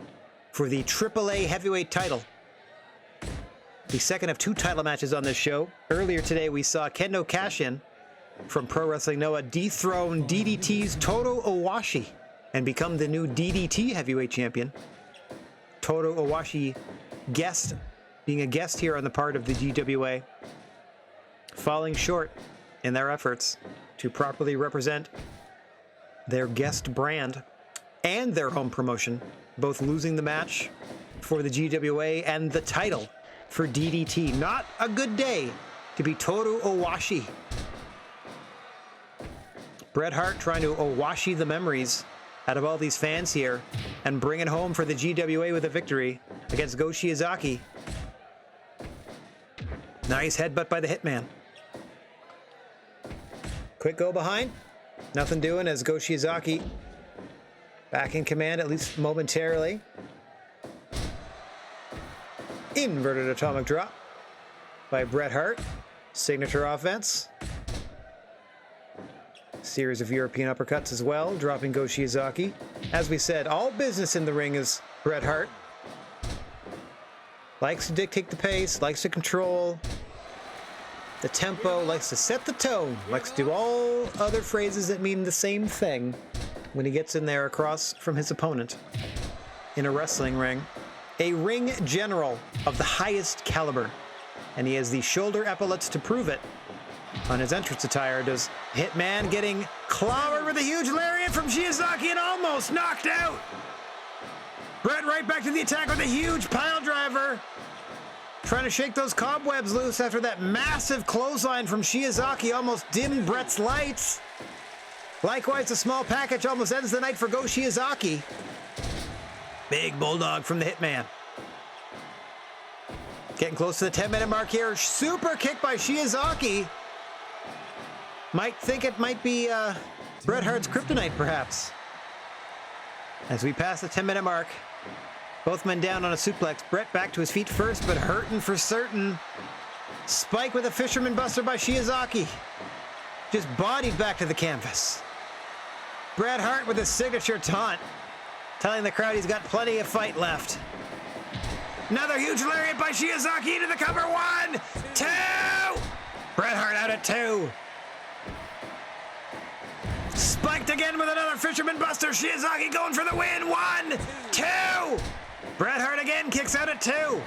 for the AAA heavyweight title. The second of 2 title matches on this show. Earlier today, we saw Kendo Kashin from Pro Wrestling Noah dethrone DDT's Toru Owashi and become the new DDT heavyweight champion. Toru Owashi being a guest here on the part of the GWA, falling short in their efforts to properly represent their guest brand and their home promotion, both losing the match for the GWA and the title for DDT. Not a good day to be Toru Owashi. Bret Hart trying to Owashi the memories out of all these fans here and bring it home for the GWA with a victory against Go Shiozaki. Nice headbutt by the Hitman. Quick go behind. Nothing doing as Go Shiozaki back in command, at least momentarily. Inverted atomic drop by Bret Hart. Signature offense. Series of European uppercuts as well, dropping Go Shiozaki. As we said, all business in the ring is Bret Hart. Likes to dictate the pace, likes to control the tempo, likes to set the tone, likes to do all other phrases that mean the same thing when he gets in there across from his opponent in a wrestling ring. A ring general of the highest caliber, and he has the shoulder epaulets to prove it. On his entrance attire, does Hitman getting clobbered with a huge lariat from Shiozaki and almost knocked out. Bret right back to the attack with a huge pile driver. Trying to shake those cobwebs loose after that massive clothesline from Shiozaki almost dimmed Bret's lights. Likewise, a small package almost ends the night for Go Shiozaki. Big bulldog from the Hitman. Getting close to the 10-minute mark here. Super kick by Shiozaki. Might think it might be Bret Hart's kryptonite, perhaps. As we pass the 10-minute mark, both men down on a suplex. Bret back to his feet first, but hurting for certain. Spike with a fisherman buster by Shiozaki. Just bodied back to the canvas. Bret Hart with a signature taunt, telling the crowd he's got plenty of fight left. Another huge lariat by Shiozaki into the cover. 1, 2. Bret Hart out at 2. Spiked again with another fisherman buster. Shiozaki going for the win. 1, 2. Bret Hart again kicks out at 2.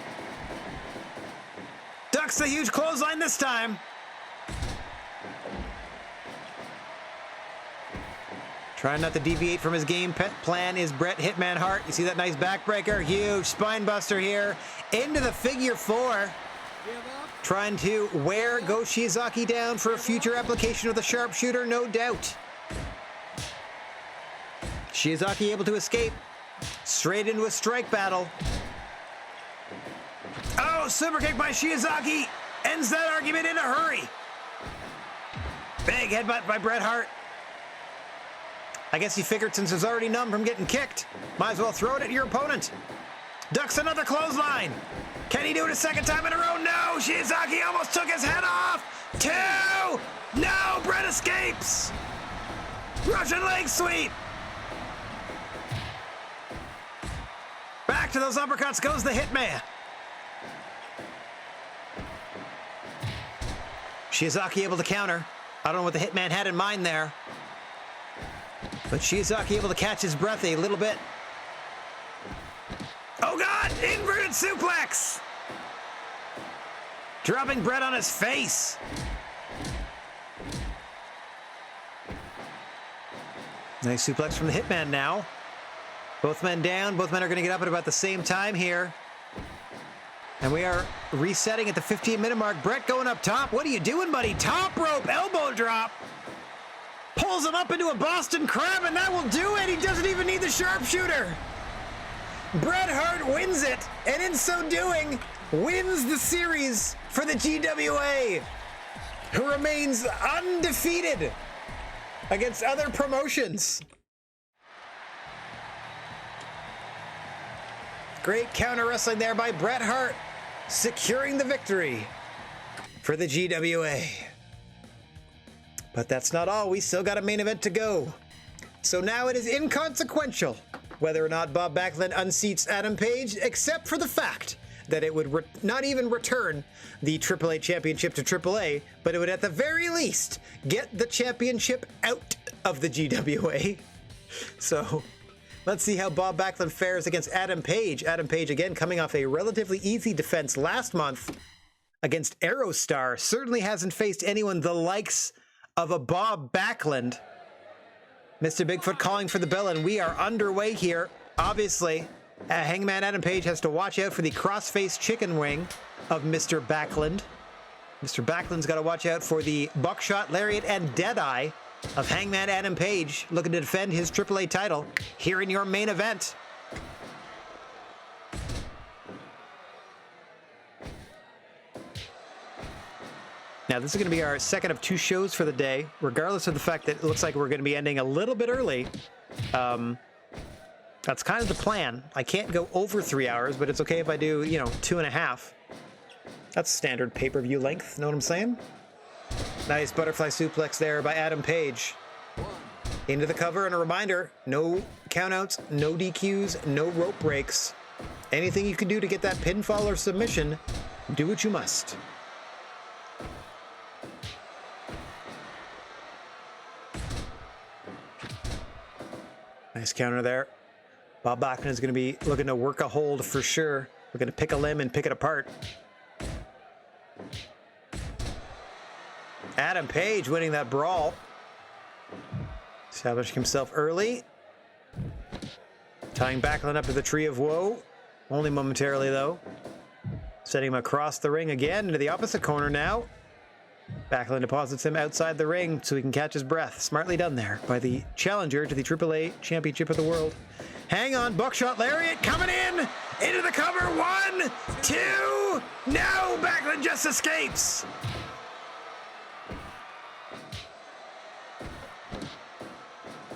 Ducks the huge clothesline this time. Trying not to deviate from his game plan is Bret Hitman Hart. You see that nice backbreaker? Huge spine buster here. Into the figure 4. Trying to wear Go Shiozaki down for a future application of the sharpshooter, no doubt. Shiozaki able to escape. Straight into a strike battle. Oh, super kick by Shiozaki. Ends that argument in a hurry. Big headbutt by Bret Hart. I guess he figured since it's already numb from getting kicked, might as well throw it at your opponent. Ducks another clothesline. Can he do it a second time in a row? No, Shiozaki almost took his head off. 2. No, Brett escapes. Russian leg sweep. Back to those uppercuts goes the Hitman. Shiozaki able to counter. I don't know what the Hitman had in mind there. But Shiozaki able to catch his breath a little bit. Oh God, inverted suplex. Dropping Brett on his face. Nice suplex from the Hitman now. Both men down. Both men are going to get up at about the same time here. And we are resetting at the 15-minute mark. Brett going up top. What are you doing, buddy? Top rope elbow drop. Pulls him up into a Boston Crab, and that will do it. He doesn't even need the sharpshooter. Bret Hart wins it, and in so doing, wins the series for the GWA, who remains undefeated against other promotions. Great counter wrestling there by Bret Hart, securing the victory for the GWA. But that's not all. We still got a main event to go. So now it is inconsequential whether or not Bob Backlund unseats Adam Page, except for the fact that it would not even return the AAA championship to AAA, but it would at the very least get the championship out of the GWA. So let's see how Bob Backlund fares against Adam Page. Adam Page, again, coming off a relatively easy defense last month against Aerostar. Certainly hasn't faced anyone the likes of a Bob Backlund. Mr. Bigfoot calling for the bell, and we are underway here. Obviously, Hangman Adam Page has to watch out for the cross-face chicken wing of Mr. Backlund. Mr. Backlund's got to watch out for the buckshot, lariat, and deadeye of Hangman Adam Page, looking to defend his AAA title here in your main event. Now, this is going to be our second of 2 shows for the day, regardless of the fact that it looks like we're going to be ending a little bit early. That's kind of the plan. I can't go over 3 hours, but it's okay if I do, 2.5. That's standard pay-per-view length, know what I'm saying? Nice butterfly suplex there by Adam Page. Into the cover, and a reminder, no countouts, no DQs, no rope breaks. Anything you can do to get that pinfall or submission, do what you must. Nice counter there. Bob Backlund is going to be looking to work a hold for sure. We're going to pick a limb and pick it apart. Adam Page winning that brawl. Establishing himself early. Tying Backlund up to the Tree of Woe. Only momentarily, though. Setting him across the ring again into the opposite corner now. Backlund deposits him outside the ring so he can catch his breath. Smartly done there by the challenger to the AAA Championship of the World. Hang on, buckshot lariat coming in into the cover. 1, 2, no! Backlund just escapes.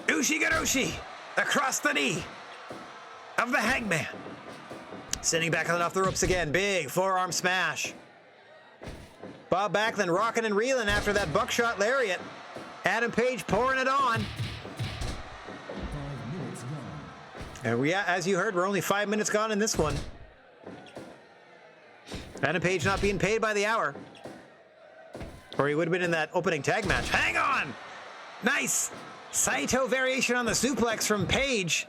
Ushigoroshi across the knee of the Hangman. Sending Backlund off the ropes again. Big forearm smash. Bob Backlund rocking and reeling after that buckshot lariat. Adam Page pouring it on. And as you heard, we're only 5 minutes gone in this one. Adam Page not being paid by the hour. Or he would have been in that opening tag match. Hang on! Nice! Saito variation on the suplex from Page.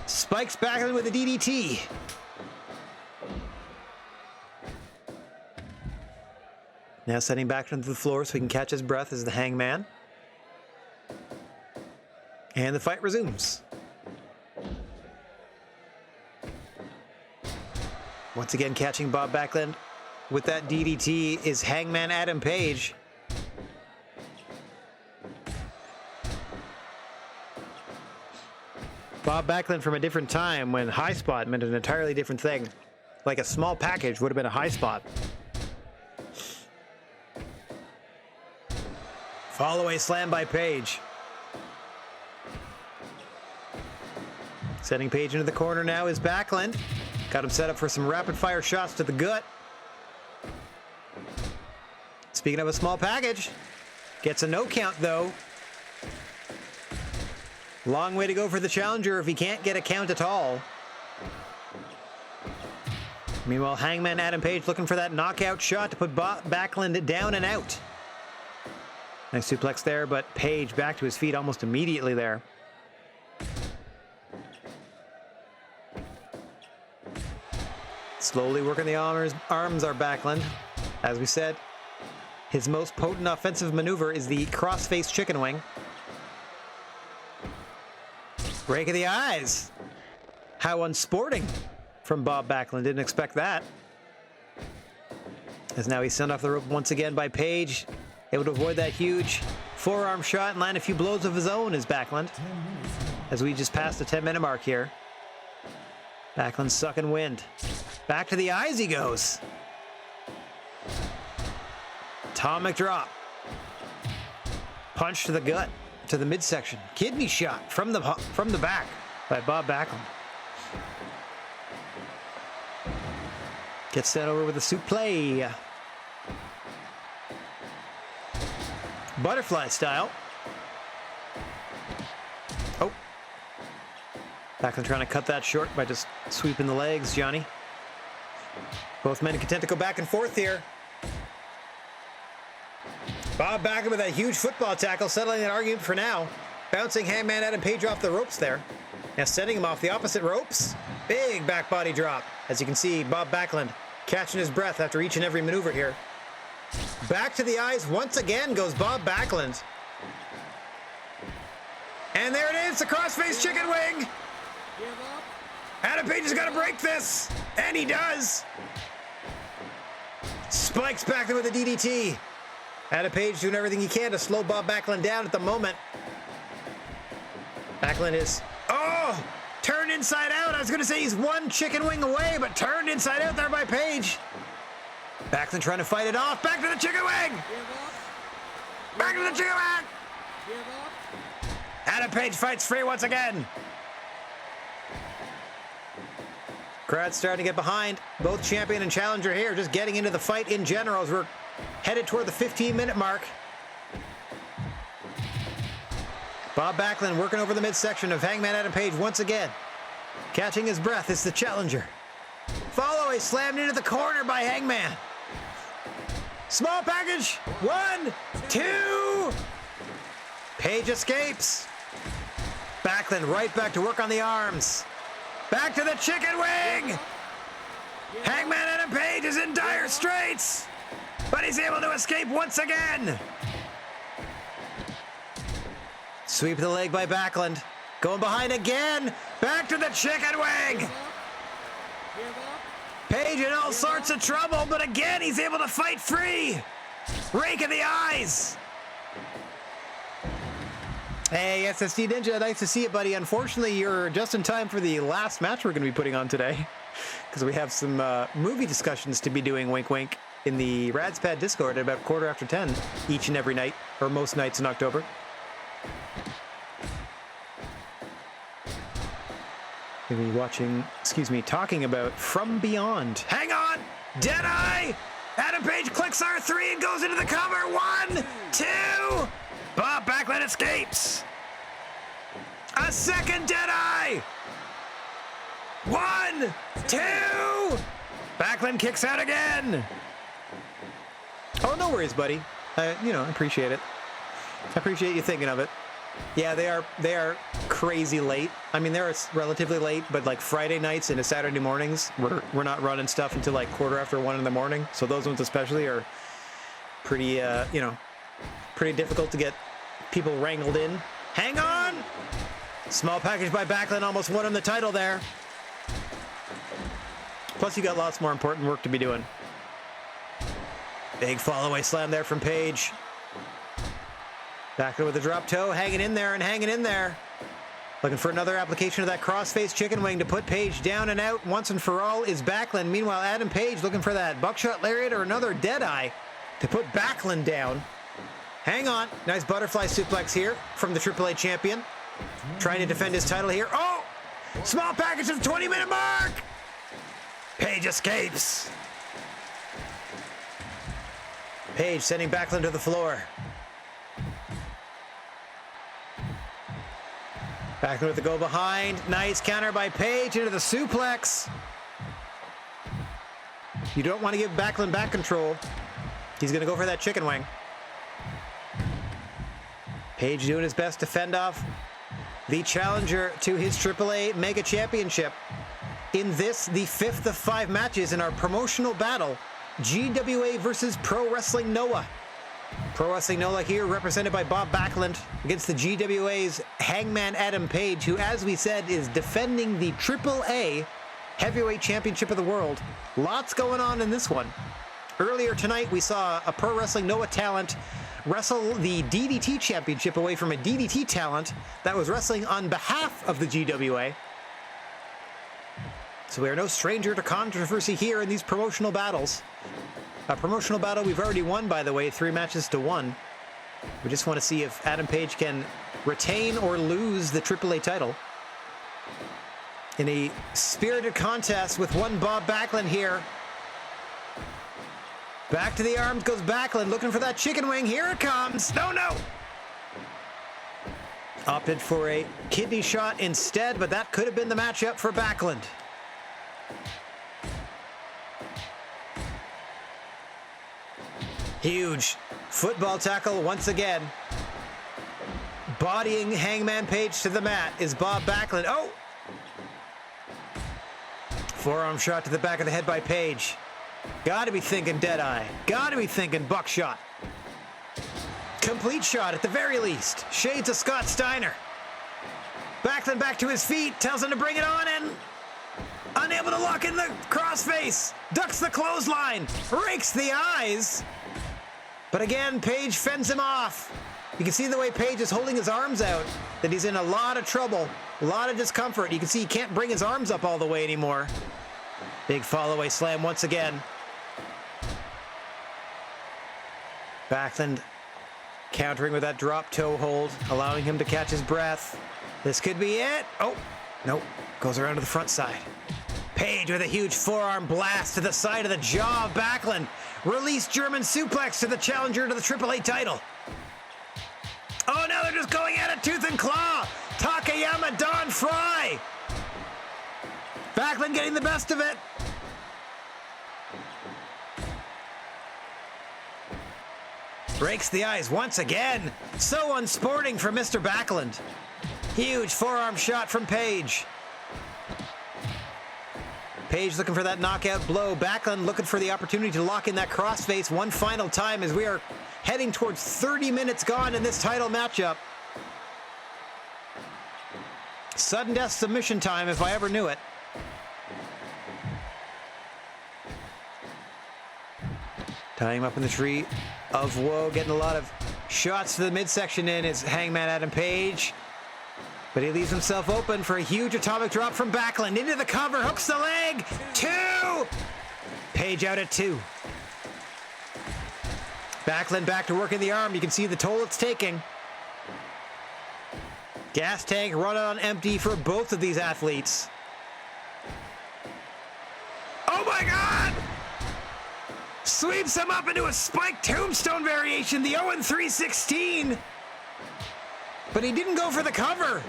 Spikes Backlund with a DDT. Now setting Backlund to the floor so he can catch his breath as the Hangman. And the fight resumes. Once again catching Bob Backlund with that DDT is Hangman Adam Page. Bob Backlund from a different time when high spot meant an entirely different thing. Like a small package would have been a high spot. Fall away slam by Page. Sending Page into the corner now is Backlund. Got him set up for some rapid-fire shots to the gut. Speaking of a small package, gets a no count though. Long way to go for the challenger if he can't get a count at all. Meanwhile, Hangman Adam Page looking for that knockout shot to put Backlund down and out. Nice suplex there, but Page back to his feet almost immediately there. Slowly working the arms are Backlund. As we said, his most potent offensive maneuver is the cross-face chicken wing. Rake of the eyes. How unsporting from Bob Backlund. Didn't expect that. As now he's sent off the rope once again by Page. Able to avoid that huge forearm shot and land a few blows of his own is Backlund. As we just passed the 10-minute mark here. Backlund sucking wind. Back to the eyes he goes. Atomic drop. Punch to the gut, to the midsection. Kidney shot from the back by Bob Backlund. Gets sent over with a suplex. Butterfly style. Oh. Backlund trying to cut that short by just sweeping the legs, Johnny. Both men content to go back and forth here. Bob Backlund with that huge football tackle, settling that argument for now. Bouncing Hangman Adam Page off the ropes there. Now sending him off the opposite ropes. Big back body drop. As you can see, Bob Backlund catching his breath after each and every maneuver here. Back to the eyes once again goes Bob Backlund. And there it is, the crossface chicken wing. Adam Page has got to break this. And he does. Spikes Backlund with a DDT. Adam Page doing everything he can to slow Bob Backlund down at the moment. Backlund is, turned inside out. I was going to say he's one chicken wing away, but turned inside out there by Page. Backlund trying to fight it off. Back to the chicken wing. Back to the chicken wing. Adam Page fights free once again. Crowd's starting to get behind both champion and challenger here, just getting into the fight in general as we're headed toward the 15-minute mark. Bob Backlund working over the midsection of Hangman Adam Page once again. Catching his breath is the challenger. Follow is slammed into the corner by Hangman. Small package. 1, 2. Page escapes. Backlund right back to work on the arms. Back to the chicken wing. Hangman Adam Page is in dire straits, but he's able to escape once again. Sweep the leg by Backlund. Going behind again. Back to the chicken wing. Page in all sorts of trouble, but again he's able to fight free. Rake in the eyes. Hey, SSD Ninja, nice to see you, buddy. Unfortunately, you're just in time for the last match we're going to be putting on today, because we have some movie discussions to be doing, wink wink, in the Rad's Pad Discord at about 10:15 each and every night, or most nights in October. We'll be watching, talking about From Beyond. Hang on! Deadeye! Adam Page clicks R3 and goes into the cover. 1, 2! Bob Backlund escapes. A second Deadeye! 1, 2! Backlund kicks out again. Oh, no worries, buddy. I appreciate it. I appreciate you thinking of it. Yeah, they are crazy late. I mean, they're relatively late, but like Friday nights into Saturday mornings, we're not running stuff until like 1:15 in the morning. So those ones especially are pretty, pretty difficult to get people wrangled in. Hang on! Small package by Backlund, almost won him the title there. Plus you got lots more important work to be doing. Big fall-away slam there from Page. Backlund with a drop toe, hanging in there and hanging in there. Looking for another application of that cross-face chicken wing to put Page down and out once and for all is Backlund. Meanwhile, Adam Page looking for that buckshot lariat or another Deadeye to put Backlund down. Hang on. Nice butterfly suplex here from the AAA champion. Trying to defend his title here. Oh! Small package of the 20-minute mark. Page escapes. Page sending Backlund to the floor. Backlund with the go behind. Nice counter by Page into the suplex. You don't want to give Backlund back control. He's going to go for that chicken wing. Page doing his best to fend off the challenger to his AAA Mega Championship. In this, the 5th of 5 matches in our promotional battle, GWA versus Pro Wrestling Noah. Pro Wrestling Noah here represented by Bob Backlund against the GWA's Hangman Adam Page, who, as we said, is defending the AAA Heavyweight Championship of the World. Lots going on in this one. Earlier tonight, we saw a Pro Wrestling Noah talent wrestle the DDT Championship away from a DDT talent that was wrestling on behalf of the GWA. So we are no stranger to controversy here in these promotional battles. A promotional battle we've already won, by the way, 3 matches to 1. We just want to see if Adam Page can retain or lose the AAA title. In a spirited contest with one Bob Backlund here. Back to the arms goes Backlund, looking for that chicken wing. Here it comes. No. Opted for a kidney shot instead, but that could have been the matchup for Backlund. Huge football tackle once again. Bodying Hangman Page to the mat is Bob Backlund. Oh! Forearm shot to the back of the head by Page. Gotta be thinking Deadeye. Gotta be thinking buckshot. Complete shot at the very least. Shades of Scott Steiner. Backlund back to his feet, tells him to bring it on, and unable to lock in the crossface. Ducks the clothesline. Rakes the eyes. But again, Page fends him off. You can see the way Page is holding his arms out, that he's in a lot of trouble, a lot of discomfort. You can see he can't bring his arms up all the way anymore. Big fall-away slam once again. Backlund countering with that drop toe hold, allowing him to catch his breath. This could be it. Oh, nope. Goes around to the front side. Page with a huge forearm blast to the side of the jaw of Backlund. Release German suplex to the challenger to the AAA title. Oh, now they're just going at it tooth and claw. Takayama Don Fry. Backlund getting the best of it. Breaks the eyes once again. So unsporting from Mr. Backlund. Huge forearm shot from Page. Page looking for that knockout blow. Backlund looking for the opportunity to lock in that crossface one final time as we are heading towards 30 minutes gone in this title matchup. Sudden death submission time if I ever knew it. Tying him up in the tree of woe, getting a lot of shots to the midsection in is Hangman Adam Page. But he leaves himself open for a huge atomic drop from Backlund. Into the cover, hooks the leg. 2! Page out at 2. Backlund back to working the arm. You can see the toll it's taking. Gas tank run on empty for both of these athletes. Oh my God! Sweeps him up into a spiked tombstone variation, the 0-3-16. But he didn't go for the cover.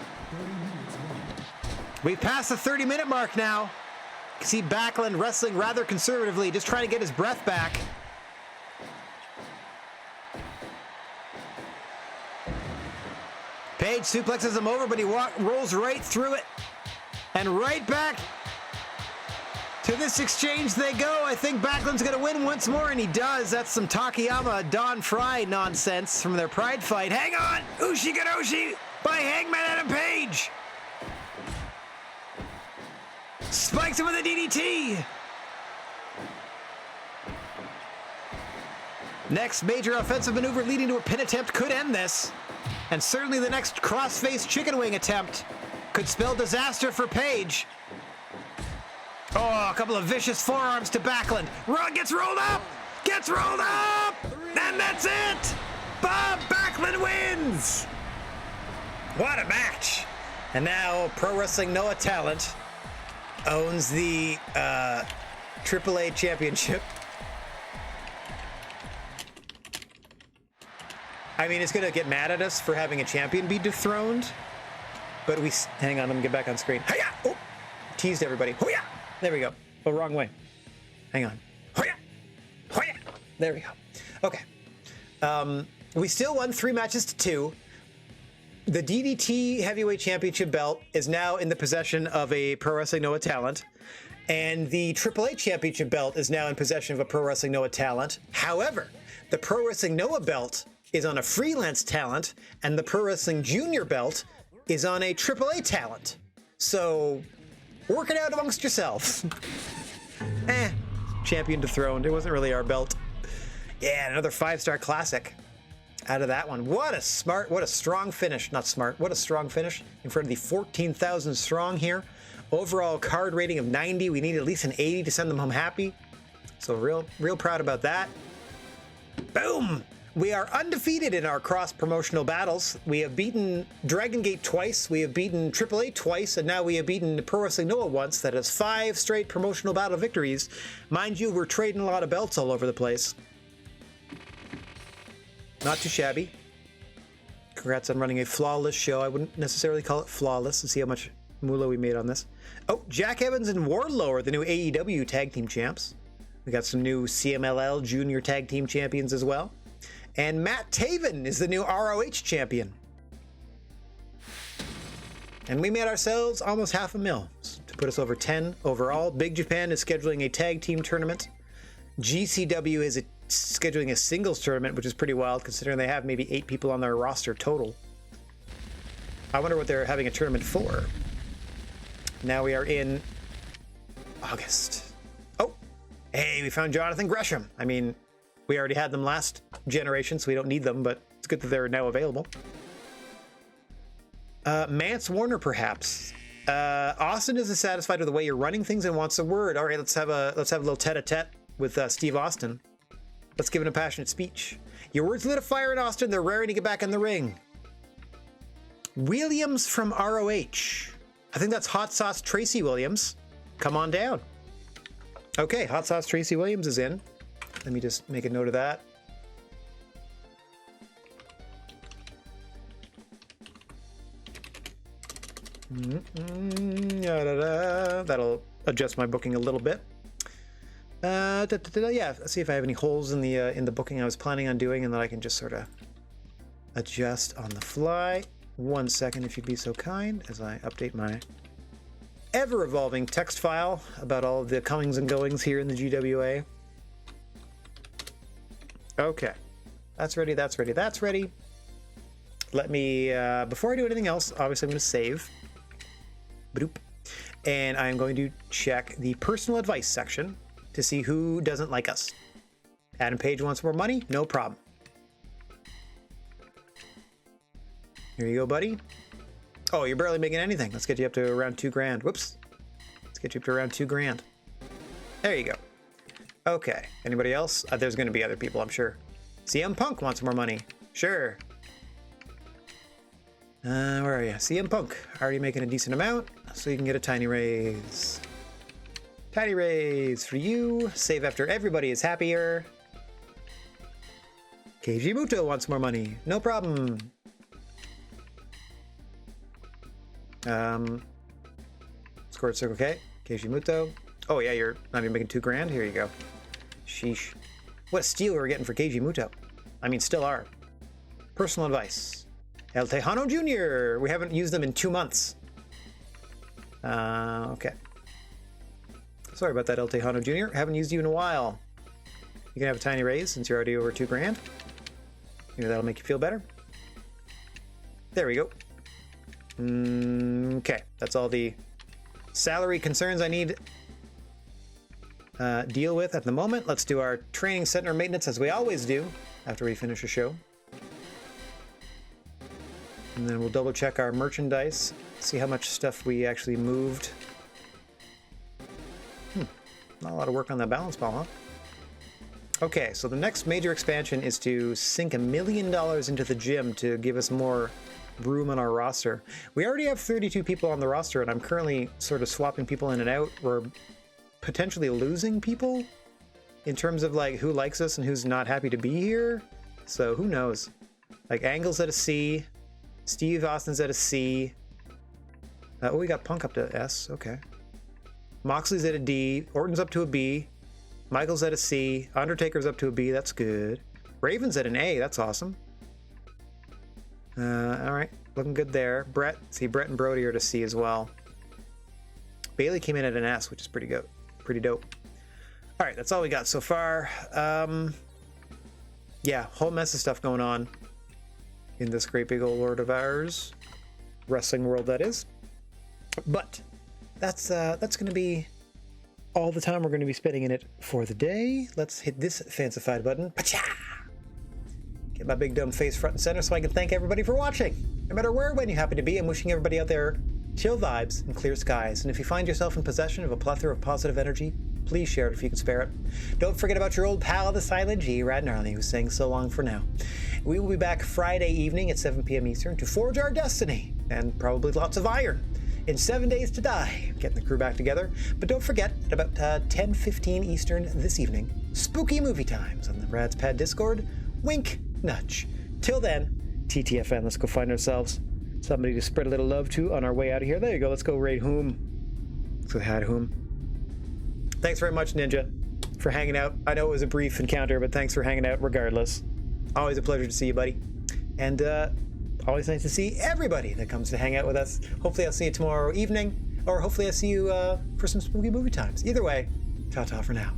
We passed the 30-minute mark now. You can see Backlund wrestling rather conservatively, just trying to get his breath back. Page suplexes him over, but he rolls right through it. And right back to this exchange they go. I think Backlund's going to win once more, and he does. That's some Takayama Don Fry nonsense from their Pride fight. Hang on! Ushigoroshi by Hangman Adam Page. Spikes him with a DDT. Next major offensive maneuver leading to a pin attempt could end this. And certainly the next crossface chicken wing attempt could spell disaster for Page. Oh, a couple of vicious forearms to Backlund. Gets rolled up! Gets rolled up! And that's it! Bob Backlund wins! What a match! And now Pro Wrestling Noah Talent owns the AAA championship. I mean, it's going to get mad at us for having a champion be dethroned. But we... Hang on, let me get back on screen. Hiya! Oh! Teased everybody. Hoya! There we go. Oh, wrong way. Hang on. Hoya! Hoya! There we go. Okay. We still won 3 matches to 2. The DDT Heavyweight Championship belt is now in the possession of a Pro Wrestling Noah Talent. And the AAA Championship belt is now in possession of a Pro Wrestling Noah Talent. However, the Pro Wrestling Noah belt is on a freelance talent, and the Pro Wrestling Junior belt is on a AAA talent. So, work it out amongst yourselves. Champion dethroned. It wasn't really our belt. Yeah, another 5-star classic out of that one. What a strong finish. Not smart. What a strong finish in front of the 14,000 strong here. Overall card rating of 90. We need at least an 80 to send them home happy. So real proud about that. Boom! We are undefeated in our cross-promotional battles. We have beaten Dragon Gate twice, we have beaten AAA twice, and now we have beaten Pro Wrestling Noah once. That is 5 straight promotional battle victories. Mind you, we're trading a lot of belts all over the place. Not too shabby. Congrats on running a flawless show. I wouldn't necessarily call it flawless. Let's see how much moolah we made on this. Oh, Jack Evans and Wardlow are the new AEW Tag Team Champs. We got some new CMLL Junior Tag Team Champions as well. And Matt Taven is the new ROH champion. And we made ourselves almost $500,000 to put us over 10 overall. Big Japan is scheduling a tag team tournament. GCW is scheduling a singles tournament, which is pretty wild considering they have maybe 8 people on their roster total. I wonder what they're having a tournament for. Now we are in August. Oh, hey, we found Jonathan Gresham. I mean, we already had them last generation, so we don't need them, but it's good that they're now available. Mance Warner, perhaps. Austin isn't satisfied with the way you're running things and wants a word. All right, let's have a little tete-a-tete with Steve Austin. Let's give him a passionate speech. Your words lit a fire in Austin. They're raring to get back in the ring. Williams from ROH. I think that's Hot Sauce Tracy Williams. Come on down. Okay, Hot Sauce Tracy Williams is in. Let me just make a note of that. That'll adjust my booking a little bit. Yeah, let's see if I have any holes in the booking I was planning on doing, and then I can just sort of adjust on the fly. 1 second, if you'd be so kind, as I update my ever-evolving text file about all of the comings and goings here in the GWA. Okay, that's ready, that's ready, that's ready. Let me, before I do anything else, obviously I'm going to save. Boop. And I'm going to check the personal advice section to see who doesn't like us. Adam Page wants more money? No problem. Here you go, buddy. Oh, you're barely making anything. Let's get you up to around $2,000. Whoops. Let's get you up to around $2,000. There you go. Okay. Anybody else? There's going to be other people, I'm sure. CM Punk wants more money. Sure. Where are you? CM Punk. Already making a decent amount, so you can get a tiny raise. Tiny raise for you. Save after everybody is happier. Keiji Muto wants more money. No problem. Scored Circle K. Keiji Muto. Oh yeah, you're not even making $2,000. Here you go. Sheesh. What a steal we're getting for Keiji Muto. I mean, still are. Personal advice. El Tejano Jr. We haven't used them in 2 months. Okay. Sorry about that, El Tejano Jr. Haven't used you in a while. You can have a tiny raise since you're already over $2,000. Maybe that'll make you feel better. There we go. Okay, that's all the salary concerns I need deal with at the moment. Let's do our training center maintenance as we always do after we finish a show. And then we'll double check our merchandise, see how much stuff we actually moved. Not a lot of work on that balance ball, huh? Okay, so the next major expansion is to sink $1 million into the gym to give us more room on our roster. We already have 32 people on the roster, and I'm currently sort of swapping people in and out. We're potentially losing people in terms of like who likes us and who's not happy to be here. So who knows? Like Angle's at a C, Steve Austin's at a C. Oh, we got Punk up to S. Okay. Moxley's at a D. Orton's up to a B. Michael's at a C. Undertaker's up to a B. That's good. Raven's at an A. That's awesome. All right, looking good there. Brett and Brody are at a C as well. Bailey came in at an S, which is pretty dope. All right, that's all we got so far. Yeah, whole mess of stuff going on in this great big old world of ours, wrestling world that is. But that's going to be all the time we're going to be spending in it for the day. Let's hit this fancified button. Pacha! Get my big dumb face front and center so I can thank everybody for watching. No matter where or when you happen to be, I'm wishing everybody out there chill vibes and clear skies. And if you find yourself in possession of a plethora of positive energy, please share it if you can spare it. Don't forget about your old pal, the Silent G, Rad Gnarly, who's saying so long for now. We will be back Friday evening at 7 p.m. Eastern to forge our destiny, and probably lots of iron, in 7 Days to Die, getting the crew back together. But don't forget, at about 10:15 Eastern this evening, spooky movie times on the Rad's Pad Discord. Wink, nudge. Till then, TTFN, let's go find ourselves somebody to spread a little love to on our way out of here. There you go, let's go raid Whom. Let's go had Whom. Thanks very much, Ninja, for hanging out. I know it was a brief encounter, but thanks for hanging out regardless. Always a pleasure to see you, buddy. And always nice to see everybody that comes to hang out with us. Hopefully I'll see you tomorrow evening, or hopefully I'll see you for some spooky movie times. Either way, ta-ta for now.